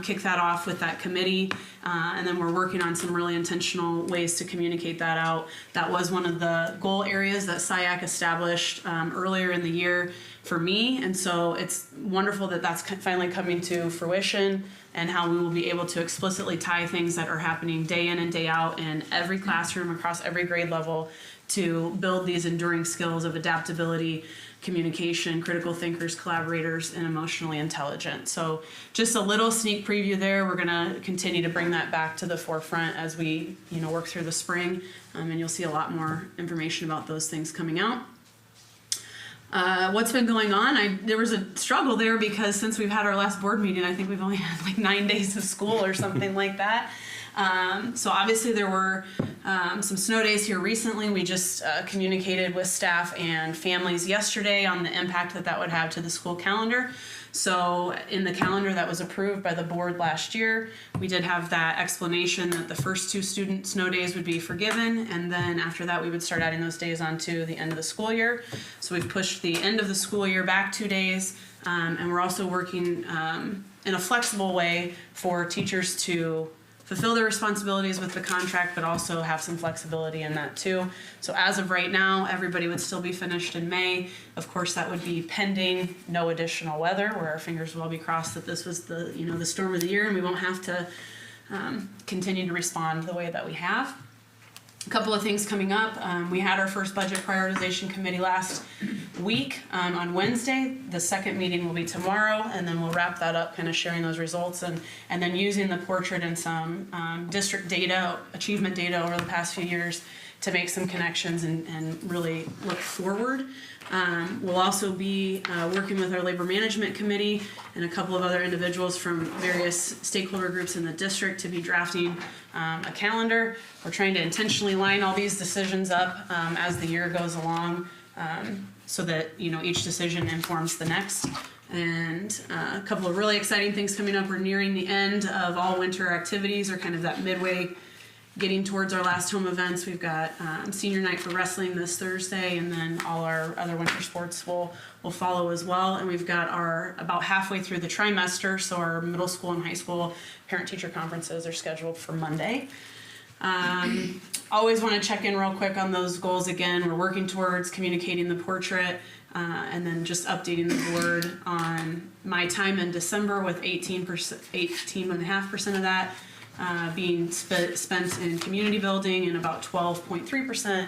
kick that off with that committee, and then we're working on some really intentional ways to communicate that out. That was one of the goal areas that SIAC established earlier in the year for me, and so it's wonderful that that's finally coming to fruition, and how we will be able to explicitly tie things that are happening day in and day out in every classroom across every grade level to build these enduring skills of adaptability, communication, critical thinkers, collaborators, and emotionally intelligent. So just a little sneak preview there. We're gonna continue to bring that back to the forefront as we work through the spring, and you'll see a lot more information about those things coming out. What's been going on? There was a struggle there because since we've had our last board meeting, I think we've only had like 9 days of school or something like that. So obviously there were some snow days here recently. We just communicated with staff and families yesterday on the impact that that would have to the school calendar. So in the calendar that was approved by the board last year, we did have that explanation that the first 2 student snow days would be forgiven, and then after that we would start adding those days onto the end of the school year. So we've pushed the end of the school year back 2 days, and we're also working in a flexible way for teachers to fulfill their responsibilities with the contract, but also have some flexibility in that too. So as of right now, everybody would still be finished in May. Of course, that would be pending no additional weather, where our fingers will be crossed that this was the, you know, the storm of the year and we won't have to continue to respond the way that we have. A couple of things coming up. We had our first budget prioritization committee last week on Wednesday. The second meeting will be tomorrow, and then we'll wrap that up, kind of sharing those results and then using the portrait and some district data, achievement data over the past few years to make some connections and really look forward. We'll also be working with our labor management committee and a couple of other individuals from various stakeholder groups in the district to be drafting a calendar. We're trying to intentionally line all these decisions up as the year goes along, so that, you know, each decision informs the next. And a couple of really exciting things coming up. We're nearing the end of all winter activities, or kind of that midway, getting towards our last home events. We've got senior night for wrestling this Thursday, and then all our other winter sports will follow as well. And we've got our about halfway through the trimester, so our middle school and high school parent-teacher conferences are scheduled for Monday. Always want to check in real quick on those goals again. We're working towards communicating the portrait, and then just updating the board on my time in December with 18.5% of that being spent in community building, and about 12.3%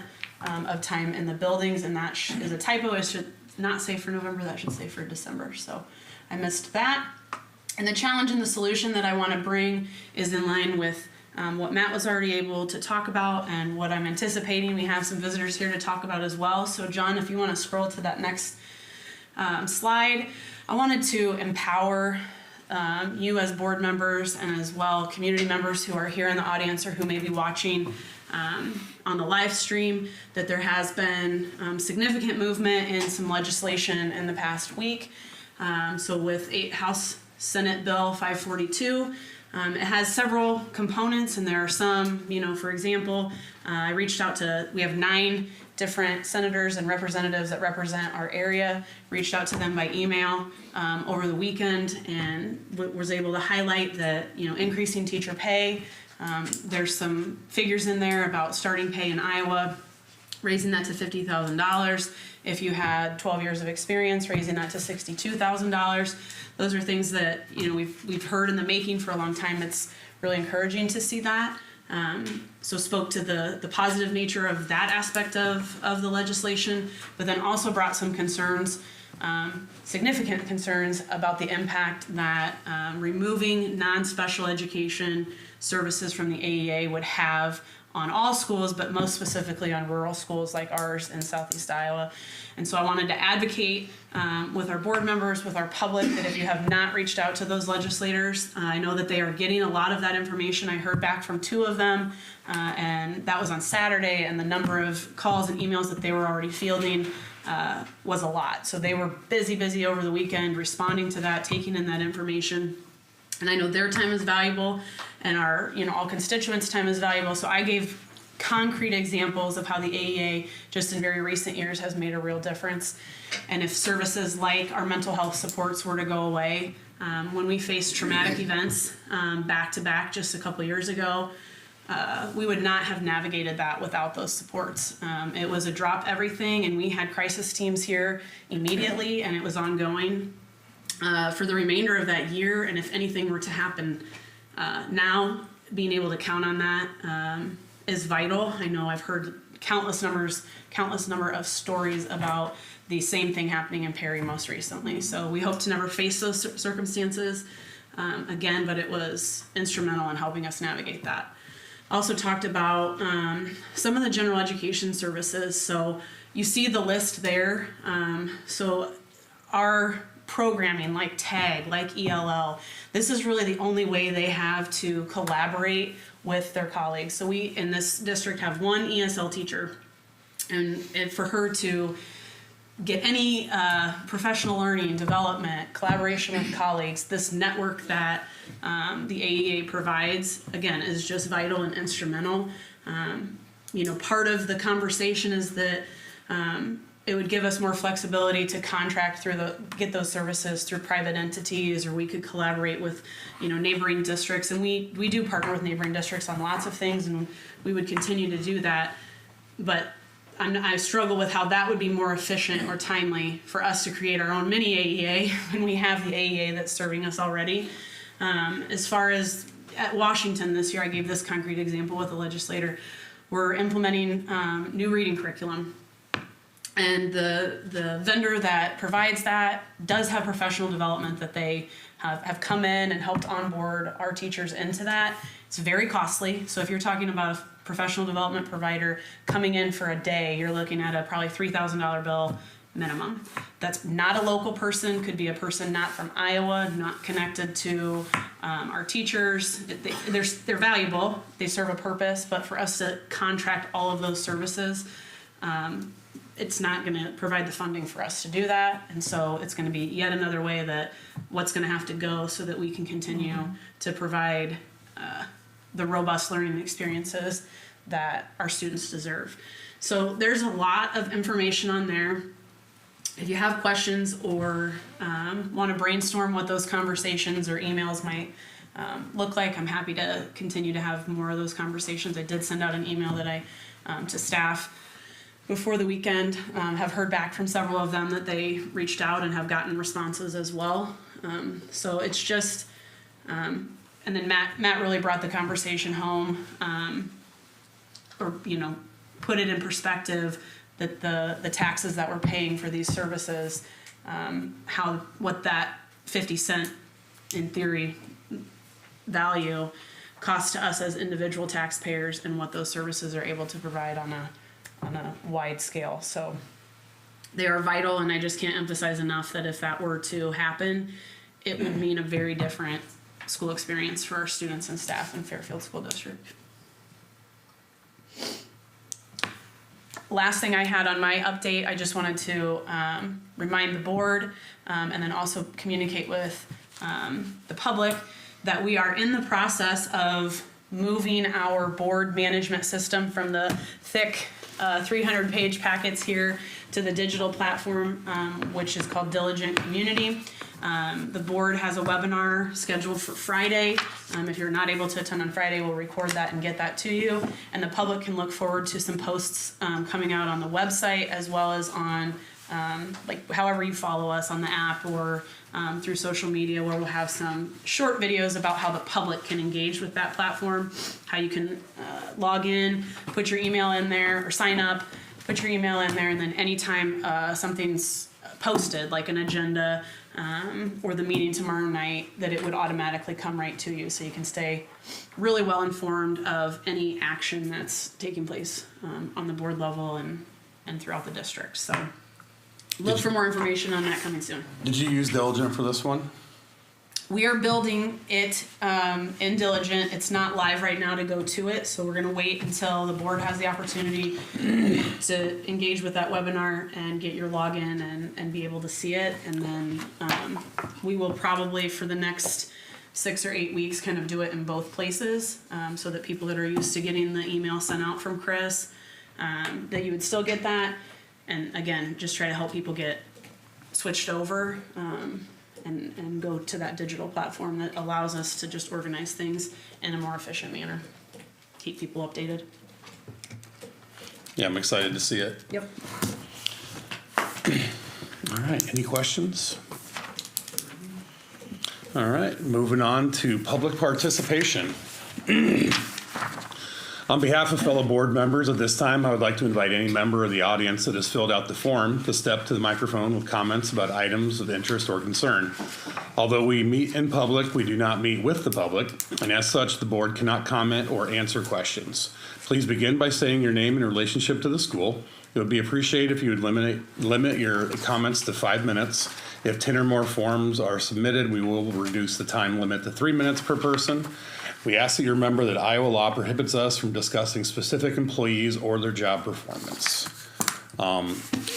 of time in the buildings. And that is a typo. It should not say for November, that should say for December. So I missed that. And the challenge and the solution that I want to bring is in line with what Matt was already able to talk about, and what I'm anticipating. We have some visitors here to talk about as well. So John, if you want to scroll to that next slide, I wanted to empower you as board members, and as well community members who are here in the audience or who may be watching on the live stream, that there has been significant movement in some legislation in the past week. So with House Senate Bill 542, it has several components, and there are some, you know, for example, I reached out to, we have 9 different senators and representatives that represent our area, reached out to them by email over the weekend, and was able to highlight that, you know, increasing teacher pay. There's some figures in there about starting pay in Iowa, raising that to $50,000. If you had 12 years of experience, raising that to $62,000. Those are things that, you know, we've heard in the making for a long time. It's really encouraging to see that. So spoke to the positive nature of that aspect of the legislation, but then also brought some concerns, significant concerns about the impact that removing non-special education services from the AEA would have on all schools, but most specifically on rural schools like ours in Southeast Iowa. And so I wanted to advocate with our board members, with our public, that if you have not reached out to those legislators, I know that they are getting a lot of that information. I heard back from 2 of them, and that was on Saturday, and the number of calls and emails that they were already fielding was a lot. So they were busy over the weekend responding to that, taking in that information. And I know their time is valuable, and our, you know, all constituents' time is valuable. So I gave concrete examples of how the AEA just in very recent years has made a real difference. And if services like our mental health supports were to go away, when we faced traumatic events back to back just a couple years ago, we would not have navigated that without those supports. It was a drop everything, and we had crisis teams here immediately, and it was ongoing for the remainder of that year. And if anything were to happen now, being able to count on that is vital. I know I've heard countless number of stories about the same thing happening in Perry most recently. So we hope to never face those circumstances again, but it was instrumental in helping us navigate that. Also talked about some of the general education services. So you see the list there. So our programming like TAG, like ELL. This is really the only way they have to collaborate with their colleagues. So we in this district have one ESL teacher, and for her to get any professional learning, development, collaboration with colleagues, this network that the AEA provides, again, is just vital and instrumental. Part of the conversation is that it would give us more flexibility to contract get those services through private entities, or we could collaborate with, neighboring districts. And we do partner with neighboring districts on lots of things, and we would continue to do that. But I struggle with how that would be more efficient or timely for us to create our own mini AEA when we have the AEA that's serving us already. As far as at Washington this year, I gave this concrete example with the legislator. We're implementing new reading curriculum. And the vendor that provides that does have professional development that they have come in and helped onboard our teachers into that. It's very costly. So if you're talking about a professional development provider coming in for a day, you're looking at a probably $3,000 bill minimum. That's not a local person, could be a person not from Iowa, not connected to our teachers. They're valuable, they serve a purpose, but for us to contract all of those services, it's not going to provide the funding for us to do that. And so it's going to be yet another way that what's going to have to go so that we can continue to provide the robust learning experiences that our students deserve. So there's a lot of information on there. If you have questions or want to brainstorm what those conversations or emails might look like, I'm happy to continue to have more of those conversations. I did send out an email that to staff before the weekend, have heard back from several of them that they reached out and have gotten responses as well. So it's just, and then Matt really brought the conversation home, or put it in perspective that the taxes that we're paying for these services, what that 50 cent in theory value costs to us as individual taxpayers, and what those services are able to provide on a wide scale. So they are vital, and I just can't emphasize enough that if that were to happen, it would mean a very different school experience for our students and staff in Fairfield School District. Last thing I had on my update, I just wanted to remind the board and then also communicate with the public that we are in the process of moving our board management system from the thick 300-page packets here to the digital platform, which is called Diligent Community. The board has a webinar scheduled for Friday. If you're not able to attend on Friday, we'll record that and get that to you. And the public can look forward to some posts coming out on the website, as well as on however you follow us on the app or through social media, where we'll have some short videos about how the public can engage with that platform, how you can log in, put your email in there, or sign up, put your email in there, and then anytime something's posted, like an agenda or the meeting tomorrow night, that it would automatically come right to you, so you can stay really well informed of any action that's taking place on the board level and throughout the district. So look for more information on that coming soon. Did you use Diligent for this one? We are building it in Diligent. It's not live right now to go to it, so we're going to wait until the board has the opportunity to engage with that webinar and get your login and be able to see it. And then we will probably, for the next 6 or 8 weeks, kind of do it in both places, so that people that are used to getting the email sent out from Chris, that you would still get that. And again, just try to help people get switched over and go to that digital platform that allows us to just organize things in a more efficient manner. Keep people updated. Yeah, I'm excited to see it. Yep. All right, any questions? All right, moving on to public participation. On behalf of fellow board members, at this time, I would like to invite any member of the audience that has filled out the form to step to the microphone with comments about items of interest or concern. Although we meet in public, we do not meet with the public, and as such, the board cannot comment or answer questions. Please begin by saying your name in relationship to the school. It would be appreciated if you would limit your comments to 5 minutes. If 10 or more forms are submitted, we will reduce the time limit to 3 minutes per person. We ask that you remember that Iowa law prohibits us from discussing specific employees or their job performance.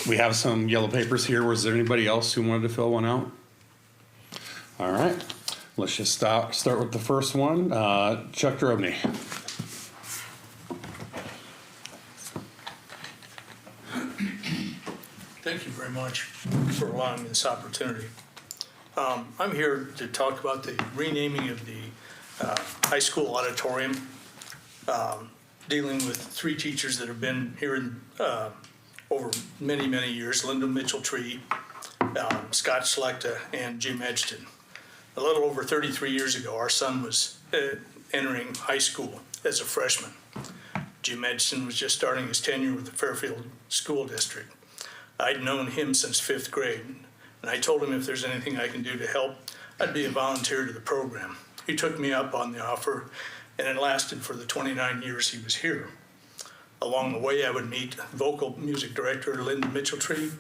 We have some yellow papers here. Was there anybody else who wanted to fill one out? All right, let's just start with the first one. Chuck Drobny. Thank you very much for allowing me this opportunity. I'm here to talk about the renaming of the high school auditorium, dealing with 3 teachers that have been here over many, many years, Linda Mitchell-Tree, Scott Selecta, and Jim Edgerton. A little over 33 years ago, our son was entering high school as a freshman. Jim Edgerton was just starting his tenure with the Fairfield School District. I'd known him since 5th grade, and I told him if there's anything I can do to help, I'd be a volunteer to the program. He took me up on the offer, and it lasted for the 29 years he was here. Along the way, I would meet vocal music director Linda Mitchell-Tree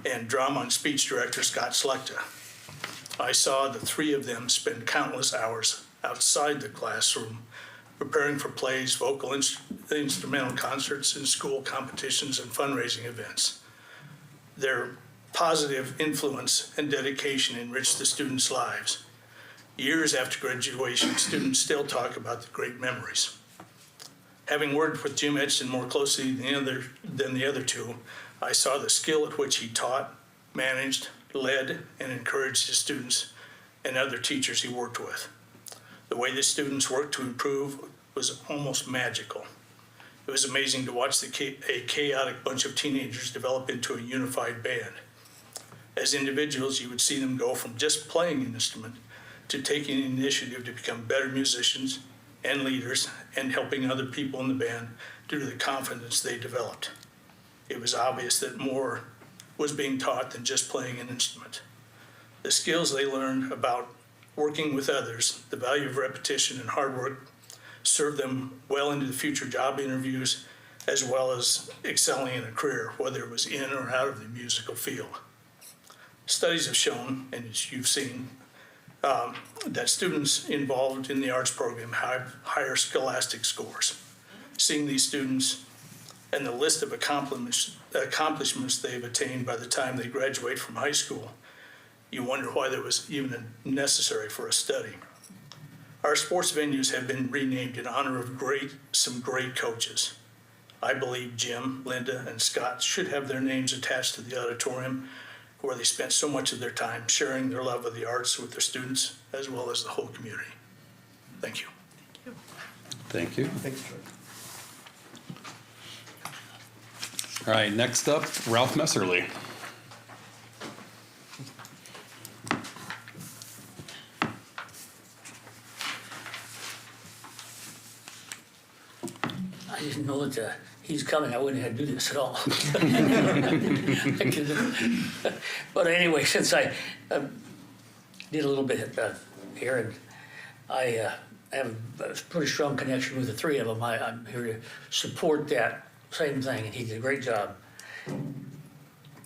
and drama and speech director Scott Selecta. I saw the 3 of them spend countless hours outside the classroom preparing for plays, vocal instrumental concerts, and school competitions and fundraising events. Their positive influence and dedication enriched the students' lives. Years after graduation, students still talk about the great memories. Having worked with Jim Edgerton more closely than the other 2, I saw the skill at which he taught, managed, led, and encouraged his students and other teachers he worked with. The way the students worked to improve was almost magical. It was amazing to watch a chaotic bunch of teenagers develop into a unified band. As individuals, you would see them go from just playing an instrument to taking the initiative to become better musicians and leaders and helping other people in the band due to the confidence they developed. It was obvious that more was being taught than just playing an instrument. The skills they learned about working with others, the value of repetition and hard work, served them well into the future job interviews, as well as excelling in a career, whether it was in or out of the musical field. Studies have shown, and as you've seen, that students involved in the arts program have higher scholastic scores. Seeing these students and the list of accomplishments they've attained by the time they graduate from high school, you wonder why that was even necessary for a study. Our sports venues have been renamed in honor of some great coaches. I believe Jim, Linda, and Scott should have their names attached to the auditorium where they spent so much of their time sharing their love of the arts with their students as well as the whole community. Thank you. Thank you. Thanks, Troy. All right, next up, Ralph Messerly. I didn't know that he's coming. I wouldn't have to do this at all. But anyway, since I did a little bit here, and I have a pretty strong connection with the 3 of them, I'm here to support that same thing, and he did a great job.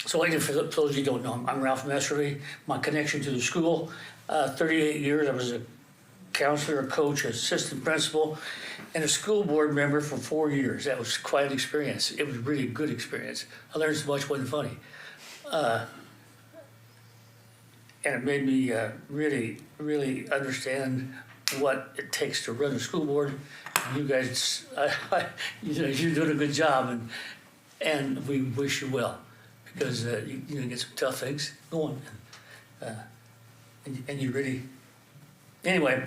So again, for those of you who don't know, I'm Ralph Messerly. My connection to the school, 38 years. I was a counselor, a coach, assistant principal, and a school board member for 4 years. That was quite an experience. It was a really good experience. I learned so much, it wasn't funny. And it made me really, really understand what it takes to run a school board. You guys, you're doing a good job, and we wish you well, because you're gonna get some tough things going, and you really. Anyway,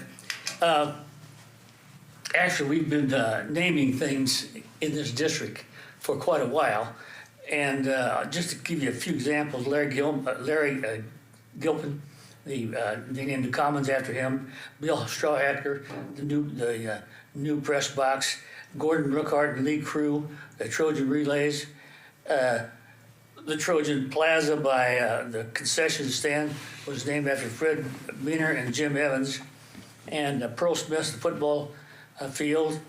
actually, we've been naming things in this district for quite a while, and just to give you a few examples, Larry Gilpin, they named the Commons after him. Bill Strawhacker, the new press box. Gordon Brookhart and Lee Crew, the Trojan Relays. the Trojan Plaza by the concession stand was named after Fred Beener and Jim Evans. And Pearl Smith's the football field,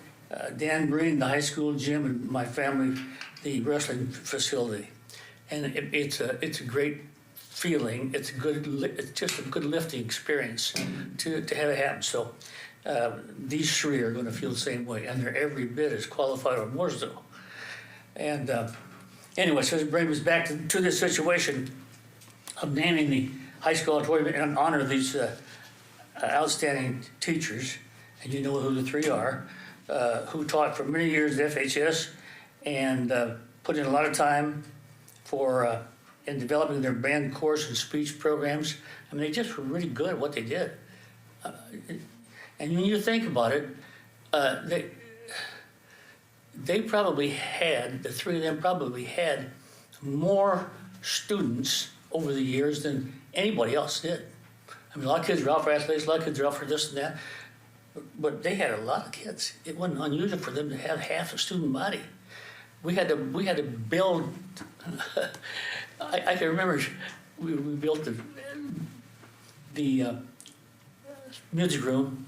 Dan Green, the high school gym, and my family, the wrestling facility. And it's a great feeling. It's just a good lifting experience to have it happen. So these three are going to feel the same way, and they're every bit as qualified or more so. And anyway, so it brings us back to this situation of naming the high school auditorium in honor of these outstanding teachers, and you know who the three are, who taught for many years at FHS and put in a lot of time for in developing their band course and speech programs. I mean, they just were really good at what they did. And when you think about it, they probably had, the three of them probably had more students over the years than anybody else did. I mean, a lot of kids are out for athletics, a lot of kids are out for this and that, but they had a lot of kids. It wasn't unusual for them to have half a student body. We had to build. I can remember we built the music room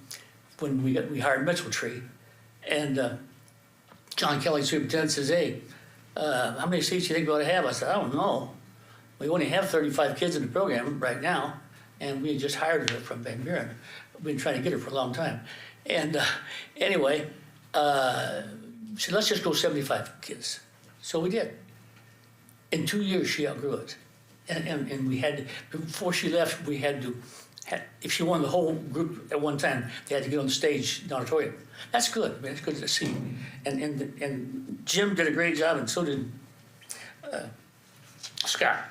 when we hired Mitchell Tree, and John Kelly, superintendent, says, "Hey, how many seats do you think we ought to have?" I said, "I don't know. We only have 35 kids in the program right now, and we just hired her from Van Buren. We've been trying to get her for a long time." And anyway, she said, "Let's just go 75 kids." So we did. In 2 years, she outgrew it. And we had, before she left, we had to, if she wanted the whole group at one time, they had to get on the stage in the auditorium. That's good. I mean, that's good to see. And Jim did a great job, and so did Scott.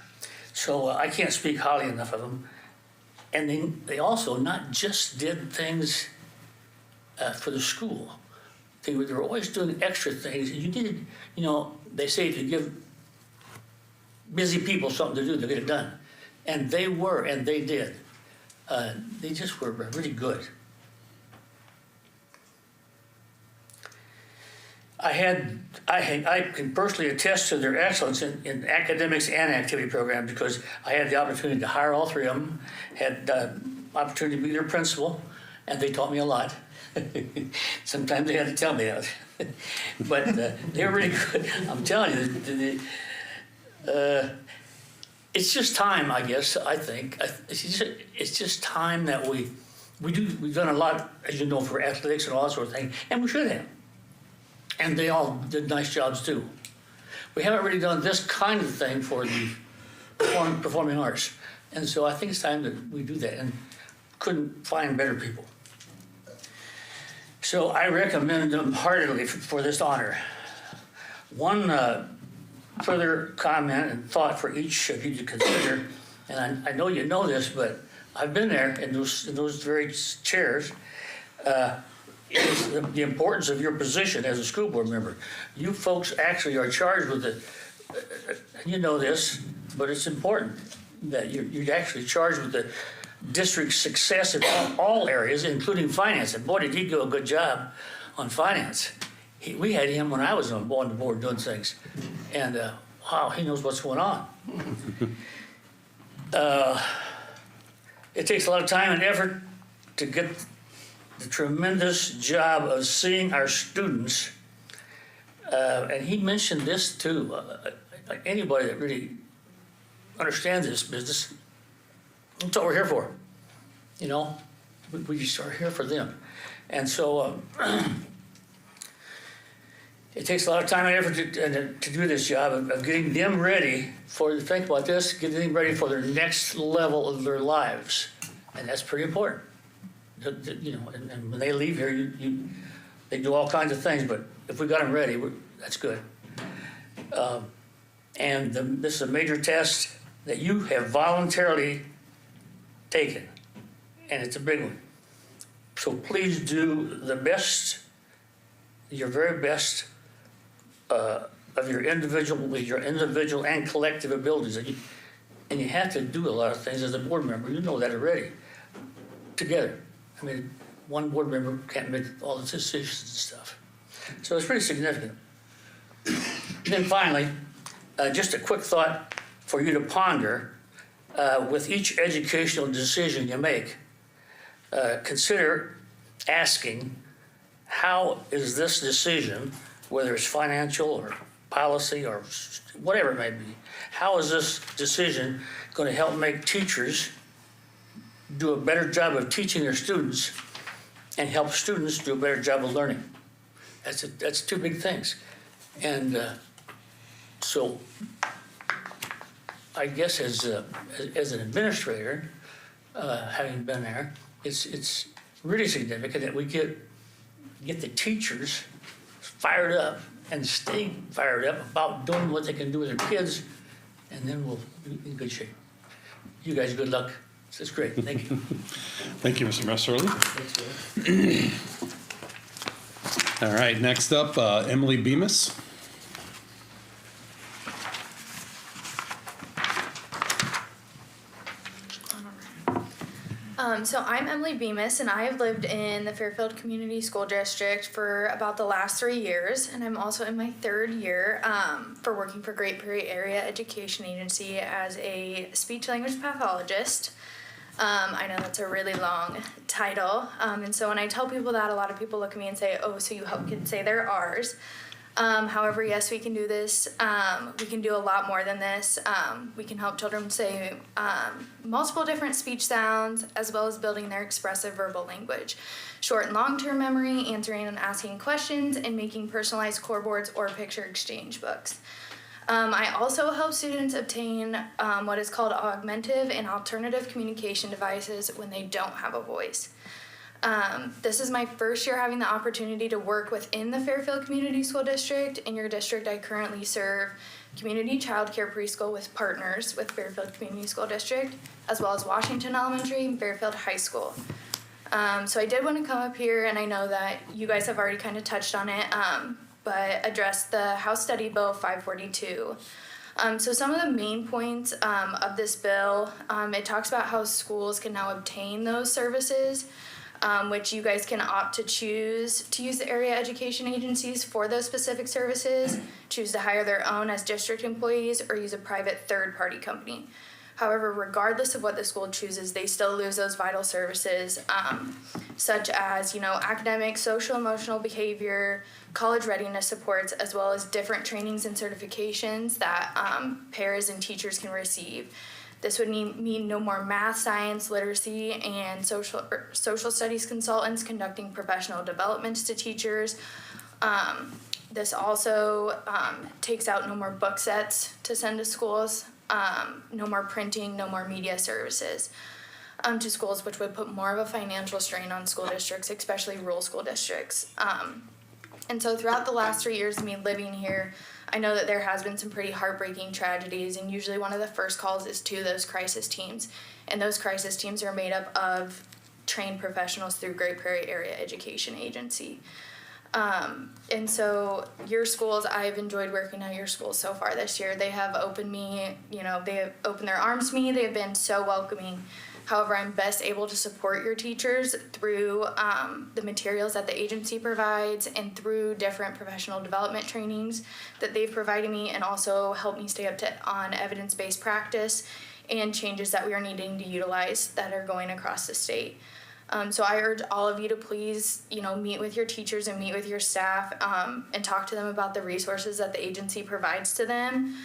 So I can't speak highly enough of them. And they also not just did things for the school. They were always doing extra things. You needed, they say if you give busy people something to do, they'll get it done. And they were, and they did. They just were really good. I can personally attest to their excellence in academics and activity programs because I had the opportunity to hire all three of them, had the opportunity to be their principal, and they taught me a lot. Sometimes they had to tell me that. But they were really good. I'm telling you, it's just time, I guess, I think. It's just time that we've done a lot, as you know, for athletics and all that sort of thing, and we should have. And they all did nice jobs too. We haven't really done this kind of thing for the performing arts. And so I think it's time that we do that, and couldn't find better people. So I recommend them heartily for this honor. One further comment and thought for each of you to consider, and I know you know this, but I've been there in those very chairs, is the importance of your position as a school board member. You folks actually are charged with it. You know this, but it's important that you're actually charged with the district's success in all areas, including finance. And boy, did he do a good job on finance. We had him when I was on the board doing things. And wow, he knows what's going on. It takes a lot of time and effort to get the tremendous job of seeing our students. And he mentioned this too. Anybody that really understands this business, that's what we're here for. We just are here for them. And so it takes a lot of time and effort to do this job of getting them ready think about this, getting them ready for their next level of their lives. And that's pretty important. And when they leave here, they do all kinds of things, but if we got them ready, that's good. And this is a major test that you have voluntarily taken, and it's a big one. So please do the best, your very best of your individual and collective abilities. And you have to do a lot of things as a board member. You know that already. Together. I mean, one board member can't make all the decisions and stuff. So it's pretty significant. And then finally, just a quick thought. for you to ponder with each educational decision you make. Consider asking, how is this decision, whether it's financial or policy or whatever it may be, how is this decision going to help make teachers do a better job of teaching their students and help students do a better job of learning? That's two big things. And so I guess as an administrator, having been there, it's really significant that we get the teachers fired up and stay fired up about doing what they can do with their kids, and then we'll be in good shape. You guys, good luck. It's great. Thank you. Thank you, Mr. Messerly. All right, next up, Emily Bemis. So I'm Emily Bemis, and I have lived in the Fairfield Community School District for about the last 3 years, and I'm also in my third year for working for Great Prairie Area Education Agency as a speech-language pathologist. I know that's a really long title, and so when I tell people that, a lot of people look at me and say, oh, so you help kids say their R's. However, yes, we can do this. We can do a lot more than this. We can help children say multiple different speech sounds, as well as building their expressive verbal language, short and long-term memory, answering and asking questions, and making personalized core boards or picture exchange books. I also help students obtain what is called augmentative and alternative communication devices when they don't have a voice. This is my first year having the opportunity to work within the Fairfield Community School District. In your district, I currently serve community child care preschool with partners with Fairfield Community School District, as well as Washington Elementary and Fairfield High School. So I did want to come up here, and I know that you guys have already kind of touched on it, but address the House Study Bill 542. So some of the main points of this bill, it talks about how schools can now obtain those services, which you guys can opt to choose to use the area education agencies for those specific services, choose to hire their own as district employees, or use a private third-party company. However, regardless of what the school chooses, they still lose those vital services, such as, academic, social, emotional behavior, college readiness supports, as well as different trainings and certifications that paras and teachers can receive. This would mean no more math, science, literacy, and social studies consultants conducting professional developments to teachers. This also takes out no more book sets to send to schools, no more printing, no more media services to schools, which would put more of a financial strain on school districts, especially rural school districts. And so throughout the last 3 years of me living here, I know that there has been some pretty heartbreaking tragedies, and usually one of the first calls is to those crisis teams. And those crisis teams are made up of trained professionals through Great Prairie Area Education Agency. And so your schools, I've enjoyed working at your schools so far this year. They have opened me, they have opened their arms to me. They have been so welcoming. However, I'm best able to support your teachers through the materials that the agency provides and through different professional development trainings that they've provided me, and also help me stay on evidence-based practice and changes that we are needing to utilize that are going across the state. So I urge all of you to please, meet with your teachers and meet with your staff and talk to them about the resources that the agency provides to them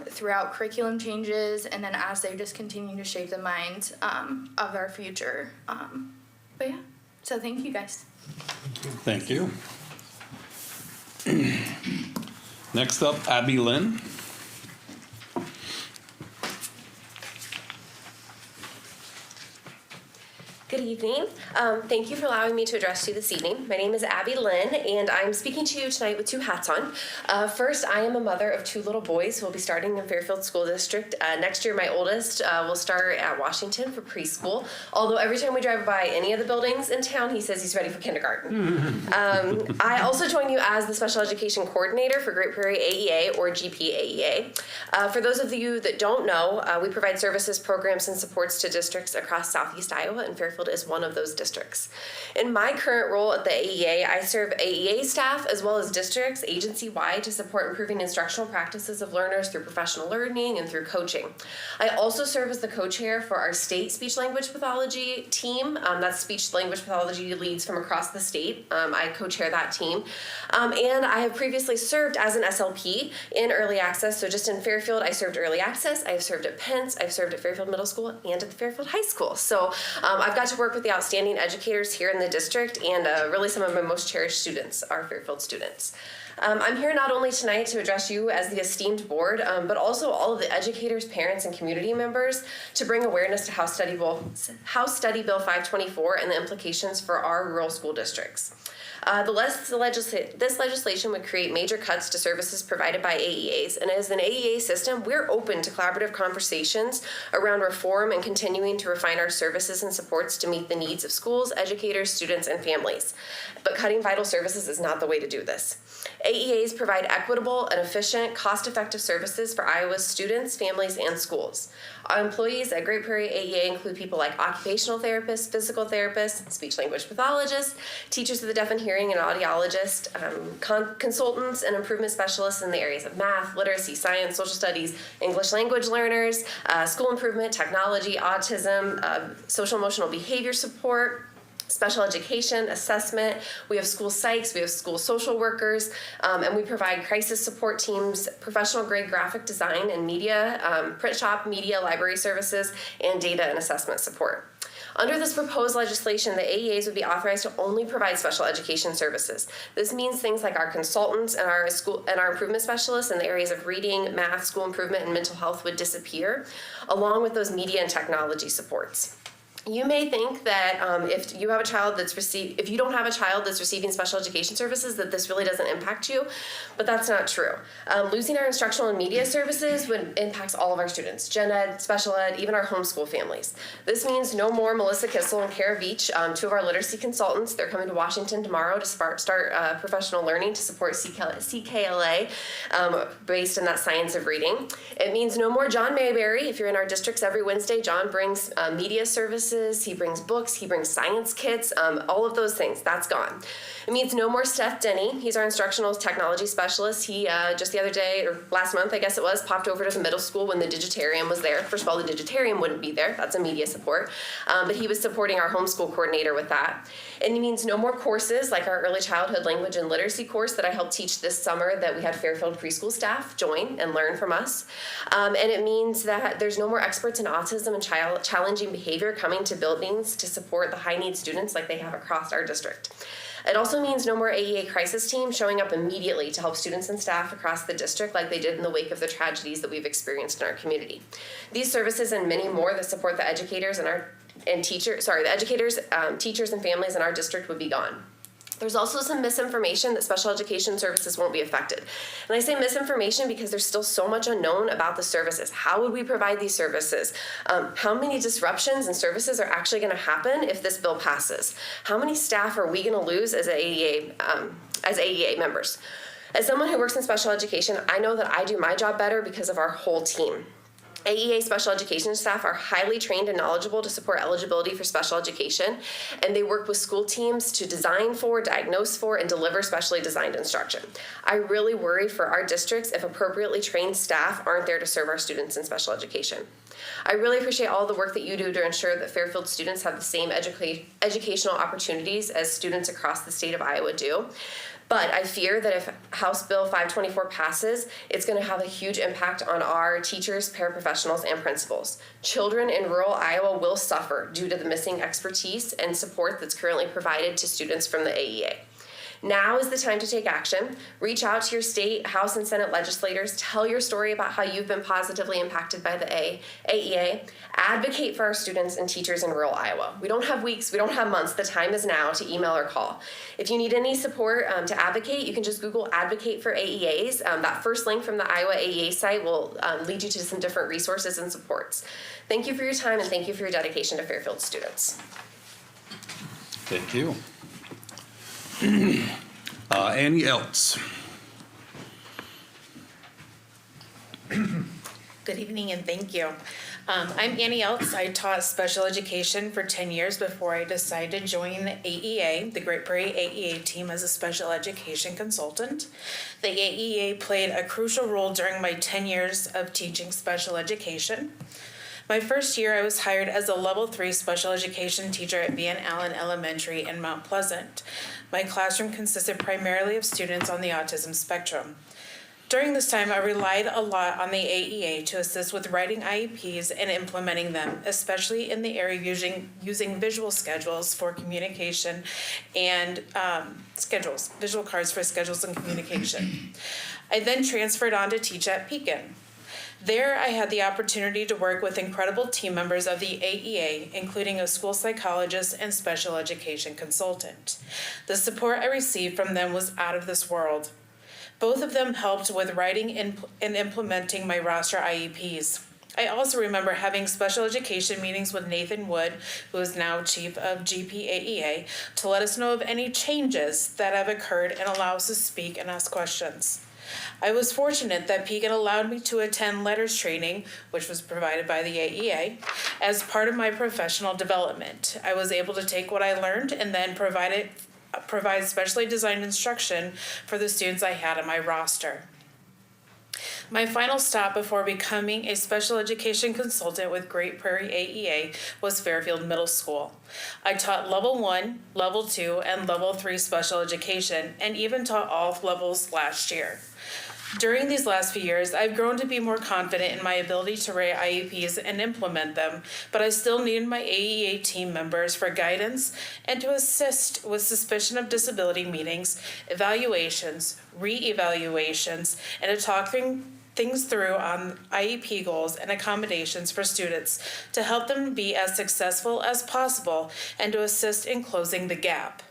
throughout curriculum changes, and then as they just continue to shape the minds of our future. But yeah, so thank you guys. Thank you. Next up, Abby Lynn. Good evening. Thank you for allowing me to address you this evening. My name is Abby Lynn, and I'm speaking to you tonight with two hats on. First, I am a mother of two little boys who will be starting in Fairfield School District. Next year, my oldest will start at Washington for preschool, although every time we drive by any of the buildings in town, he says he's ready for kindergarten. I also join you as the Special Education Coordinator for Great Prairie AEA, or GPAEA. For those of you that don't know, we provide services, programs, and supports to districts across Southeast Iowa and Fairfield Fairfield is one of those districts. In my current role at the AEA, I serve AEA staff as well as districts agency-wide to support improving instructional practices of learners through professional learning and through coaching. I also serve as the co-chair for our state speech-language pathology team. That's speech-language pathology leads from across the state. I co-chair that team. And I have previously served as an SLP in early access. So just in Fairfield, I served early access. I've served at Pence. I've served at Fairfield Middle School and at the Fairfield High School. So I've got to work with the outstanding educators here in the district, and really some of my most cherished students are Fairfield students. I'm here not only tonight to address you as the esteemed board, but also all of the educators, parents, and community members to bring awareness to House Study Bill 524 and the implications for our rural school districts. This legislation would create major cuts to services provided by AEAs, and as an AEA system, we're open to collaborative conversations around reform and continuing to refine our services and supports to meet the needs of schools, educators, students, and families. But cutting vital services is not the way to do this. AEAs provide equitable and efficient, cost-effective services for Iowa's students, families, and schools. Our employees at Great Prairie AEA include people like occupational therapists, physical therapists, speech-language pathologists, teachers of the deaf and hearing and audiologists, consultants and improvement specialists in the areas of math, literacy, science, social studies, English language learners, school improvement, technology, autism, social-emotional behavior support, special education, assessment. We have school psychs, we have school social workers, and we provide crisis support teams, professional grade graphic design and media, print shop, media, library services, and data and assessment support. Under this proposed legislation, the AEAs would be authorized to only provide special education services. This means things like our consultants and our improvement specialists in the areas of reading, math, school improvement, and mental health would disappear, along with those media and technology supports. You may think that if you don't have a child that's receiving special education services, that this really doesn't impact you, but that's not true. Losing our instructional and media services would impact all of our students, gen ed, special ed, even our homeschool families. This means no more Melissa Kissel and Kara Veach, two of our literacy consultants. They're coming to Washington tomorrow to start professional learning to support CKLA based in that science of reading. It means no more John Mayberry. If you're in our districts every Wednesday, John brings media services. He brings books, he brings science kits, all of those things, that's gone. It means no more Steph Denny. He's our instructional technology specialist. He just the other day, or last month I guess it was, popped over to the middle school when the Digitarium was there. First of all, the Digitarium wouldn't be there, that's a media support, but he was supporting our homeschool coordinator with that. And it means no more courses like our early childhood language and literacy course that I helped teach this summer that we had Fairfield preschool staff join and learn from us. And it means that there's no more experts in autism and challenging behavior coming to buildings to support the high need students like they have across our district. It also means no more AEA crisis team showing up immediately to help students and staff across the district like they did in the wake of the tragedies that we've experienced in our community. These services and many more that support the educators teachers and families in our district would be gone. There's also some misinformation that special education services won't be affected. And I say misinformation because there's still so much unknown about the services. How would we provide these services? How many disruptions and services are actually going to happen if this bill passes? How many staff are we going to lose as AEA members? As someone who works in special education, I know that I do my job better because of our whole team. AEA special education staff are highly trained and knowledgeable to support eligibility for special education, and they work with school teams to design for, diagnose for, and deliver specially designed instruction. I really worry for our districts if appropriately trained staff aren't there to serve our students in special education. I really appreciate all the work that you do to ensure that Fairfield students have the same educational opportunities as students across the state of Iowa do. But I fear that if House Bill 524 passes, it's going to have a huge impact on our teachers, paraprofessionals, and principals. Children in rural Iowa will suffer due to the missing expertise and support that's currently provided to students from the AEA. Now is the time to take action. Reach out to your state, House, and Senate legislators. Tell your story about how you've been positively impacted by the AEA. Advocate for our students and teachers in rural Iowa. We don't have weeks, we don't have months. The time is now to email or call. If you need any support to advocate, you can just Google Advocate for AEAs. That first link from the Iowa AEA site will lead you to some different resources and supports. Thank you for your time and thank you for your dedication to Fairfield students. Thank you. Any else? Good evening and thank you. I'm Annie Elks. I taught special education for 10 years before I decided to join the AEA, the Great Prairie AEA team, as a special education consultant. The AEA played a crucial role during my 10 years of teaching special education. My first year, I was hired as a level 3 special education teacher at Van Allen Elementary in Mount Pleasant. My classroom consisted primarily of students on the autism spectrum. During this time, I relied a lot on the AEA to assist with writing IEPs and implementing them, especially in the area using visual schedules for communication and visual cards for schedules and communication. I then transferred on to teach at Pekin. There, I had the opportunity to work with incredible team members of the AEA, including a school psychologist and special education consultant. The support I received from them was out of this world. Both of them helped with writing and implementing my roster IEPs. I also remember having special education meetings with Nathan Wood, who is now chief of GPAEA, to let us know of any changes that have occurred and allow us to speak and ask questions. I was fortunate that Pekin allowed me to attend letters training, which was provided by the AEA, as part of my professional development. I was able to take what I learned and then provide specially designed instruction for the students I had on my roster. My final stop before becoming a special education consultant with Great Prairie AEA was Fairfield Middle School. I taught level 1, level 2, and level 3 special education, and even taught all levels last year. During these last few years, I've grown to be more confident in my ability to write IEPs and implement them, but I still needed my AEA team members for guidance and to assist with suspicion of disability meetings, evaluations, re-evaluations, and to talk things through on IEP goals and accommodations for students to help them be as successful as possible and to assist in closing the gap.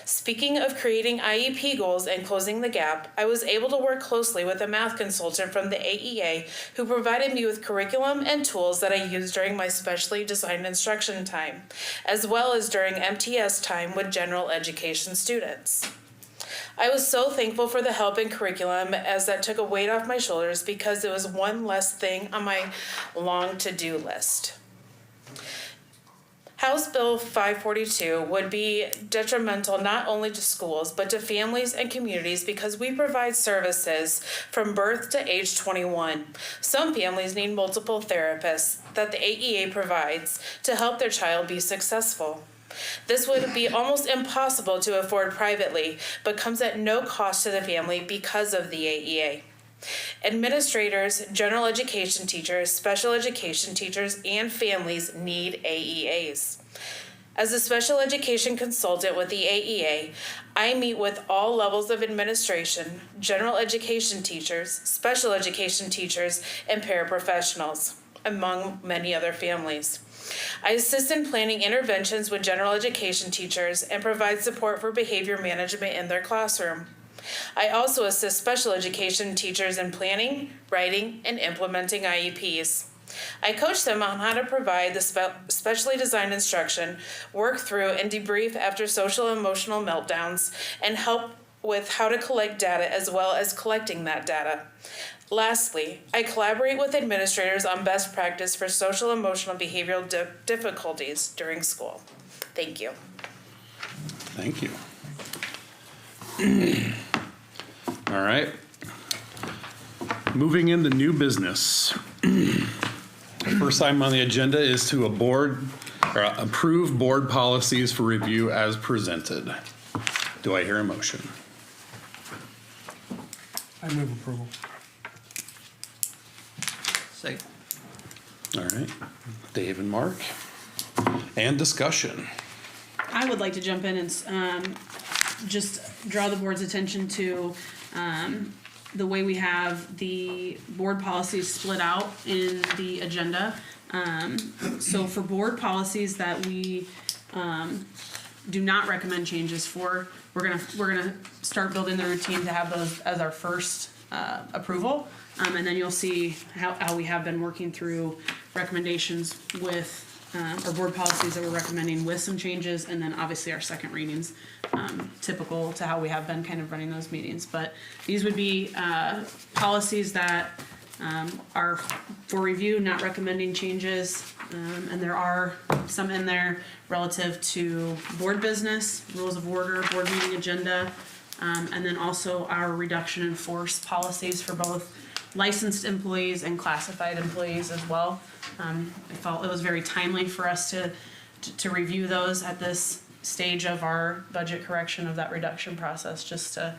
Speaking of creating IEP goals and closing the gap, I was able to work closely with a math consultant from the AEA who provided me with curriculum and tools that I used during my specially designed instruction time, as well as during MTS time with general education students. I was so thankful for the help in curriculum, as that took a weight off my shoulders because it was one less thing on my long to-do list. House Bill 542 would be detrimental not only to schools, but to families and communities because we provide services from birth to age 21. Some families need multiple therapists that the AEA provides to help their child be successful. This would be almost impossible to afford privately, but comes at no cost to the family because of the AEA. Administrators, general education teachers, special education teachers, and families need AEAs. As a special education consultant with the AEA, I meet with all levels of administration, general education teachers, special education teachers, and paraprofessionals, among many other families. I assist in planning interventions with general education teachers and provide support for behavior management in their classroom. I also assist special education teachers in planning, writing, and implementing IEPs. I coach them on how to provide the specially designed instruction, work through and debrief after social and emotional meltdowns, and help with how to collect data as well as collecting that data. Lastly, I collaborate with administrators on best practice for social emotional behavioral difficulties during school. Thank you. Thank you. All right. Moving into new business. First item on the agenda is to approve board policies for review as presented. Do I hear a motion? I move approval. Second. All right. Dave and Mark. And discussion. I would like to jump in and just draw the board's attention to the way we have the board policies split out in the agenda. So for board policies that we do not recommend changes for, we're gonna start building the routine to have those as our first approval. And then you'll see how we have been working through recommendations with our board policies that we're recommending with some changes, and then obviously our second readings, typical to how we have been kind of running those meetings. But these would be policies that are for review, not recommending changes. And there are some in there relative to board business, rules of order, board meeting agenda, and then also our reduction in force policies for both licensed employees and classified employees as well. I felt it was very timely for us to review those at this stage of our budget correction of that reduction process, just to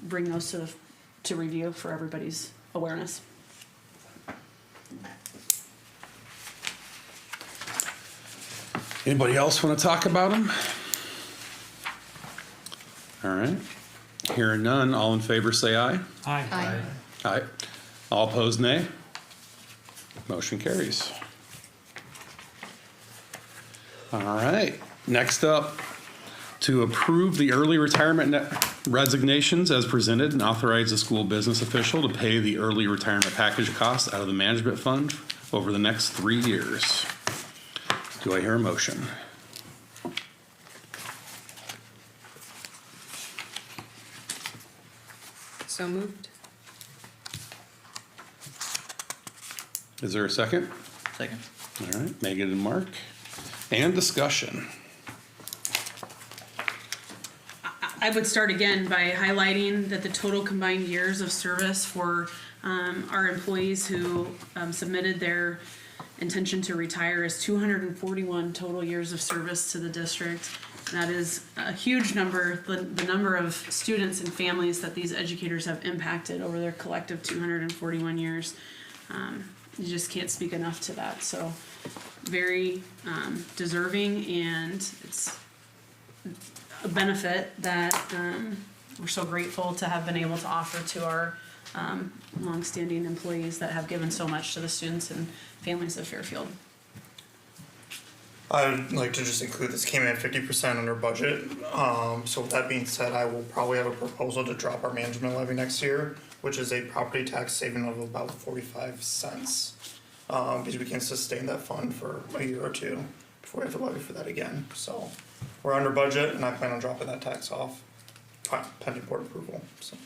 bring those to review for everybody's awareness. Anybody else want to talk about them? All right. Hearing none, all in favor say aye. Aye. Aye. All opposed, nay. Motion carries. All right. Next up, to approve the early retirement resignations as presented and authorize the school business official to pay the early retirement package costs out of the management fund over the next 3 years. Do I hear a motion? So moved. Is there a second? Second. All right, Megan and Mark. And discussion. I would start again by highlighting that the total combined years of service for our employees who submitted their intention to retire is 241 total years of service to the district. That is a huge number, the number of students and families that these educators have impacted over their collective 241 years. You just can't speak enough to that. So very deserving, and it's a benefit that we're so grateful to have been able to offer to our longstanding employees that have given so much to the students and families of Fairfield. I would like to just include this came in at 50% under budget. So with that being said, I will probably have a proposal to drop our management levy next year, which is a property tax saving of about 45 cents. Because we can sustain that fund for a year or two before we have to levy for that again. So we're under budget, and I plan on dropping that tax off pending board approval. So.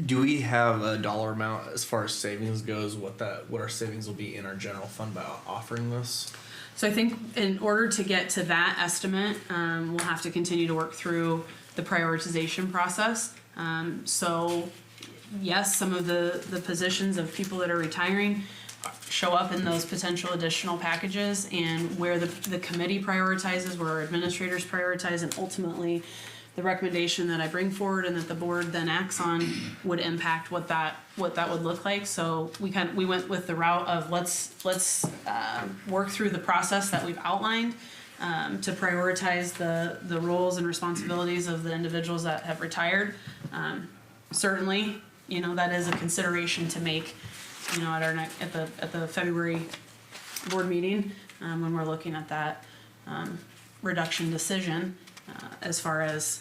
Do we have a dollar amount as far as savings goes? What our savings will be in our general fund by offering this? So I think in order to get to that estimate, we'll have to continue to work through the prioritization process. So yes, some of the positions of people that are retiring show up in those potential additional packages, and where the committee prioritizes, where our administrators prioritize, and ultimately the recommendation that I bring forward and that the board then acts on would impact what that would look like. So we went with the route of let's work through the process that we've outlined to prioritize the roles and responsibilities of the individuals that have retired. Certainly, that is a consideration to make, at the February board meeting when we're looking at that reduction decision. As far as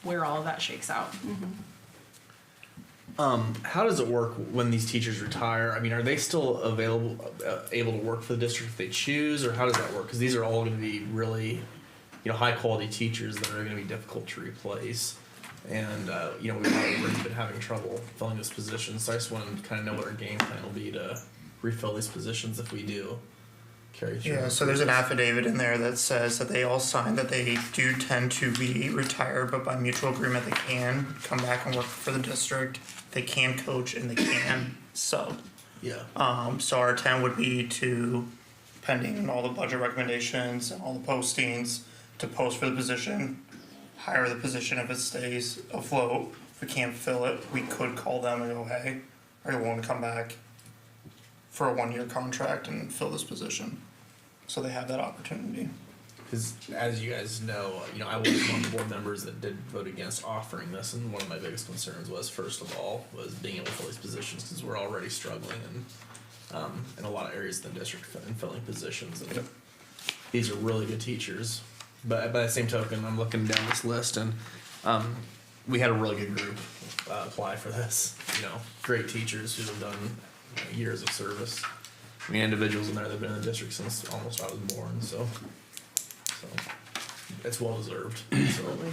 where all of that shakes out. How does it work when these teachers retire? I mean, are they still able to work for the district if they choose, or how does that work? Because these are all going to be really, high quality teachers that are going to be difficult to replace, and we've already been having trouble filling those positions. So I just want to kind of know what our game plan will be to refill these positions if we do. Yeah, so there's an affidavit in there that says that they all signed that they do tend to be retired, but by mutual agreement they can come back and work for the district. They can coach and they can sub. Yeah. So our intent would be to, pending all the budget recommendations and all the postings, to post for the position, hire the position if it stays afloat. If we can't fill it, we could call them and go, hey, are you willing to come back for a 1-year contract and fill this position? So they have that opportunity. Because as you guys know, I was one of the board members that did vote against offering this, and one of my biggest concerns was, first of all, was being able to fill these positions, because we're already struggling in a lot of areas in the district in filling positions. And these are really good teachers, but by the same token, I'm looking down this list, and we had a really good group apply for this. Great teachers who have done years of service. I mean, individuals in there that have been in the district since almost I was born. So it's well deserved. Absolutely.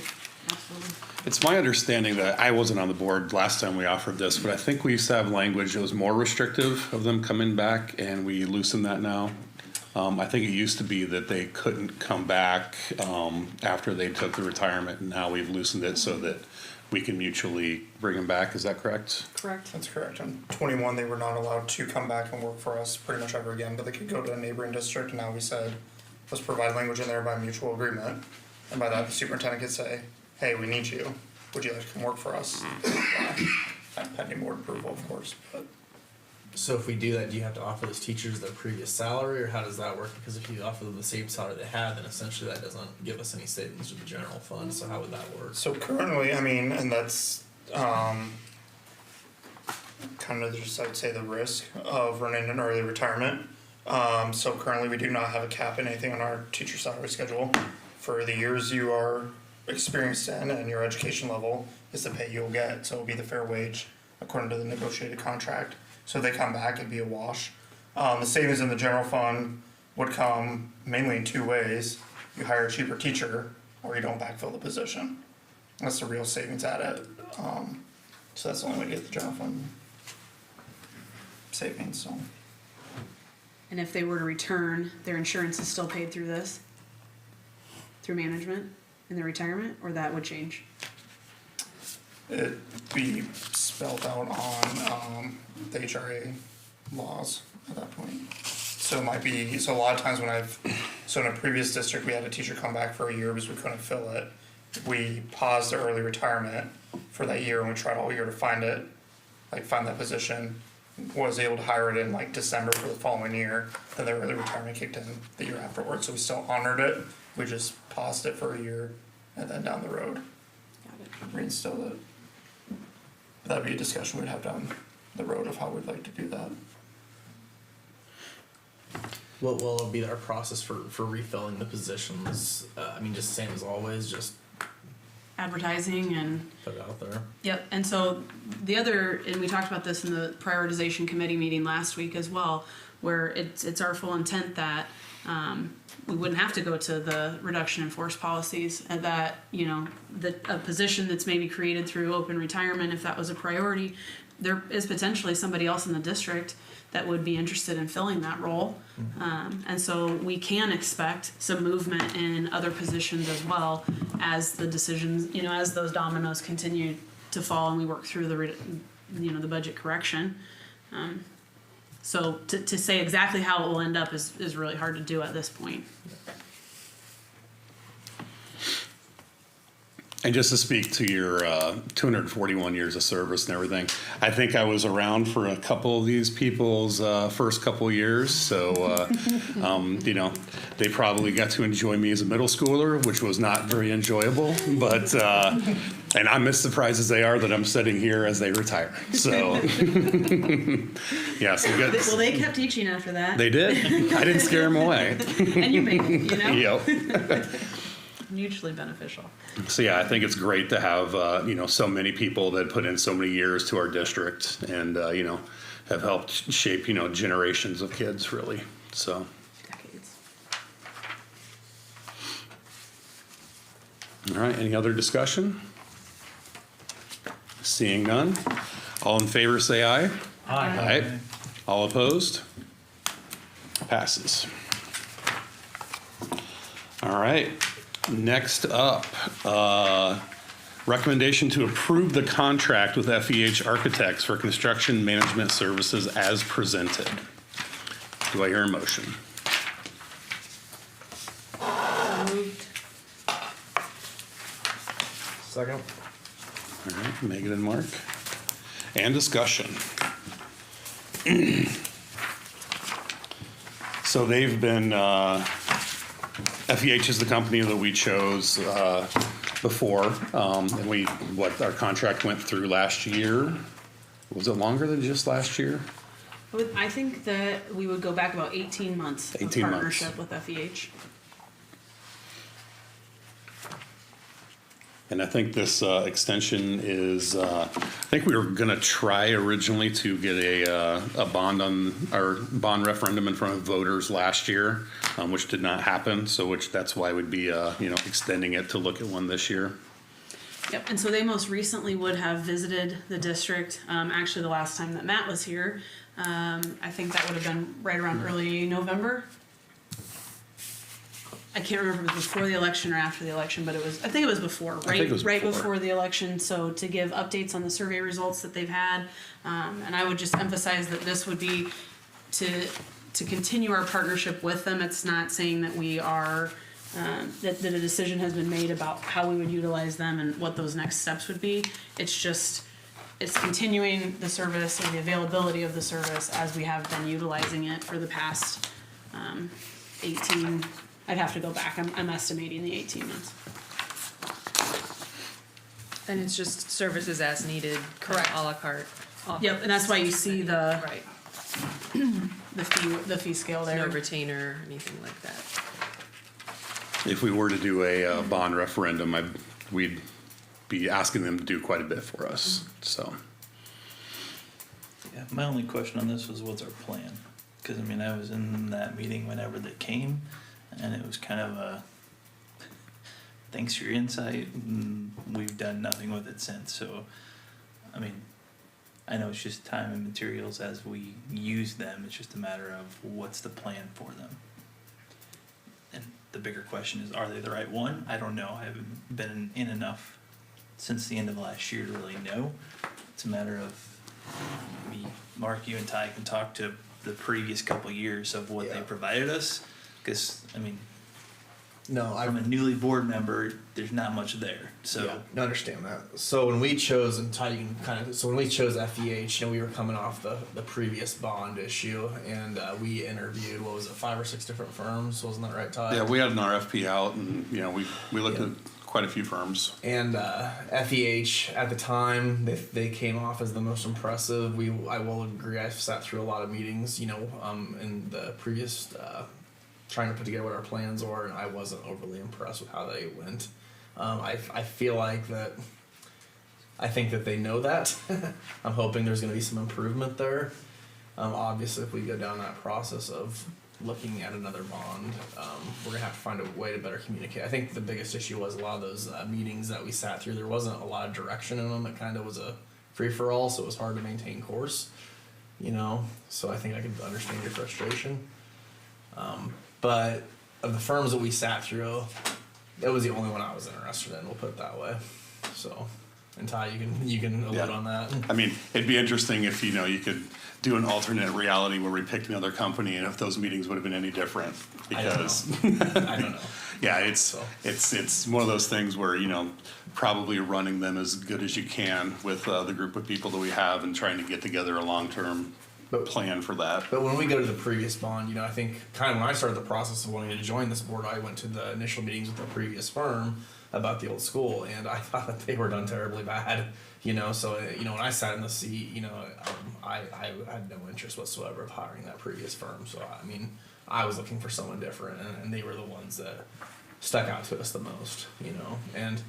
Absolutely. It's my understanding that I wasn't on the board last time we offered this, but I think we used to have language that was more restrictive of them coming back, and we loosened that now. I think it used to be that they couldn't come back after they took the retirement, and now we've loosened it so that we can mutually bring them back. Is that correct? Correct. That's correct. In 21, they were not allowed to come back and work for us pretty much ever again, but they could go to a neighboring district, and now we said, let's provide language in there by mutual agreement. And by that, the superintendent could say, hey, we need you. Would you like to come work for us? Pending board approval, of course, but So if we do that, do you have to offer those teachers their previous salary, or how does that work? Because if you offer them the same salary they had, then essentially that doesn't give us any savings to the general fund. So how would that work? so currently, I mean, and that's, kind of just, I'd say, the risk of running an early retirement. So currently, we do not have a cap in anything on our teacher salary schedule. For the years you are experienced in and your education level is the pay you'll get, so it'll be the fair wage according to the negotiated contract. So if they come back, it'd be a wash. The savings in the general fund would come mainly in two ways. You hire a cheaper teacher, or you don't backfill the position. That's the real savings at it. So that's the only way to get the general fund savings, so. And if they were to return, their insurance is still paid through this? Through management in their retirement, or that would change? It'd be spelled out on, the HRA laws at that point. So it might be, so a lot of times so in a previous district, we had a teacher come back for a year because we couldn't fill it. We paused the early retirement for that year and we tried all year to find it, find that position. Was able to hire it in December for the following year, then their early retirement kicked in the year afterwards, so we still honored it. We just paused it for a year and then down the road reinstilled it. That'd be a discussion we'd have down the road of how we'd like to do that. What will be our process for refilling the positions? I mean, just same as always, just Advertising and, put it out there. yep, and so the other, and we talked about this in the prioritization committee meeting last week as well, where it's our full intent that, we wouldn't have to go to the reduction in force policies, and that, a position that's maybe created through open retirement, if that was a priority, there is potentially somebody else in the district that would be interested in filling that role. And so we can expect some movement in other positions as well as the decisions, as those dominoes continue to fall and we work through the budget correction. So to say exactly how it will end up is really hard to do at this point. And just to speak to your 241 years of service and everything, I think I was around for a couple of these people's first couple of years. So, they probably got to enjoy me as a middle schooler, which was not very enjoyable. But, and I'm as surprised as they are that I'm sitting here as they retire. So, yes. Well, they kept teaching after that. They did. I didn't scare them away. And you made it, Yep. mutually beneficial. So yeah, I think it's great to have so many people that put in so many years to our district and have helped shape generations of kids really. So Decades. all right, any other discussion? Seeing none, all in favor say aye. Aye. All opposed? Passes. All right. Next up, recommendation to approve the contract with FEH Architects for construction management services as presented. Do I hear a motion? Second. All right, Megan and Mark. And discussion. So they've been, FEH is the company that we chose before, and our contract went through last year. Was it longer than just last year? I think that we would go back about 18 months of 18 months. partnership with FEH. And I think this extension is, I think we were going to try originally to get a bond on our bond referendum in front of voters last year, which did not happen. So that's why we'd be, extending it to look at one this year. Yep, and so they most recently would have visited the district, actually the last time that Matt was here. I think that would have been right around early November. I can't remember if it was before the election or after the election, but I think it was before, right? think it was right before. before the election, so to give updates on the survey results that they've had. And I would just emphasize that this would be to continue our partnership with them. It's not saying that we are, that a decision has been made about how we would utilize them and what those next steps would be. It's continuing the service or the availability of the service as we have been utilizing it for the past 18, I'd have to go back, I'm estimating the 18 months. And it's just services as needed, Correct. a la carte. Yep, and that's why you see the Right, the fee scale no there. retainer, anything like that. If we were to do a bond referendum, we'd be asking them to do quite a bit for us, so. Yeah, my only question on this was what's our plan? Because I mean, I was in that meeting whenever they came, and it was kind of a thanks for your insight. We've done nothing with it since. So, I mean, I know it's just time and materials as we use them. It's just a matter of what's the plan for them. And the bigger question is, are they the right one? I don't know. I haven't been in enough since the end of last year to really know. It's a matter of me, Mark, you and Ty can talk to the previous couple years of what they provided us. Because, I mean, from a newly board member, there's not much there. So Yeah, I understand that. So when we chose, and Ty, you can when we chose FEH, we were coming off the previous bond issue, and we interviewed, 5 or 6 different firms, wasn't that right, Ty? Yeah, we had an RFP out, and we looked at quite a few firms. And FEH at the time, they came off as the most impressive. I will agree. I've sat through a lot of meetings, in the previous trying to put together what our plans were, and I wasn't overly impressed with how they went. I feel like that. I think that they know that. I'm hoping there's going to be some improvement there. Obviously, if we go down that process of looking at another bond, we're gonna have to find a way to better communicate. I think the biggest issue was a lot of those meetings that we sat through. There wasn't a lot of direction in them. It kind of was a free for all, so it was hard to maintain course. So I think I could understand your frustration. But of the firms that we sat through, that was the only one I was interested in. We'll put it that way. So, and Ty, you can allude on that. I mean, it'd be interesting if you could do an alternate reality where we picked another company, and if those meetings would have been any different. Because I don't know. Yeah, it's one of those things where probably running them as good as you can with the group of people that we have, and trying to get together a long-term plan for that. But when we go to the previous bond, I think kind of when I started the process of wanting to join this board, I went to the initial meetings with the previous firm about the old school, and I thought that they were done terribly bad. So when I sat in the seat, I had no interest whatsoever of hiring that previous firm. So I mean, I was looking for someone different, and they were the ones that stuck out to us the most. And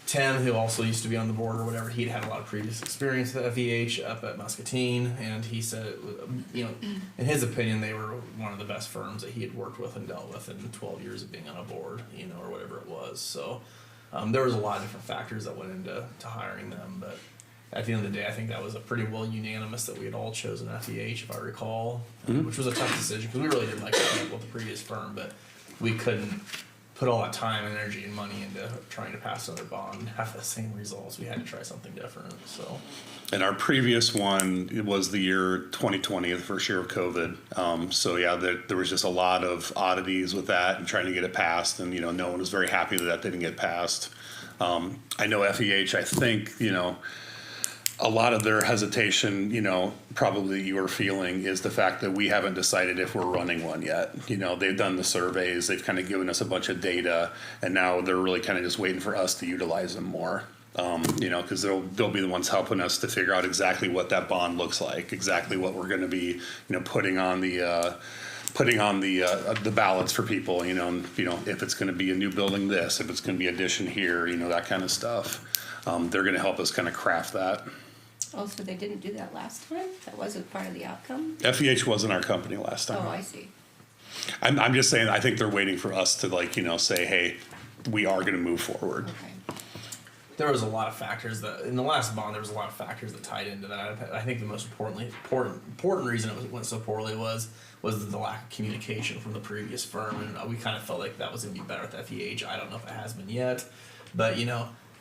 Tim, who also used to be on the board or whatever, he'd had a lot of previous experience at FEH up at Muscatine, and he said, in his opinion, they were one of the best firms that he had worked with and dealt with in 12 years of being on a board, or whatever it was. So there was a lot of different factors that went into hiring them, but at the end of the day, I think that was a pretty well unanimous that we had all chosen FEH, if I recall, which was a tough decision because we really did like that with the previous firm, but we couldn't put all that time, energy, and money into trying to pass another bond and have the same results. We had to try something different. So, And our previous one, it was the year 2020, the first year of COVID. So yeah, there was just a lot of oddities with that and trying to get it passed, and no one was very happy that didn't get passed. I know FEH, I think a lot of their hesitation, probably you are feeling, is the fact that we haven't decided if we're running one yet. They've done the surveys, they've kind of given us a bunch of data, and now they're really kind of just waiting for us to utilize them more. Because they'll be the ones helping us to figure out exactly what that bond looks like, exactly what we're going to be, putting on the putting on the ballots for people, if it's gonna be a new building this, if it's gonna be addition here, that kind of stuff. They're gonna help us kind of craft that. Oh, so they didn't do that last time? That wasn't part of the outcome? FEH wasn't our company last time. Oh, I see. I'm just saying, I think they're waiting for us to say, hey, we are gonna move forward. Okay. There was a lot of factors that in the last bond. There was a lot of factors that tied into that. I think the most important reason it went so poorly was the lack of communication from the previous firm, and we kind of felt like that was going to be better with FEH. I don't know if it has been yet, but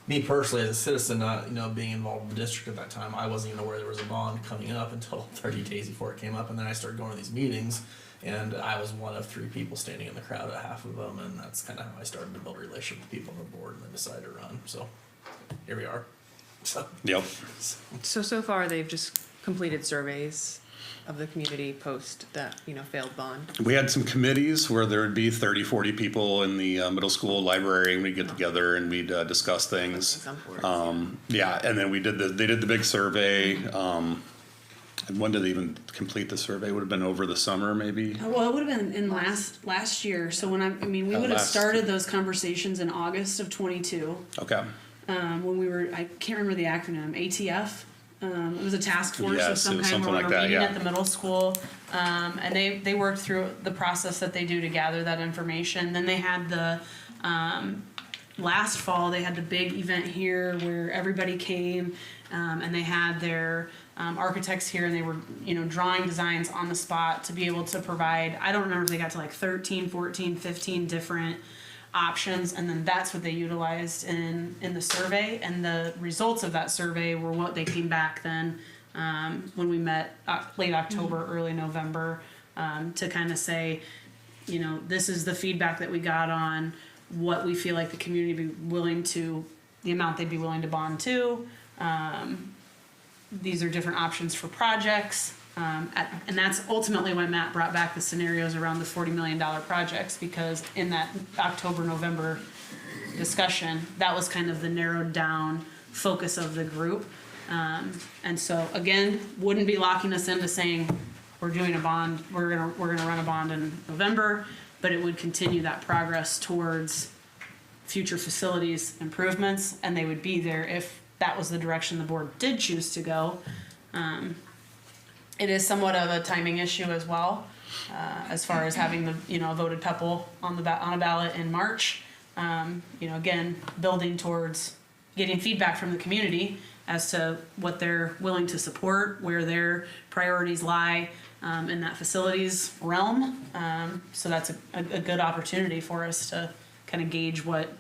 me personally as a citizen, not being involved in the district at that time, I wasn't even aware there was a bond coming up until 30 days before it came up, and then I started going to these meetings, and I was one of 3 people standing in the crowd at half of them, and that's kind of how I started to build a relationship with people on the board, and then decided to run. So here we are. So Yep. So far, they've just completed surveys of the community post that, failed bond. We had some committees where there would be 30, 40 people in the middle school library, and we'd get together and we'd discuss things. Some boards. Yeah, and then they did the big survey. And when did they even complete the survey? Would have been over the summer, maybe? Well, it would have been in last year. So we would have started those conversations in August of 22. Okay. When we were, I can't remember the acronym, ATF. It was a task force Yes, of some it was kind something where like we were that, meeting yeah. at the middle school. And they worked through the process that they do to gather that information. Then they had the, last fall, they had the big event here where everybody came, and they had their architects here, and they were, drawing designs on the spot to be able to provide, I don't remember if they got to like 13, 14, 15 different options, and then that's what they utilized in the survey, and the results of that survey were what they came back then when we met late October, early November, to kind of say, this is the feedback that we got on what we feel like the community would be willing to, the amount they'd be willing to bond to. These are different options for projects. And that's ultimately why Matt brought back the scenarios around the $40 million projects, because in that October, November discussion, that was kind of the narrowed down focus of the group. And so again, wouldn't be locking us into saying we're doing a bond, we're gonna run a bond in November, but it would continue that progress towards future facilities improvements, and they would be there if that was the direction the board did choose to go. It is somewhat of a timing issue as well, as far as having the a voted PEPL on a ballot in March. Again, building towards getting feedback from the community as to what they're willing to support, where their priorities lie in that facilities realm. So that's a good opportunity for us to kind of gauge what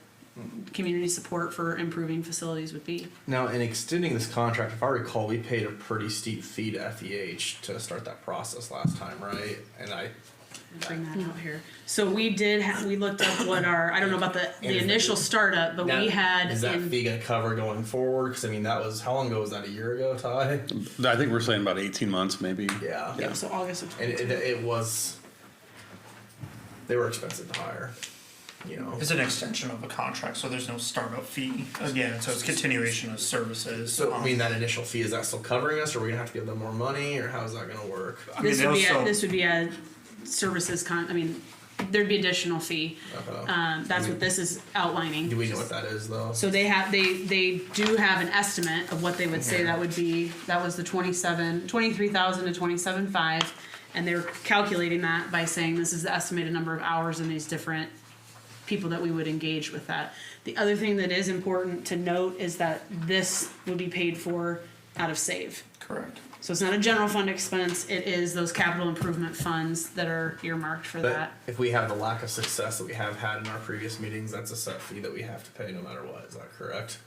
community support for improving facilities would be. Now, in extending this contract, if I recall, we paid a pretty steep fee to FEH to start that process last time, right? And Bring that out here. So we we looked up what I don't know about the And initial startup, but now, we had. is that fee going to cover going forward? Because that was, how long ago was that? A year ago, Ty? I think we're saying about 18 months, maybe. Yeah. Yeah, so August of And it was, they were expensive to hire. It's an extension of a contract, so there's no startup fee again, so it's continuation of services. So, that initial fee, is that still covering us, or are we going to have to give them more money, or how is that going to work? This would be a services there'd be additional fee. Okay. That's what this is outlining. Do we know what that is, though? So they do have an estimate of what they would say that would be. That was the $23,000 to $27,500, and they're calculating that by saying this is the estimated number of hours in these different people that we would engage with that. The other thing that is important to note is that this would be paid for out of SAVE. Correct. So it's not a general fund expense, it is those capital improvement funds that are earmarked for But that. if we have the lack of success that we have had in our previous meetings, that's a set fee that we have to pay no matter what. Is that correct?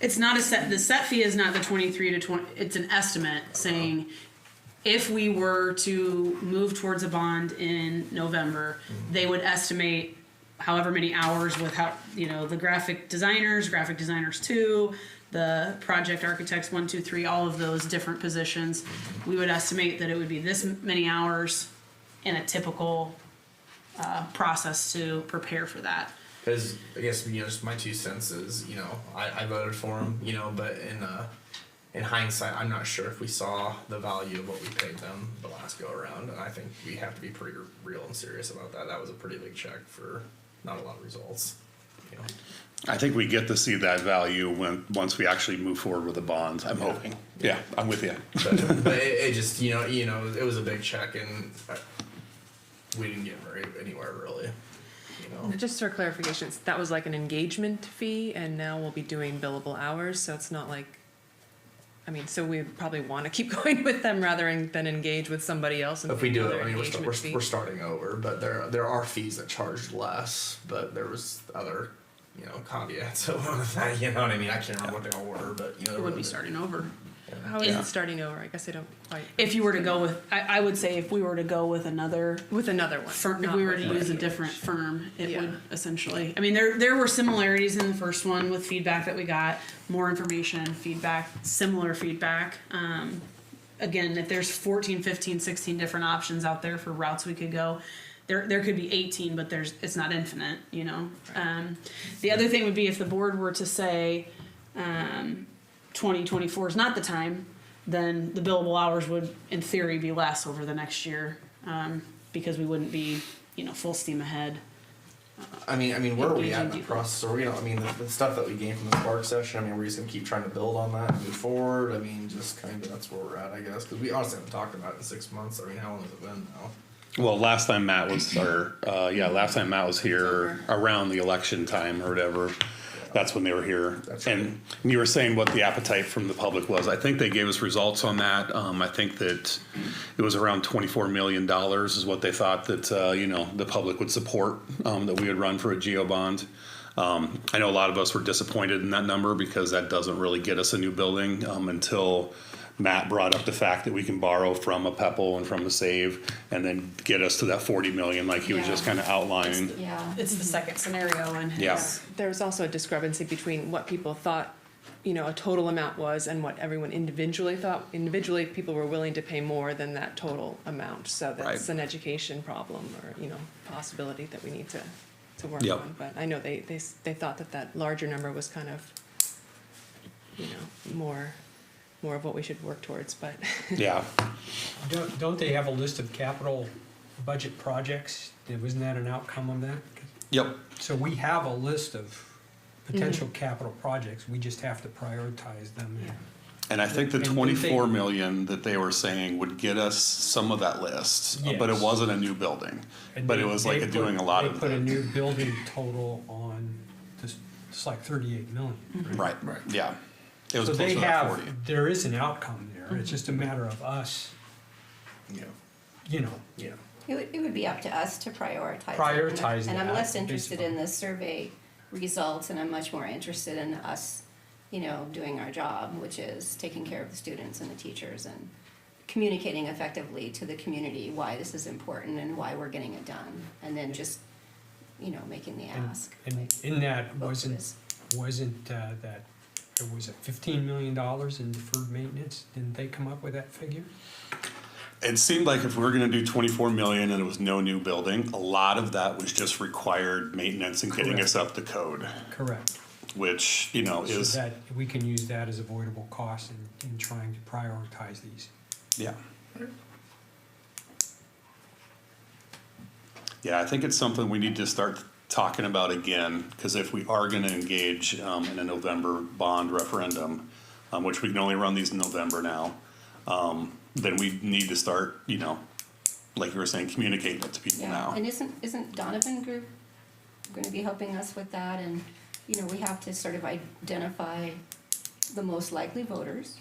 It's not the set fee is not the 23 to 20, it's an estimate saying if we were to move towards a bond in November, they would estimate however many hours with the graphic designers 2, the project architects 1, 2, 3, all of those different positions. We would estimate that it would be this many hours in a typical process to prepare for that. Because I guess just my 2 cents is I voted for him but in hindsight, I'm not sure if we saw the value of what we paid them the last go around, and I think we have to be pretty real and serious about that. That was a pretty big check for not a lot of results. You know. I think we get to see that value once we actually move forward with the bonds. I'm hoping. Yeah, I'm with you. But it just you know it was a big check, and we didn't get anywhere really. You know. Just for clarification, that was like an engagement fee, and now we'll be doing billable hours, so it's not like, I mean, so we probably want to keep going with them rather than engage with somebody else. And If we pay do another it, I mean, engagement fee. we're starting over, but there are fees that charged less, but there was other, you know, caveats of that, you know what I mean? I can't remember what they all were, but, you know. It would be starting over. How is it starting over? I guess I don't quite. If you were to go with, I would say if we were to go with another one, firm, if not we were with to one use a here. different firm, it would essentially. I mean, there were similarities in the first one with feedback that we got, more information, feedback, similar feedback. Again, if there's 14, 15, 16 different options out there for routes we could go, there could be 18, but it's not infinite, you know. The other thing would be if the board were to say 2024 is not the time, then the billable hours would, in theory, be less over the next year, because we wouldn't be, you know, full steam ahead. I mean, where are we at in Engaging the people. process? Are we, I mean, the stuff that we gained from the Spark session, I mean, we're just gonna keep trying to build on that and move forward. I mean, just kind of, that's where we're at, I guess, because we honestly haven't talked about it in 6 months. I mean, how long has it been now? Well, last time Matt was, last time Matt was here around the election time or whatever, that's when they were here. And you were saying what the appetite from the public was. I think they gave us results on that. I think that it was around $24 million is what they thought that, the public would support, that we would run for a GEO bond. I know a lot of us were disappointed in that number because that doesn't really get us a new building, until Matt brought up the fact that we can borrow from a PEPL and from the SAVE and then get us to that 40 million like he was just kind of outlining. It's the second scenario in his. Yeah. There was also a discrepancy between what people thought, you know, a total amount was and what everyone individually thought. Individually, people were willing to pay more than that total amount. So that's an education problem or, you know, possibility that we need to work on. But I know they thought that larger number was kind of, you know, more of what we should work towards, but. Yeah. Don't they have a list of capital budget projects? Wasn't that an outcome of that? Yep. So we have a list of potential capital projects, we just have to prioritize them. And I think the And 24 million that they were saying would get us some of that list, but it Yes. wasn't a new building. And But they- it was they like doing a lot of They put a new building total on, it's like 38 million. Right, yeah. It was So close they to that 40. have, there is an outcome there, it's just a matter of us, you know. It would be up to us to prioritize. Prioritize And I'm that, less interested basically. in the survey results, and I'm much more interested in us, you know, doing our job, which is taking care of the students and the teachers and communicating effectively to the community why this is important and why we're getting it done, and then just, you know, making the ask. And in that, wasn't that, there was a $15 million in deferred maintenance? Didn't they come up with that figure? It seemed like if we were gonna do 24 million and it was no new building, a lot of that was just required maintenance and getting us up to code. Correct. Which, you know, So is, that, we can use that as avoidable cost in trying to prioritize these. yeah. Yeah, I think it's something we need to start talking about again, because if we are gonna engage in a November bond referendum, which we can only run these in November now, then we need to start, you know, like you were saying, communicating it to people Yeah, now. and isn't Donovan Group gonna be helping us with that? And, you know, we have to sort of identify the most likely voters,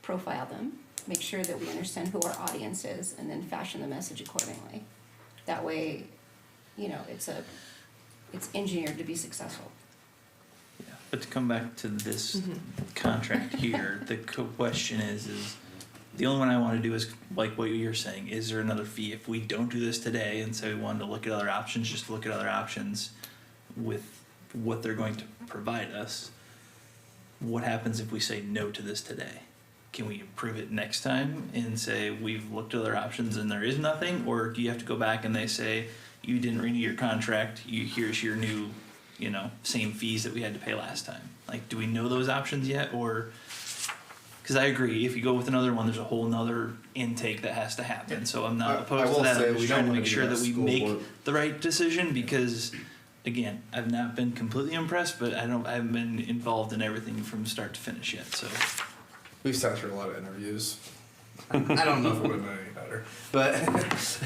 profile them, make sure that we understand who our audience is, and then fashion the message accordingly. That way, you know, it's engineered to be successful. But to come back to this contract here, the question is the only one I want to do is like what you're saying. Is there another fee if we don't do this today and say we wanted to look at other options, just look at other options with what they're going to provide us? What happens if we say no to this today? Can we approve it next time and say we've looked at other options and there is nothing? Or do you have to go back and they say you didn't renew your contract, here's your new, you know, same fees that we had to pay last time? Like, do we know those options yet, or Because I agree, if you go with another one, there's a whole nother intake that has to happen. So I'm not opposed to will that. say I'm we just don't trying to wanna make be sure that that we school make board. the right decision because, again, I've not been completely impressed, but I haven't been involved in everything from start to finish yet. So We've sat through a lot of interviews. I don't know if it would have been any better, but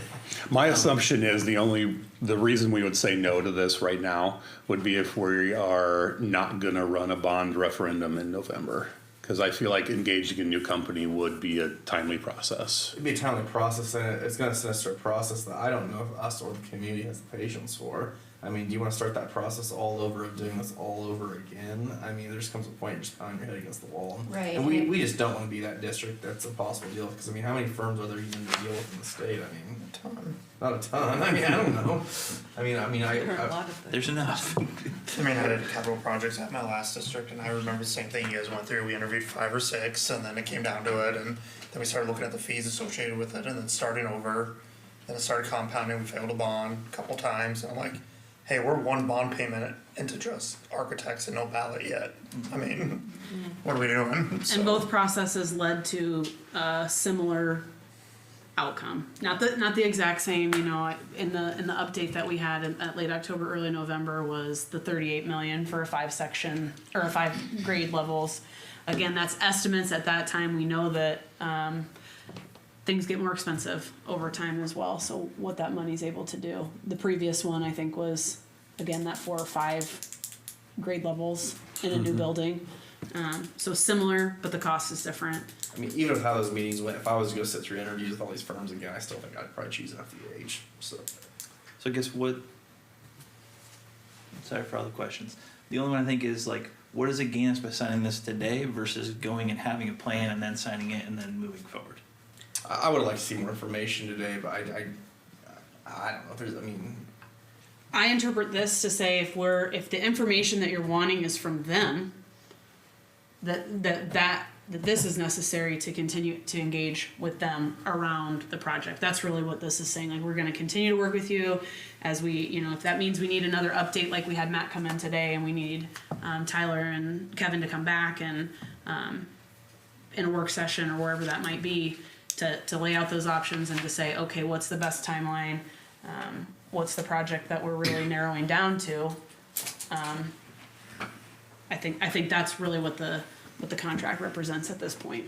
My assumption is the reason we would say no to this right now would be if we are not gonna run a bond referendum in November. Cause I feel like engaging a new company would be a timely process. it'd be a timely process, and it's going to send us to a process that I don't know if us or the community has the patience for. I mean, do you want to start that process all over of doing this all over again? I mean, there just comes a point you're just pounding your head against the wall. Right, And we, and- we just don't want to be that district that's a possible deal. Because, I mean, how many firms are there even to deal with in the state? I mean, A ton. not a ton. I mean, I don't know. There are a lot of things. there's enough. I mean, I did capital projects at my last district, and I remember the same thing you guys went through. We interviewed 5 or 6, and then it came down to it, and then we started looking at the fees associated with it, and then starting over. Then it started compounding. We failed a bond a couple times, and I'm like, hey, we're one bond payment into just architects and no ballot yet. I mean, what are we doing? So- And both processes led to a similar outcome. Not the exact same, you know, in the update that we had at late October, early November was the 38 million for a 5-section or 5 grade levels. Again, that's estimates at that time. We know that things get more expensive over time as well. So what that money's able to do. The previous one I think was again that 4 or 5 grade levels in a new building. So similar, but the cost is different. I mean, even with how those meetings went, if I was to go sit through interviews with all these firms again, I still think I'd probably choose FDH. So, So I guess what? Sorry for all the questions. The only one I think is like, what is it gain us by signing this today versus going and having a plan and then signing it and then moving forward? I would like to see more information today, but I don't know if there's. I mean, I interpret this to say if the information that you're wanting is from them, that this is necessary to continue to engage with them around the project. That's really what this is saying. Like, we're going to continue to work with you as we, you know, if that means we need another update, like we had Matt come in today, and we need Tyler and Kevin to come back and in a work session or wherever that might be to lay out those options and to say, okay, what's the best timeline? What's the project that we're really narrowing down to? I think that's really what the contract represents at this point.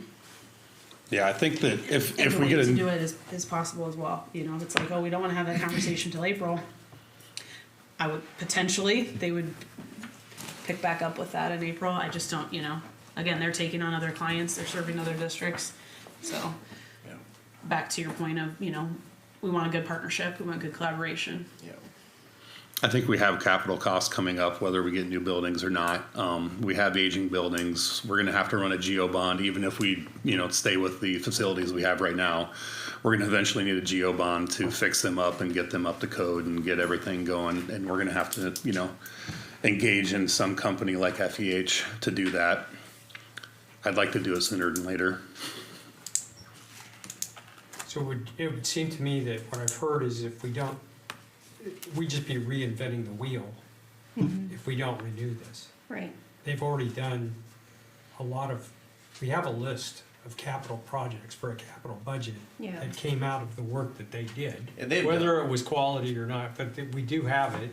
Yeah, I think that if And the we way get to do a, it is possible as well. You know, if it's like, oh, we don't want to have that conversation till April, I would potentially they would pick back up with that in April. I just don't, you know. Again, they're taking on other clients, they're serving other districts, so. yeah, Back to your point of, you know, we want a good partnership, we want good collaboration. yeah. I think we have capital costs coming up, whether we get new buildings or not. We have aging buildings. We're gonna have to run a geo bond, even if we, you know, stay with the facilities we have right now. We're gonna eventually need a geo bond to fix them up and get them up to code and get everything going. And we're gonna have to, you know, engage in some company like FEH to do that. I'd like to do it sooner than later. So it would seem to me that what I've heard is if we don't, we just be reinventing the wheel if we don't renew this. Right. They've already done a lot of, we have a list of capital projects for a capital budget Yeah. that came out of the work that they did. Yeah, they've Whether it was quality or not, but we do have it,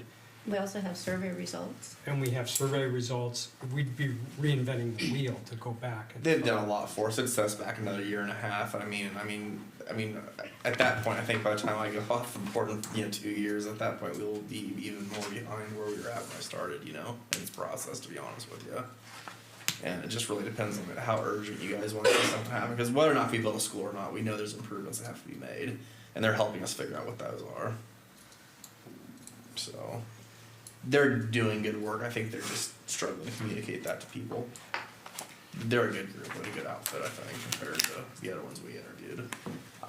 We also have survey results. and we have survey results. We'd be reinventing the wheel to go back. and- They've done a lot for us. It sets back another year and a half. I mean, at that point, I think by the time I go off the board in 2 years, at that point we will be even more behind where we were at when I started. You know, in this process, to be honest with you. And it just really depends on how urgent you guys want to see something happen. Because whether or not we build a school or not, we know there's improvements that have to be made, and they're helping us figure out what those are. So, they're doing good work. I think they're just struggling to communicate that to people. They're a good group and a good outfit, I think, compared to the other ones we interviewed.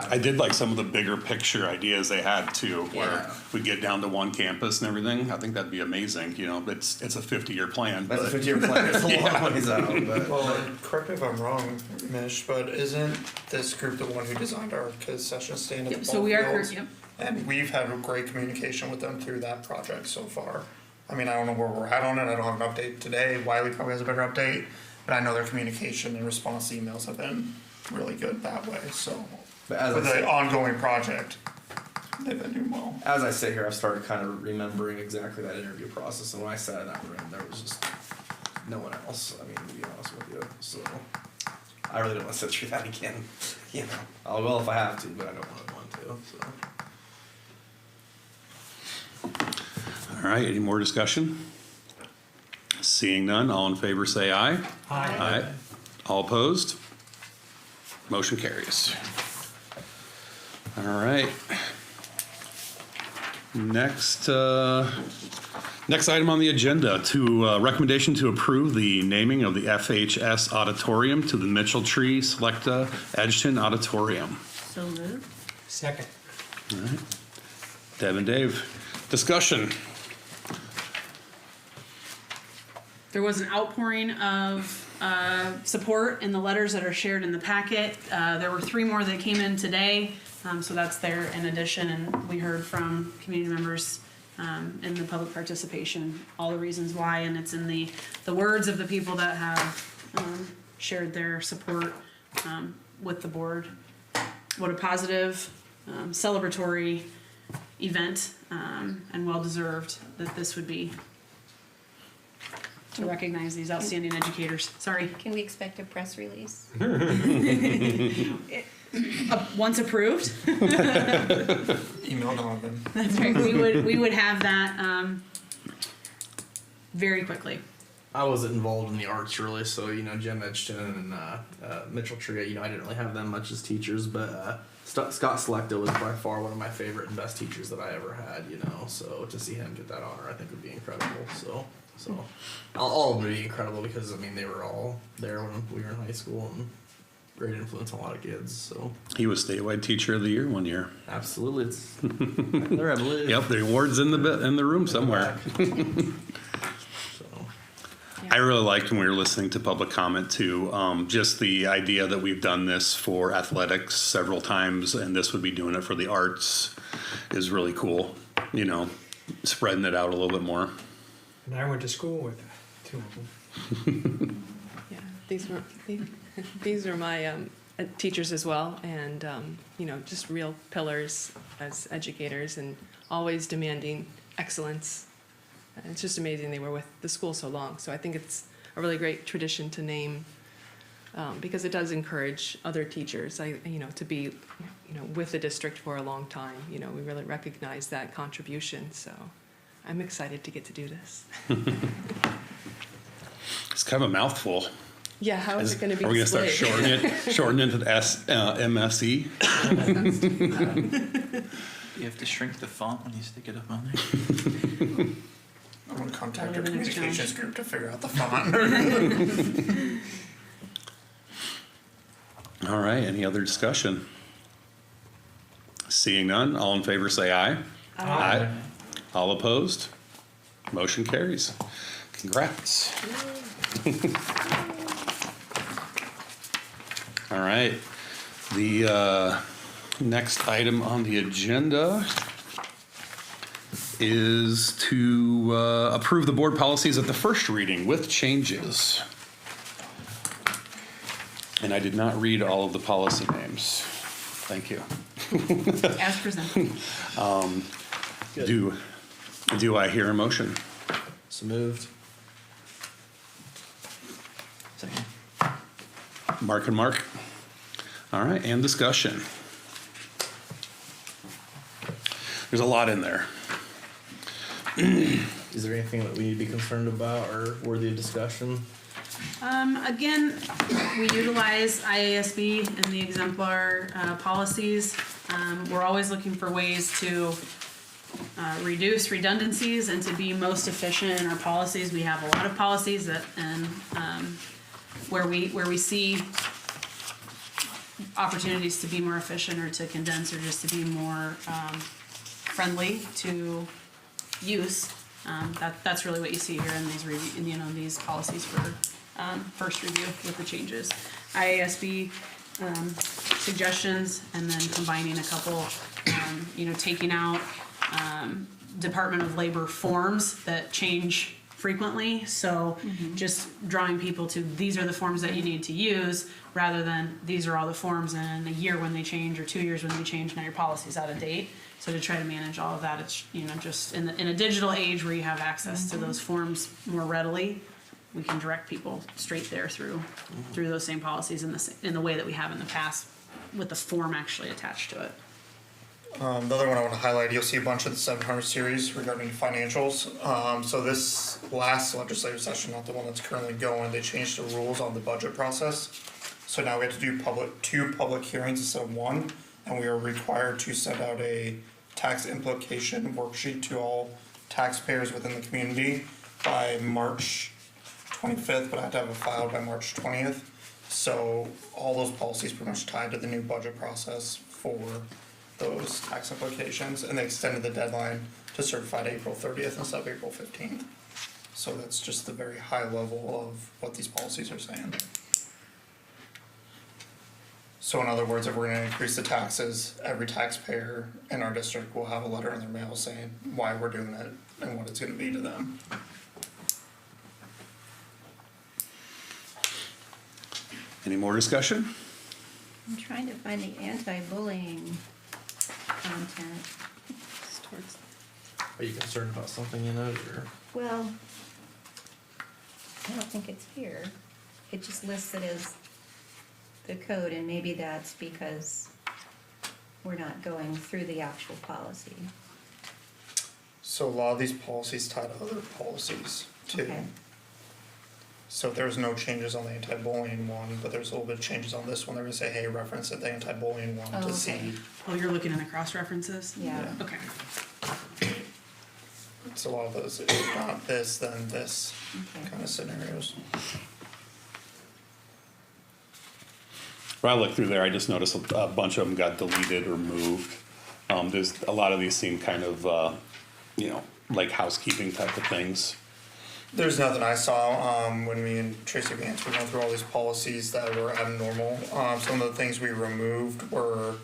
I did like some of the bigger picture ideas they had too, where Yeah. we get down to one campus and everything. I think that'd be amazing. You know, it's a 50-year plan. That's a but- 50-year plan. It's a long ways out, but Well, and correct me if I'm wrong, Mish, but isn't this group the one who designed our concession stand at Yep, the so ball we are, fields? yep. And we've had a great communication with them through that project so far. I mean, I don't know where we're at on it, I don't have an update today, Wiley probably has a better update. but I know their communication and response to emails have been really good that way, so. But as For I the said- ongoing project, they've been doing well. As I sit here, I've started kind of remembering exactly that interview process, and when I sat in that room, there was just no one else. I mean, to be honest with you, so I really don't want to sit through that again. You know, I will if I have to, but I don't want to. So. All right, any more discussion? Seeing none, all in favor say aye. Aye. All opposed? Motion carries. All right. Next item on the agenda, recommendation to approve the naming of the FHS Auditorium to the Mitchell Tree Selecta Edgerton Auditorium. So moved. Second. All right. Deb and Dave, discussion. There was an outpouring of support in the letters that are shared in the packet. There were 3 more that came in today, so that's there in addition. And we heard from community members in the public participation, all the reasons why, and it's in the words of the people that have shared their support with the board. What a positive, celebratory event, and well-deserved that this would be, to recognize these outstanding educators. Sorry. Can we expect a press release? Once approved. Email Donovan. That's right. We would have that very quickly. I wasn't involved in the arts really, so Jen Edgerton and Mitchell Tree. I didn't really have them much as teachers, but Scott Selecta was by far one of my favorite and best teachers that I ever had. So to see him get that honor, I think would be incredible. So all of them would be incredible because they were all there when we were in high school and great influence on a lot of kids. So He was statewide teacher of the year one year. absolutely, it's there, I believe. Yep, the award's in the room somewhere. So. I really liked when we were listening to public comment too, just the idea that we've done this for athletics several times and this would be doing it for the arts is really cool, spreading it out a little bit more. And I went to school with 2 of them. Yeah, these are my teachers as well, and just real pillars as educators, and always demanding excellence. And it's just amazing they were with the school so long. So I think it's a really great tradition to name, because it does encourage other teachers, to be, with the district for a long time. We really recognize that contribution. So I'm excited to get to do this. It's kind of a mouthful. Yeah, how is it going to be Are we going to start split? shortening it to the MSE? You have to shrink the font when you stick it up on there. I'm gonna contact That'll our be the next communications group to figure out the font. All right, any other discussion? Seeing none, all in favor say aye. Aye. All opposed? Motion carries. Congrats. All right, the next item on the agenda is to approve the board policies at the first reading with changes. And I did not read all of the policy names. Thank you. As presented. Do I hear a motion? So moved. Second. Mark and Mark. All right, and discussion. There's a lot in there. Is there anything that we need to be concerned about or worthy of discussion? Again, we utilize IASB and the exemplar policies. We're always looking for ways to reduce redundancies and to be most efficient in our policies. We have a lot of policies that, and where we see opportunities to be more efficient or to condense or just to be more friendly to use. That's really what you see here in these these policies for first review with the changes. IASB suggestions, and then combining a couple, taking out Department of Labor forms that change frequently. So just drawing people to these are the forms that you need to use rather than these are all the forms and in a year when they change or 2 years when they change, now your policy's out of date. So to try to manage all of that, it's, you know, just in a digital age where you have access to those forms more readily, we can direct people straight there through those same policies in the way that we have in the past with the form actually attached to it. The other one I want to highlight, you'll see a bunch of the 700 series regarding financials. So this last legislative session, not the one that's currently going, they changed the rules on the budget process. So now we have to do two public hearings instead of one, and we are required to send out a tax implication worksheet to all taxpayers within the community by March 25th, but I have to have it filed by March 20th. So all those policies pretty much tied to the new budget process for those tax implications, and they extended the deadline to certify to April 30th instead of April 15th. So that's just the very high level of what these policies are saying. So in other words, if we're gonna increase the taxes, every taxpayer in our district will have a letter in their mail saying why we're doing it and what it's gonna be to them. Any more discussion? I'm trying to find the anti-bullying content. Are you concerned about something in it, or? Well, I don't think it's here. It just lists it as the code, and maybe that's because we're not going through the actual policy. So a lot of these policies tie to other policies too. Okay. So there's no changes on the anti-bullying one, but there's a little bit of changes on this one. They're gonna say, hey, reference it, the anti-bullying one Oh, to okay. see. Oh, you're looking at the cross references? Yeah. Okay. It's a lot of those, if not this, then this Okay. kind of scenarios. When I looked through there, I just noticed a bunch of them got deleted or moved. There's, a lot of these seem kind of, you know, like housekeeping type of things. There's nothing I saw, when me and Tracy Vance were going through all these policies that were abnormal. Some of the things we removed were,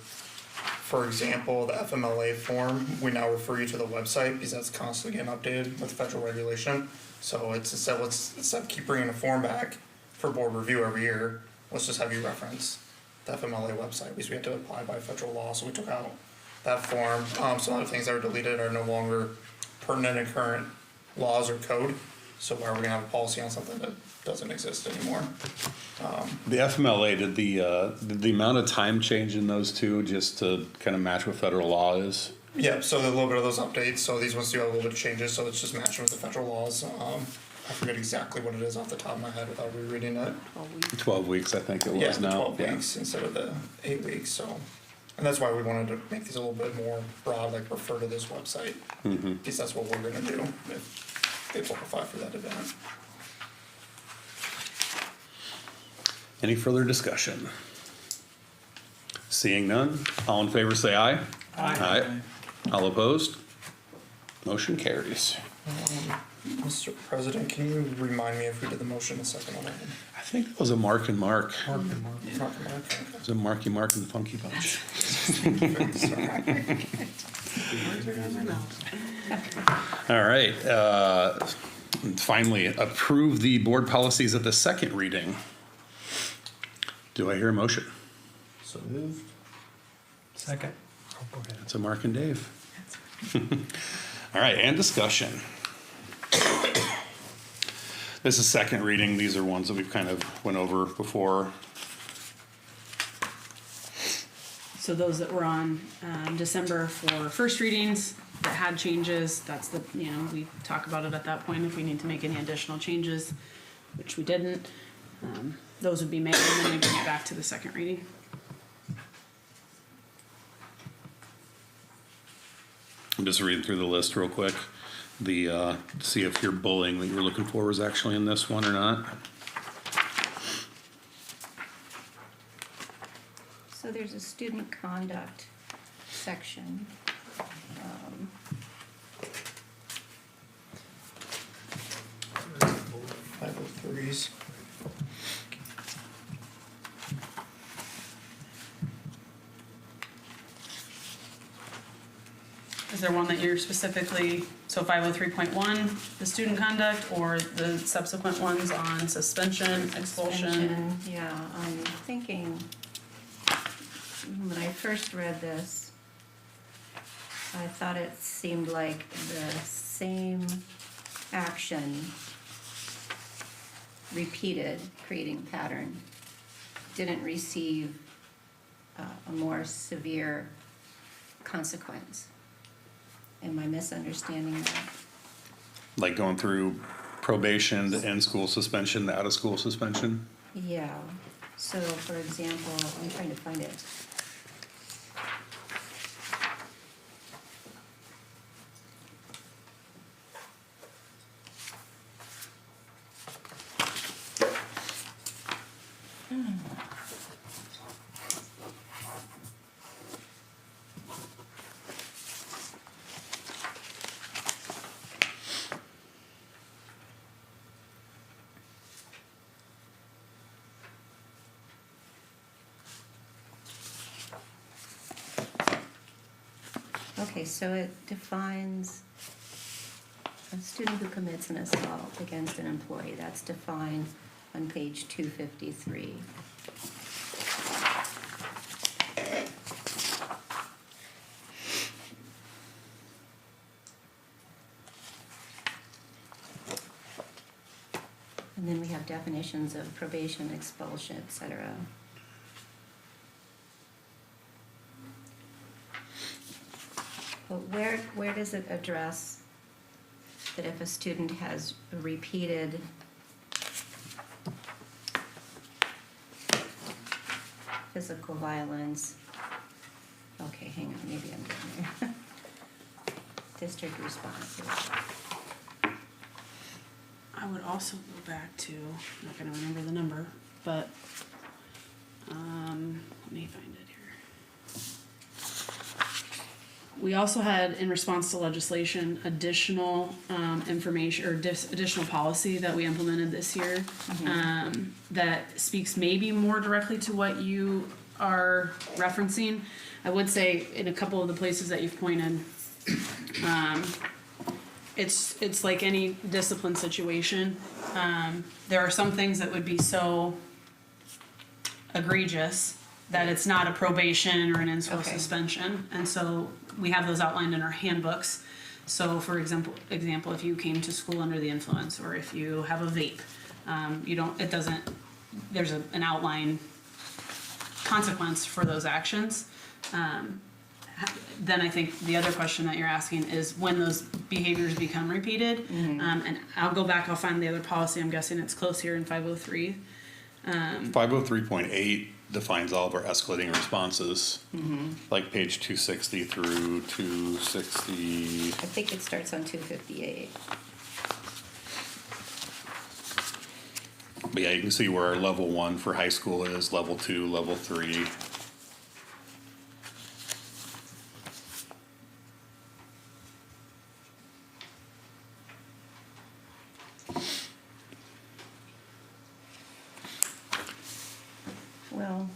for example, the FMLA form, we now refer you to the website because that's constantly getting updated with federal regulation. So it's instead of keep bringing a form back for board review every year, let's just have you reference the FMLA website because we have to apply by federal law, so we took out that form. Some other things that were deleted are no longer pertinent in current laws or code. So why are we gonna have a policy on something that doesn't exist anymore? The FMLA, did the amount of time change in those two just to kind of match what federal law is? Yeah, so a little bit of those updates, so these ones do have a little bit of changes, so it's just matching with the federal laws. I forget exactly what it is off the top of my head without rereading it. 12 weeks, I think it Yeah, was the now. 12 weeks instead of the 8 weeks, so. And that's why we wanted to make these a little bit more broad, like refer to this website. Because that's what we're gonna do if they qualify for that event. Any further discussion? Seeing none, all in favor say aye. Aye. All opposed? Motion carries. Mr. President, can you remind me if we did the motion a second on that one? I think it was a Mark and Mark. Mark and Mark. It was a Marky Mark and the Funky Bunch. All right, finally, approve the board policies at the second reading. Do I hear a motion? So moved. Second. Oh, go ahead. It's a Mark and Dave. All right, and discussion. This is second reading. These are ones that we've kind of went over before. So those that were on December for first readings that had changes, that's the, you know, we talk about it at that point if we need to make any additional changes, which we didn't. Those would be made and then we bring it back to the second reading. I'm just reading through the list real quick. See if your bullying that you're looking for was actually in this one or not. So there's a student conduct section. 503s. Is there one that you're specifically, so 503.1, the student conduct, or the subsequent ones on suspension, expulsion? Suspension, yeah, I'm thinking, when I first read this, I thought it seemed like the same action repeated, creating pattern, didn't receive a more severe consequence. Am I misunderstanding that? Like going through probation to in-school suspension to out-of-school suspension? Yeah, so for example, I'm trying to find it. Okay, so it defines a student who commits an assault against an employee. That's defined on page 253. And then we have definitions of probation, expulsion, etc. But where does it address that if a student has repeated physical violence? Okay, hang on, maybe I'm getting there. District response. I would also go back to, I'm not gonna remember the number, but, let me find it here. We also had, in response to legislation, additional, information, or additional policy that we implemented this year, that speaks maybe more directly to what you are referencing. I would say in a couple of the places that you've pointed, it's like any discipline situation. There are some things that would be so egregious that it's not a probation or an in-school suspension, and so we have those outlined in our handbooks. So, for example, if you came to school under the influence, or if you have a vape, there's an outline consequence for those actions. Then I think the other question that you're asking is when those behaviors become repeated. And I'll go back, I'll find the other policy, I'm guessing it's close here in 503. 503.8 defines all of our escalating responses, like page 260 through 260. I think it starts on 258. But yeah, you can see where our level 1 for high school is, level 2, level 3. Well,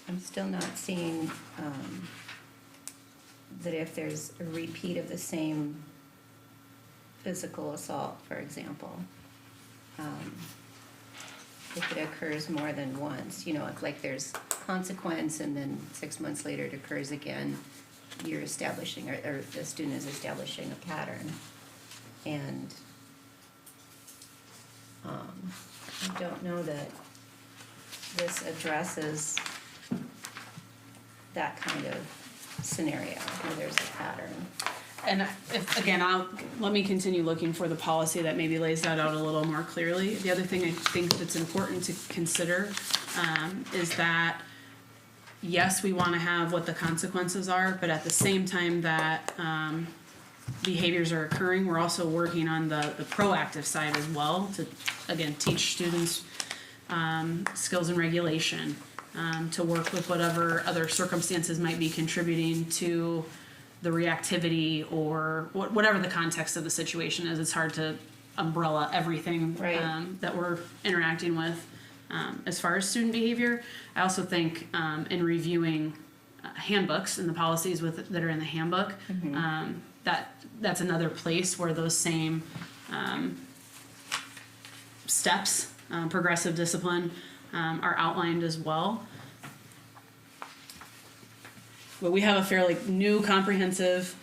I'm still not seeing that if there's a repeat of the same physical assault, for example, if it occurs more than once, if like there's consequence and then 6 months later it occurs again, you're establishing, or the student is establishing a pattern. And I don't know that this addresses that kind of scenario where there's a pattern. And if, again, let me continue looking for the policy that maybe lays that out a little more clearly. The other thing I think that's important to consider is that, yes, we want to have what the consequences are, but at the same time that behaviors are occurring, we're also working on the proactive side as well to, again, teach students skills and regulation, to work with whatever other circumstances might be contributing to the reactivity or whatever the context of the situation is. It's hard to umbrella everything that we're interacting with. As far as student behavior, I also think in reviewing handbooks and the policies that are in the handbook, that's another place where those same steps, progressive discipline, are outlined as well. But we have a fairly new comprehensive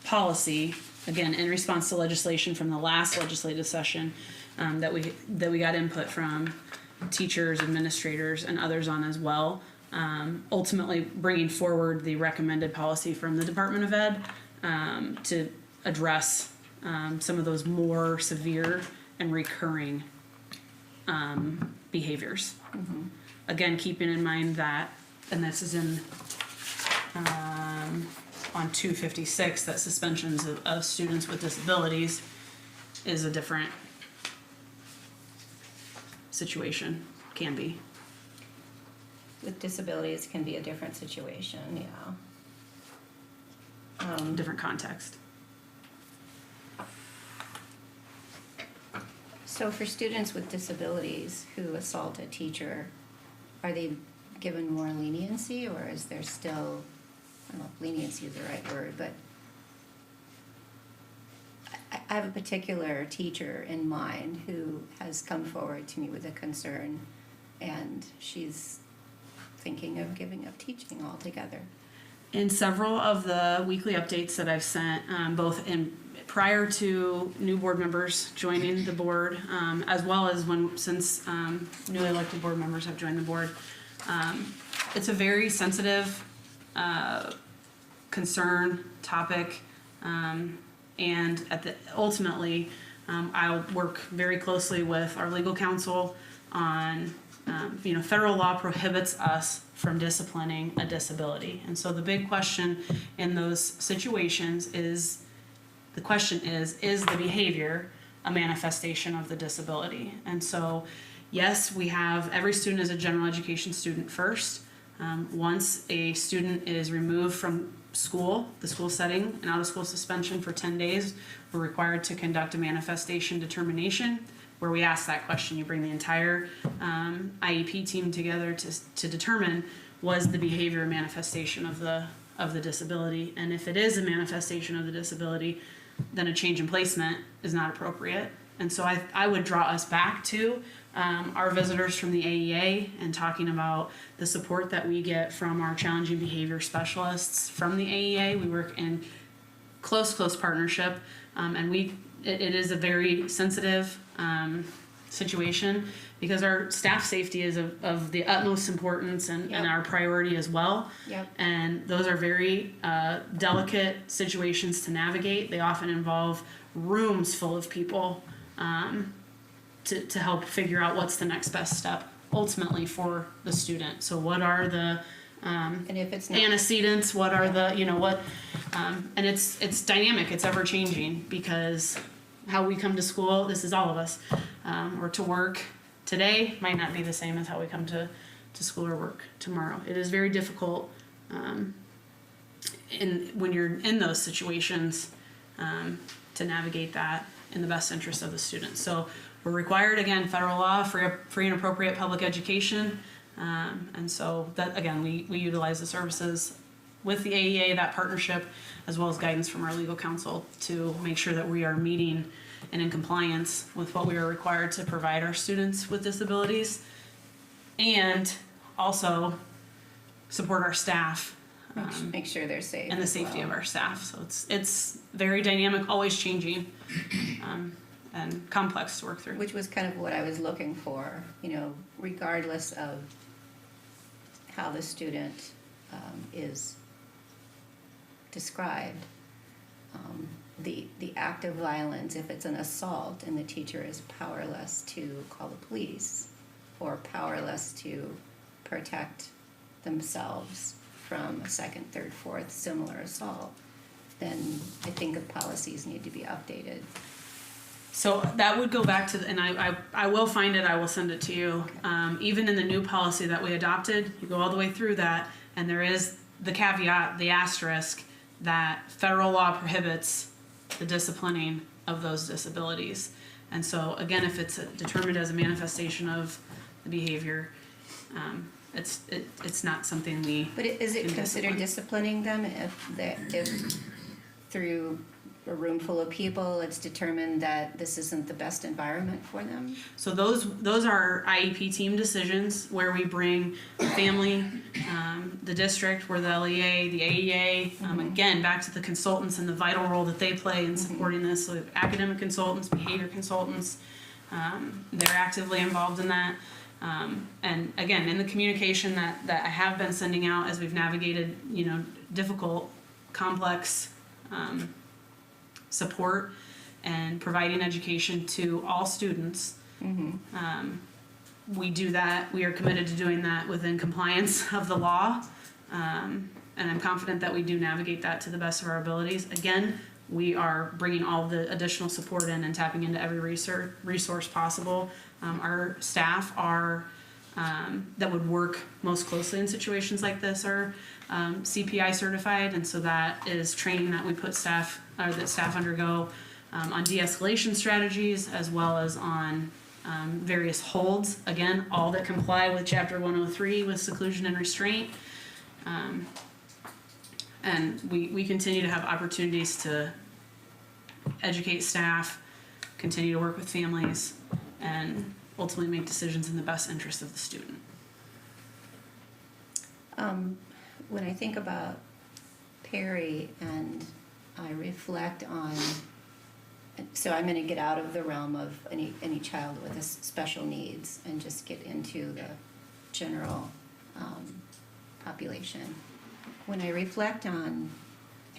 policy, again, in response to legislation from the last legislative session, that we got input from teachers, administrators, and others on as well. Ultimately bringing forward the recommended policy from the Department of Ed to address some of those more severe and recurring behaviors. Again, keeping in mind that, and this is in on 256, that suspensions of students with disabilities is a different situation, can be. With disabilities can be a different situation, yeah. Different context. So for students with disabilities who assault a teacher, are they given more leniency, or is there still, I don't know if leniency is the right word, but I have a particular teacher in mind who has come forward to me with a concern, and she's thinking of giving up teaching altogether. In several of the weekly updates that I've sent, both prior to new board members joining the board, as well as since newly elected board members have joined the board, it's a very sensitive concern, topic, and ultimately, I'll work very closely with our legal counsel on, federal law prohibits us from disciplining a disability. And so the big question in those situations is the behavior a manifestation of the disability? And so, yes, we have every student is a general education student first. Once a student is removed from the school setting, and out of school suspension for 10 days, we're required to conduct a manifestation determination where we ask that question. You bring the entire IEP team together to determine, was the behavior a manifestation of the disability? And if it is a manifestation of the disability, then a change in placement is not appropriate. And so I would draw us back to our visitors from the AEA and talking about the support that we get from our challenging behavior specialists from the AEA. We work in close partnership, and it is a very sensitive situation because our staff safety is of the utmost importance and our priority as well. Yep. And those are very delicate situations to navigate. They often involve rooms full of people to help figure out what's the next best step ultimately for the student. So what are the and if it's not, antecedents, what are the, and it's dynamic, it's ever changing, because how we come to school, this is all of us, or to work today might not be the same as how we come to school or work tomorrow. It is very difficult when you're in those situations to navigate that in the best interest of the student. So we're required, again, federal law, free and appropriate public education. And so that, again, we utilize the services with the AEA, that partnership, as well as guidance from our legal counsel to make sure that we are meeting and in compliance with what we are required to provide our students with disabilities, and also support our staff. Make sure they're safe. And the safety of our staff. So it's very dynamic, always changing, and complex to work through. Which was kind of what I was looking for, regardless of how the student is described. The act of violence, if it's an assault and the teacher is powerless to call the police or powerless to protect themselves from a second, third, fourth similar assault, then I think the policies need to be updated. So that would go back to, and I will find it, I will send it to you. Even in the new policy that we adopted, you go all the way through that, and there is the caveat, the asterisk, that federal law prohibits the disciplining of those disabilities. And so again, if it's determined as a manifestation of the behavior, it's not something we. But is it considered disciplining them if through a room full of people, it's determined that this isn't the best environment for them? So those are IEP team decisions where we bring the family, the district, where the LEA, the AEA, again, back to the consultants and the vital role that they play in supporting this. So we have academic consultants, behavior consultants, they're actively involved in that. And again, in the communication that I have been sending out as we've navigated, difficult, complex, support and providing education to all students. We do that. We are committed to doing that within compliance of the law. And I'm confident that we do navigate that to the best of our abilities. Again, we are bringing all the additional support in and tapping into every resource possible. Our staff are that would work most closely in situations like this are CPI certified, and so that is training that we put staff or that staff undergo on de-escalation strategies as well as on various holds. Again, all that comply with Chapter 103 with seclusion and restraint. And we continue to have opportunities to educate staff, continue to work with families, and ultimately make decisions in the best interest of the student. When I think about Perry and I reflect on, so I'm going to get out of the realm of any child with special needs and just get into the general population. When I reflect on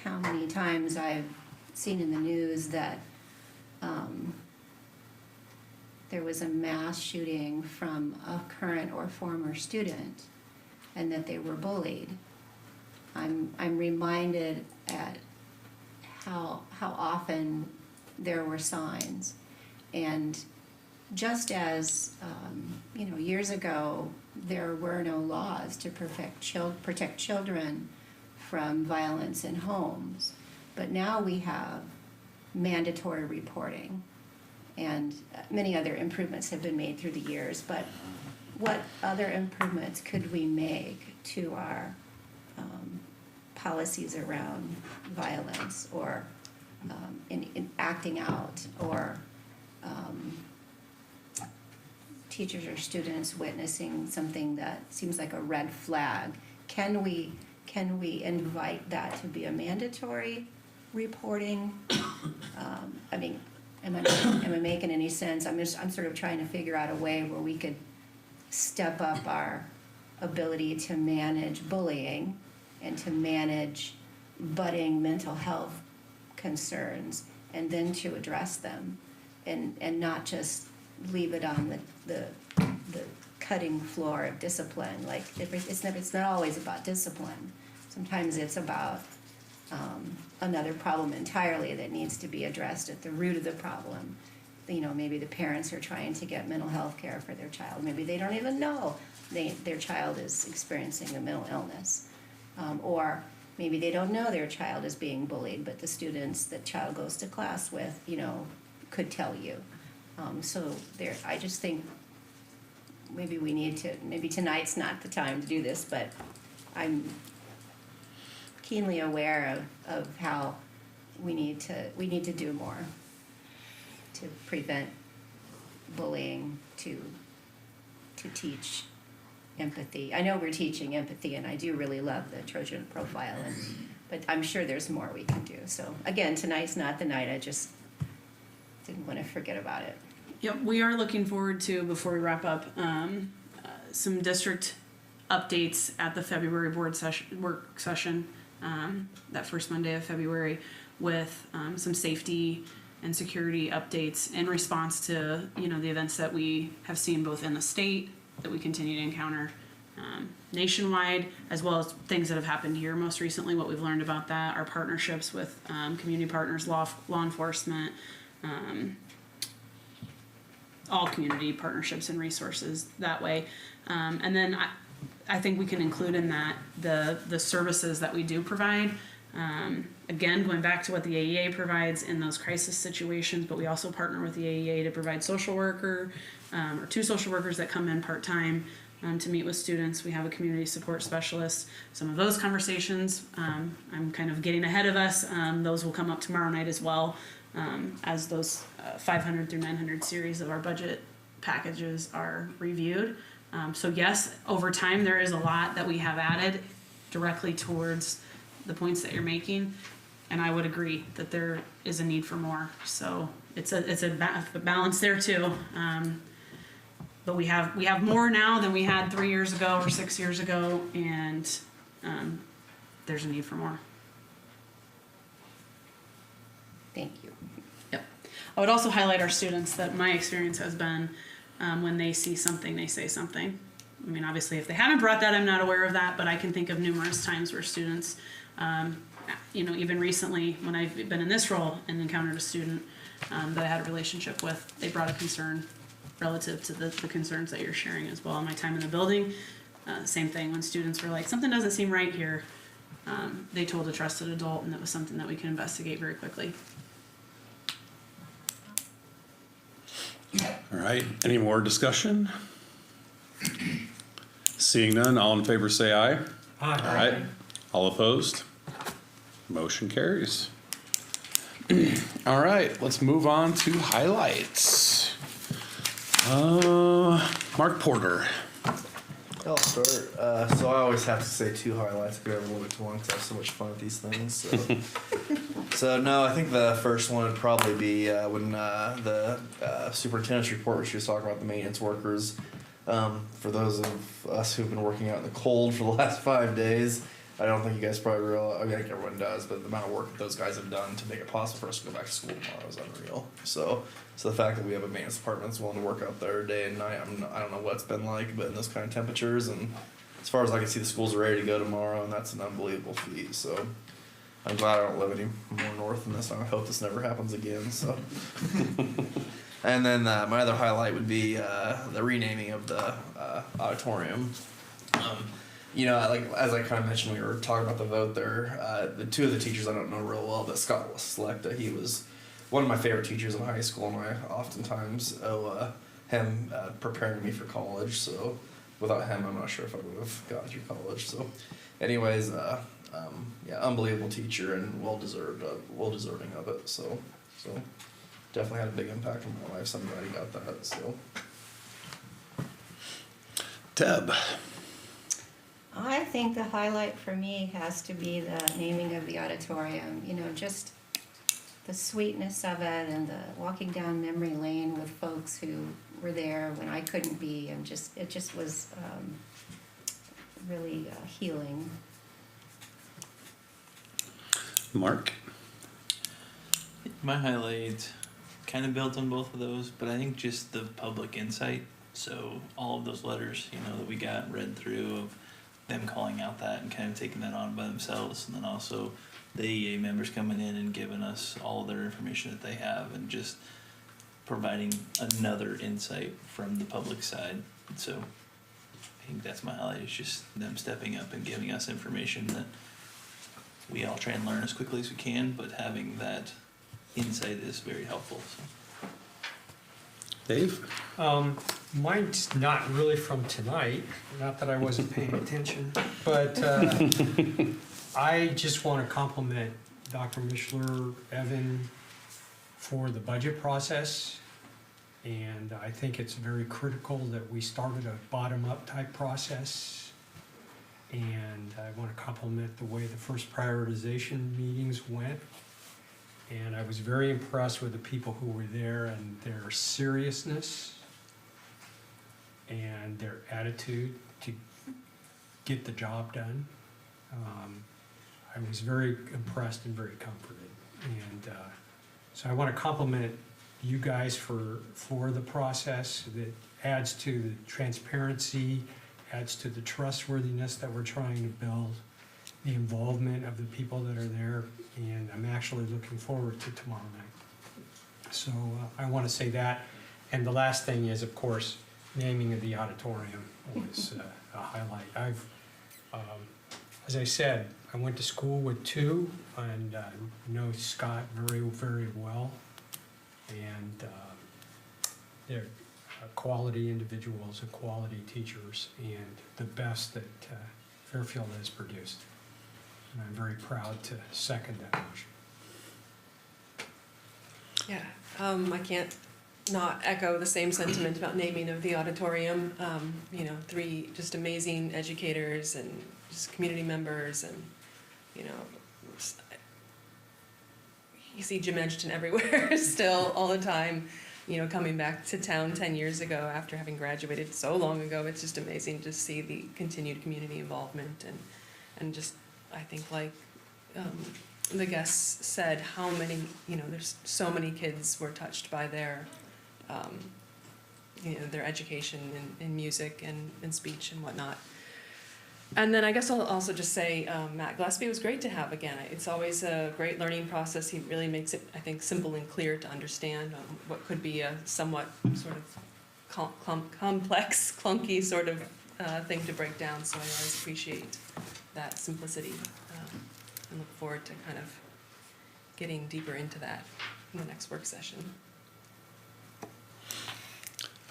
how many times I've seen in the news that there was a mass shooting from a current or former student and that they were bullied, I'm reminded at how often there were signs. And just as years ago there were no laws to protect children from violence in homes, but now we have mandatory reporting, and many other improvements have been made through the years. But what other improvements could we make to our policies around violence, or in acting out, or teachers or students witnessing something that seems like a red flag? Can we invite that to be a mandatory reporting? Am I making any sense? I'm sort of trying to figure out a way where we could step up our ability to manage bullying and to manage budding mental health concerns, and then to address them, and not just leave it on the cutting floor of discipline. Like it's not always about discipline. Sometimes it's about another problem entirely that needs to be addressed at the root of the problem. Maybe the parents are trying to get mental health care for their child. Maybe they don't even know their child is experiencing a mental illness. Or maybe they don't know their child is being bullied, but the students that child goes to class with, could tell you. I just think maybe we need to, maybe tonight's not the time to do this, but I'm keenly aware of how we need to do more to prevent bullying, to teach empathy. I know we're teaching empathy, and I do really love the Trojan profile, but I'm sure there's more we can do. So again, tonight's not the night. I just didn't want to forget about it. Yep, we are looking forward to, before we wrap up, some district updates at the February board work session, that first Monday of February, with some safety and security updates in response to the events that we have seen both in the state, that we continue to encounter nationwide, as well as things that have happened here most recently, what we've learned about that, our partnerships with community partners, law enforcement, all community partnerships and resources that way. And then I think we can include in that the services that we do provide. Again, going back to what the AEA provides in those crisis situations, but we also partner with the AEA to provide social worker, or 2 social workers that come in part-time, to meet with students. We have a community support specialist. Some of those conversations, I'm kind of getting ahead of us. Those will come up tomorrow night as well, as those 500 through 900 series of our budget packages are reviewed. So yes, over time, there is a lot that we have added directly towards the points that you're making. And I would agree that there is a need for more. So it's a balance there too. But we have more now than we had 3 years ago or 6 years ago, and there's a need for more. Thank you. Yep. I would also highlight our students that my experience has been when they see something, they say something. I mean, obviously, if they haven't brought that, I'm not aware of that, but I can think of numerous times where students, even recently when I've been in this role and encountered a student that I had a relationship with, they brought a concern relative to the concerns that you're sharing as well. In my time in the building, same thing, when students were like, something doesn't seem right here, they told a trusted adult, and that was something that we can investigate very quickly. All right, any more discussion? Seeing none, all in favor say aye. Aye. All opposed? Motion carries. All right, let's move on to highlights. Mark Porter. I'll start. So I always have to say 2 highlights. I go over a little bit to one because I have so much fun with these things. So no, I think the first one would probably be when the superintendent's report, where she was talking about the maintenance workers. For those of us who've been working out in the cold for the last 5 days, I don't think you guys probably realize. I mean, I think everyone does, but the amount of work that those guys have done to make it possible for us to go back to school tomorrow is unreal. So the fact that we have a maintenance department that's willing to work out there day and night, I don't know what it's been like, but in those kind of temperatures, and as far as I can see, the schools are ready to go tomorrow, and that's an unbelievable feat. So I'm glad I don't live any more north than this, and I hope this never happens again. So. And then my other highlight would be the renaming of the auditorium. Like as I kind of mentioned, we were talking about the vote there. The 2 of the teachers I don't know real well, but Scott Selecta, he was one of my favorite teachers in high school, and I oftentimes owe him preparing me for college. So without him, I'm not sure if I would have gotten through college. So, anyways, unbelievable teacher and well deserving of it. So definitely had a big impact on my life. So I'm glad he got that. So, Deb. I think the highlight for me has to be the naming of the auditorium. Just the sweetness of it, and the walking down memory lane with folks who were there when I couldn't be, and it just was really healing. Mark. My highlight kind of built on both of those, but I think just the public insight. So all of those letters, that we got read through of them calling out that and kind of taking that on by themselves, and then also the EA members coming in and giving us all their information that they have, and just providing another insight from the public side. So I think that's my highlight, is just them stepping up and giving us information that we all try and learn as quickly as we can, but having that insight is very helpful. So. Dave? Mine's not really from tonight, not that I wasn't paying attention, but I just want to compliment Dr. Mishler, Evan, for the budget process. And I think it's very critical that we started a bottom-up type process. And I want to compliment the way the first prioritization meetings went. And I was very impressed with the people who were there and their seriousness and their attitude to get the job done. I was very impressed and very comforted. And so I want to compliment you guys for the process that adds to the transparency, adds to the trustworthiness that we're trying to build, the involvement of the people that are there, and I'm actually looking forward to tomorrow night. So I want to say that. And the last thing is, of course, naming of the auditorium was a highlight. As I said, I went to school with 2, and know Scott very, very well. And quality individuals and quality teachers and the best that Fairfield has produced. And I'm very proud to second that motion. Yeah, I can't not echo the same sentiment about naming of the auditorium. You know, 3 just amazing educators and just community members, and you know, you see Jim Edgerton everywhere still all the time. You know, coming back to town 10 years ago after having graduated so long ago, it's just amazing to see the continued community involvement and just, I think, like the guests said, how many, you know, there's so many kids were touched by their, you know, their education in music and speech and whatnot. And then I guess I'll also just say Matt Gillespie was great to have again. It's always a great learning process. He really makes it, I think, simple and clear to understand what could be a somewhat sort of complex, clunky sort of thing to break down. So I always appreciate that simplicity and look forward to kind of getting deeper into that in the next work session.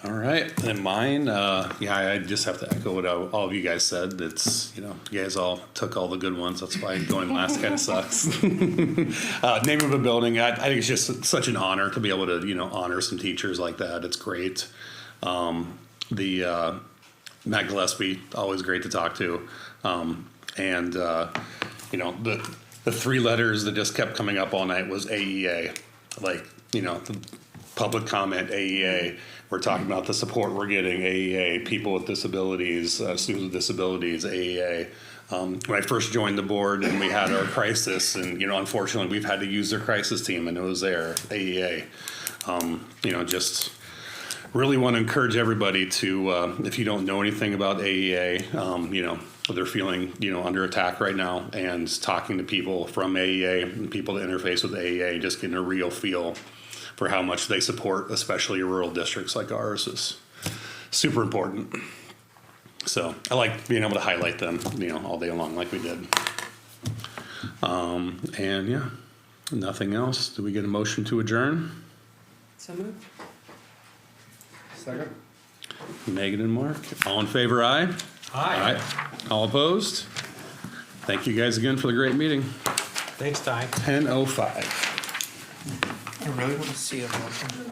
All right, and mine, yeah, I just have to echo what all of you guys said. It's, you know, you guys all took all the good ones. That's why going last kind of sucks. Name of a building, I think it's just such an honor to be able to, you know, honor some teachers like that. It's great. Matt Gillespie, always great to talk to. And, you know, the 3 letters that just kept coming up all night was AEA. Like, you know, the public comment, AEA. We're talking about the support we're getting, AEA, people with disabilities, students with disabilities, AEA. When I first joined the board and we had our crisis, and, you know, unfortunately we've had to use their crisis team, and it was there, AEA. You know, just really want to encourage everybody to, if you don't know anything about AEA, you know, they're feeling, you know, under attack right now, and talking to people from AEA and people that interface with AEA, just getting a real feel for how much they support, especially rural districts like ours, is super important. So I like being able to highlight them, you know, all day long like we did. And yeah, nothing else. Do we get a motion to adjourn? So moved. Second. Megan and Mark, all in favor, aye? Aye. All opposed? Thank you guys again for the great meeting. Thanks, Ty. 10:05. I really want to see a motion.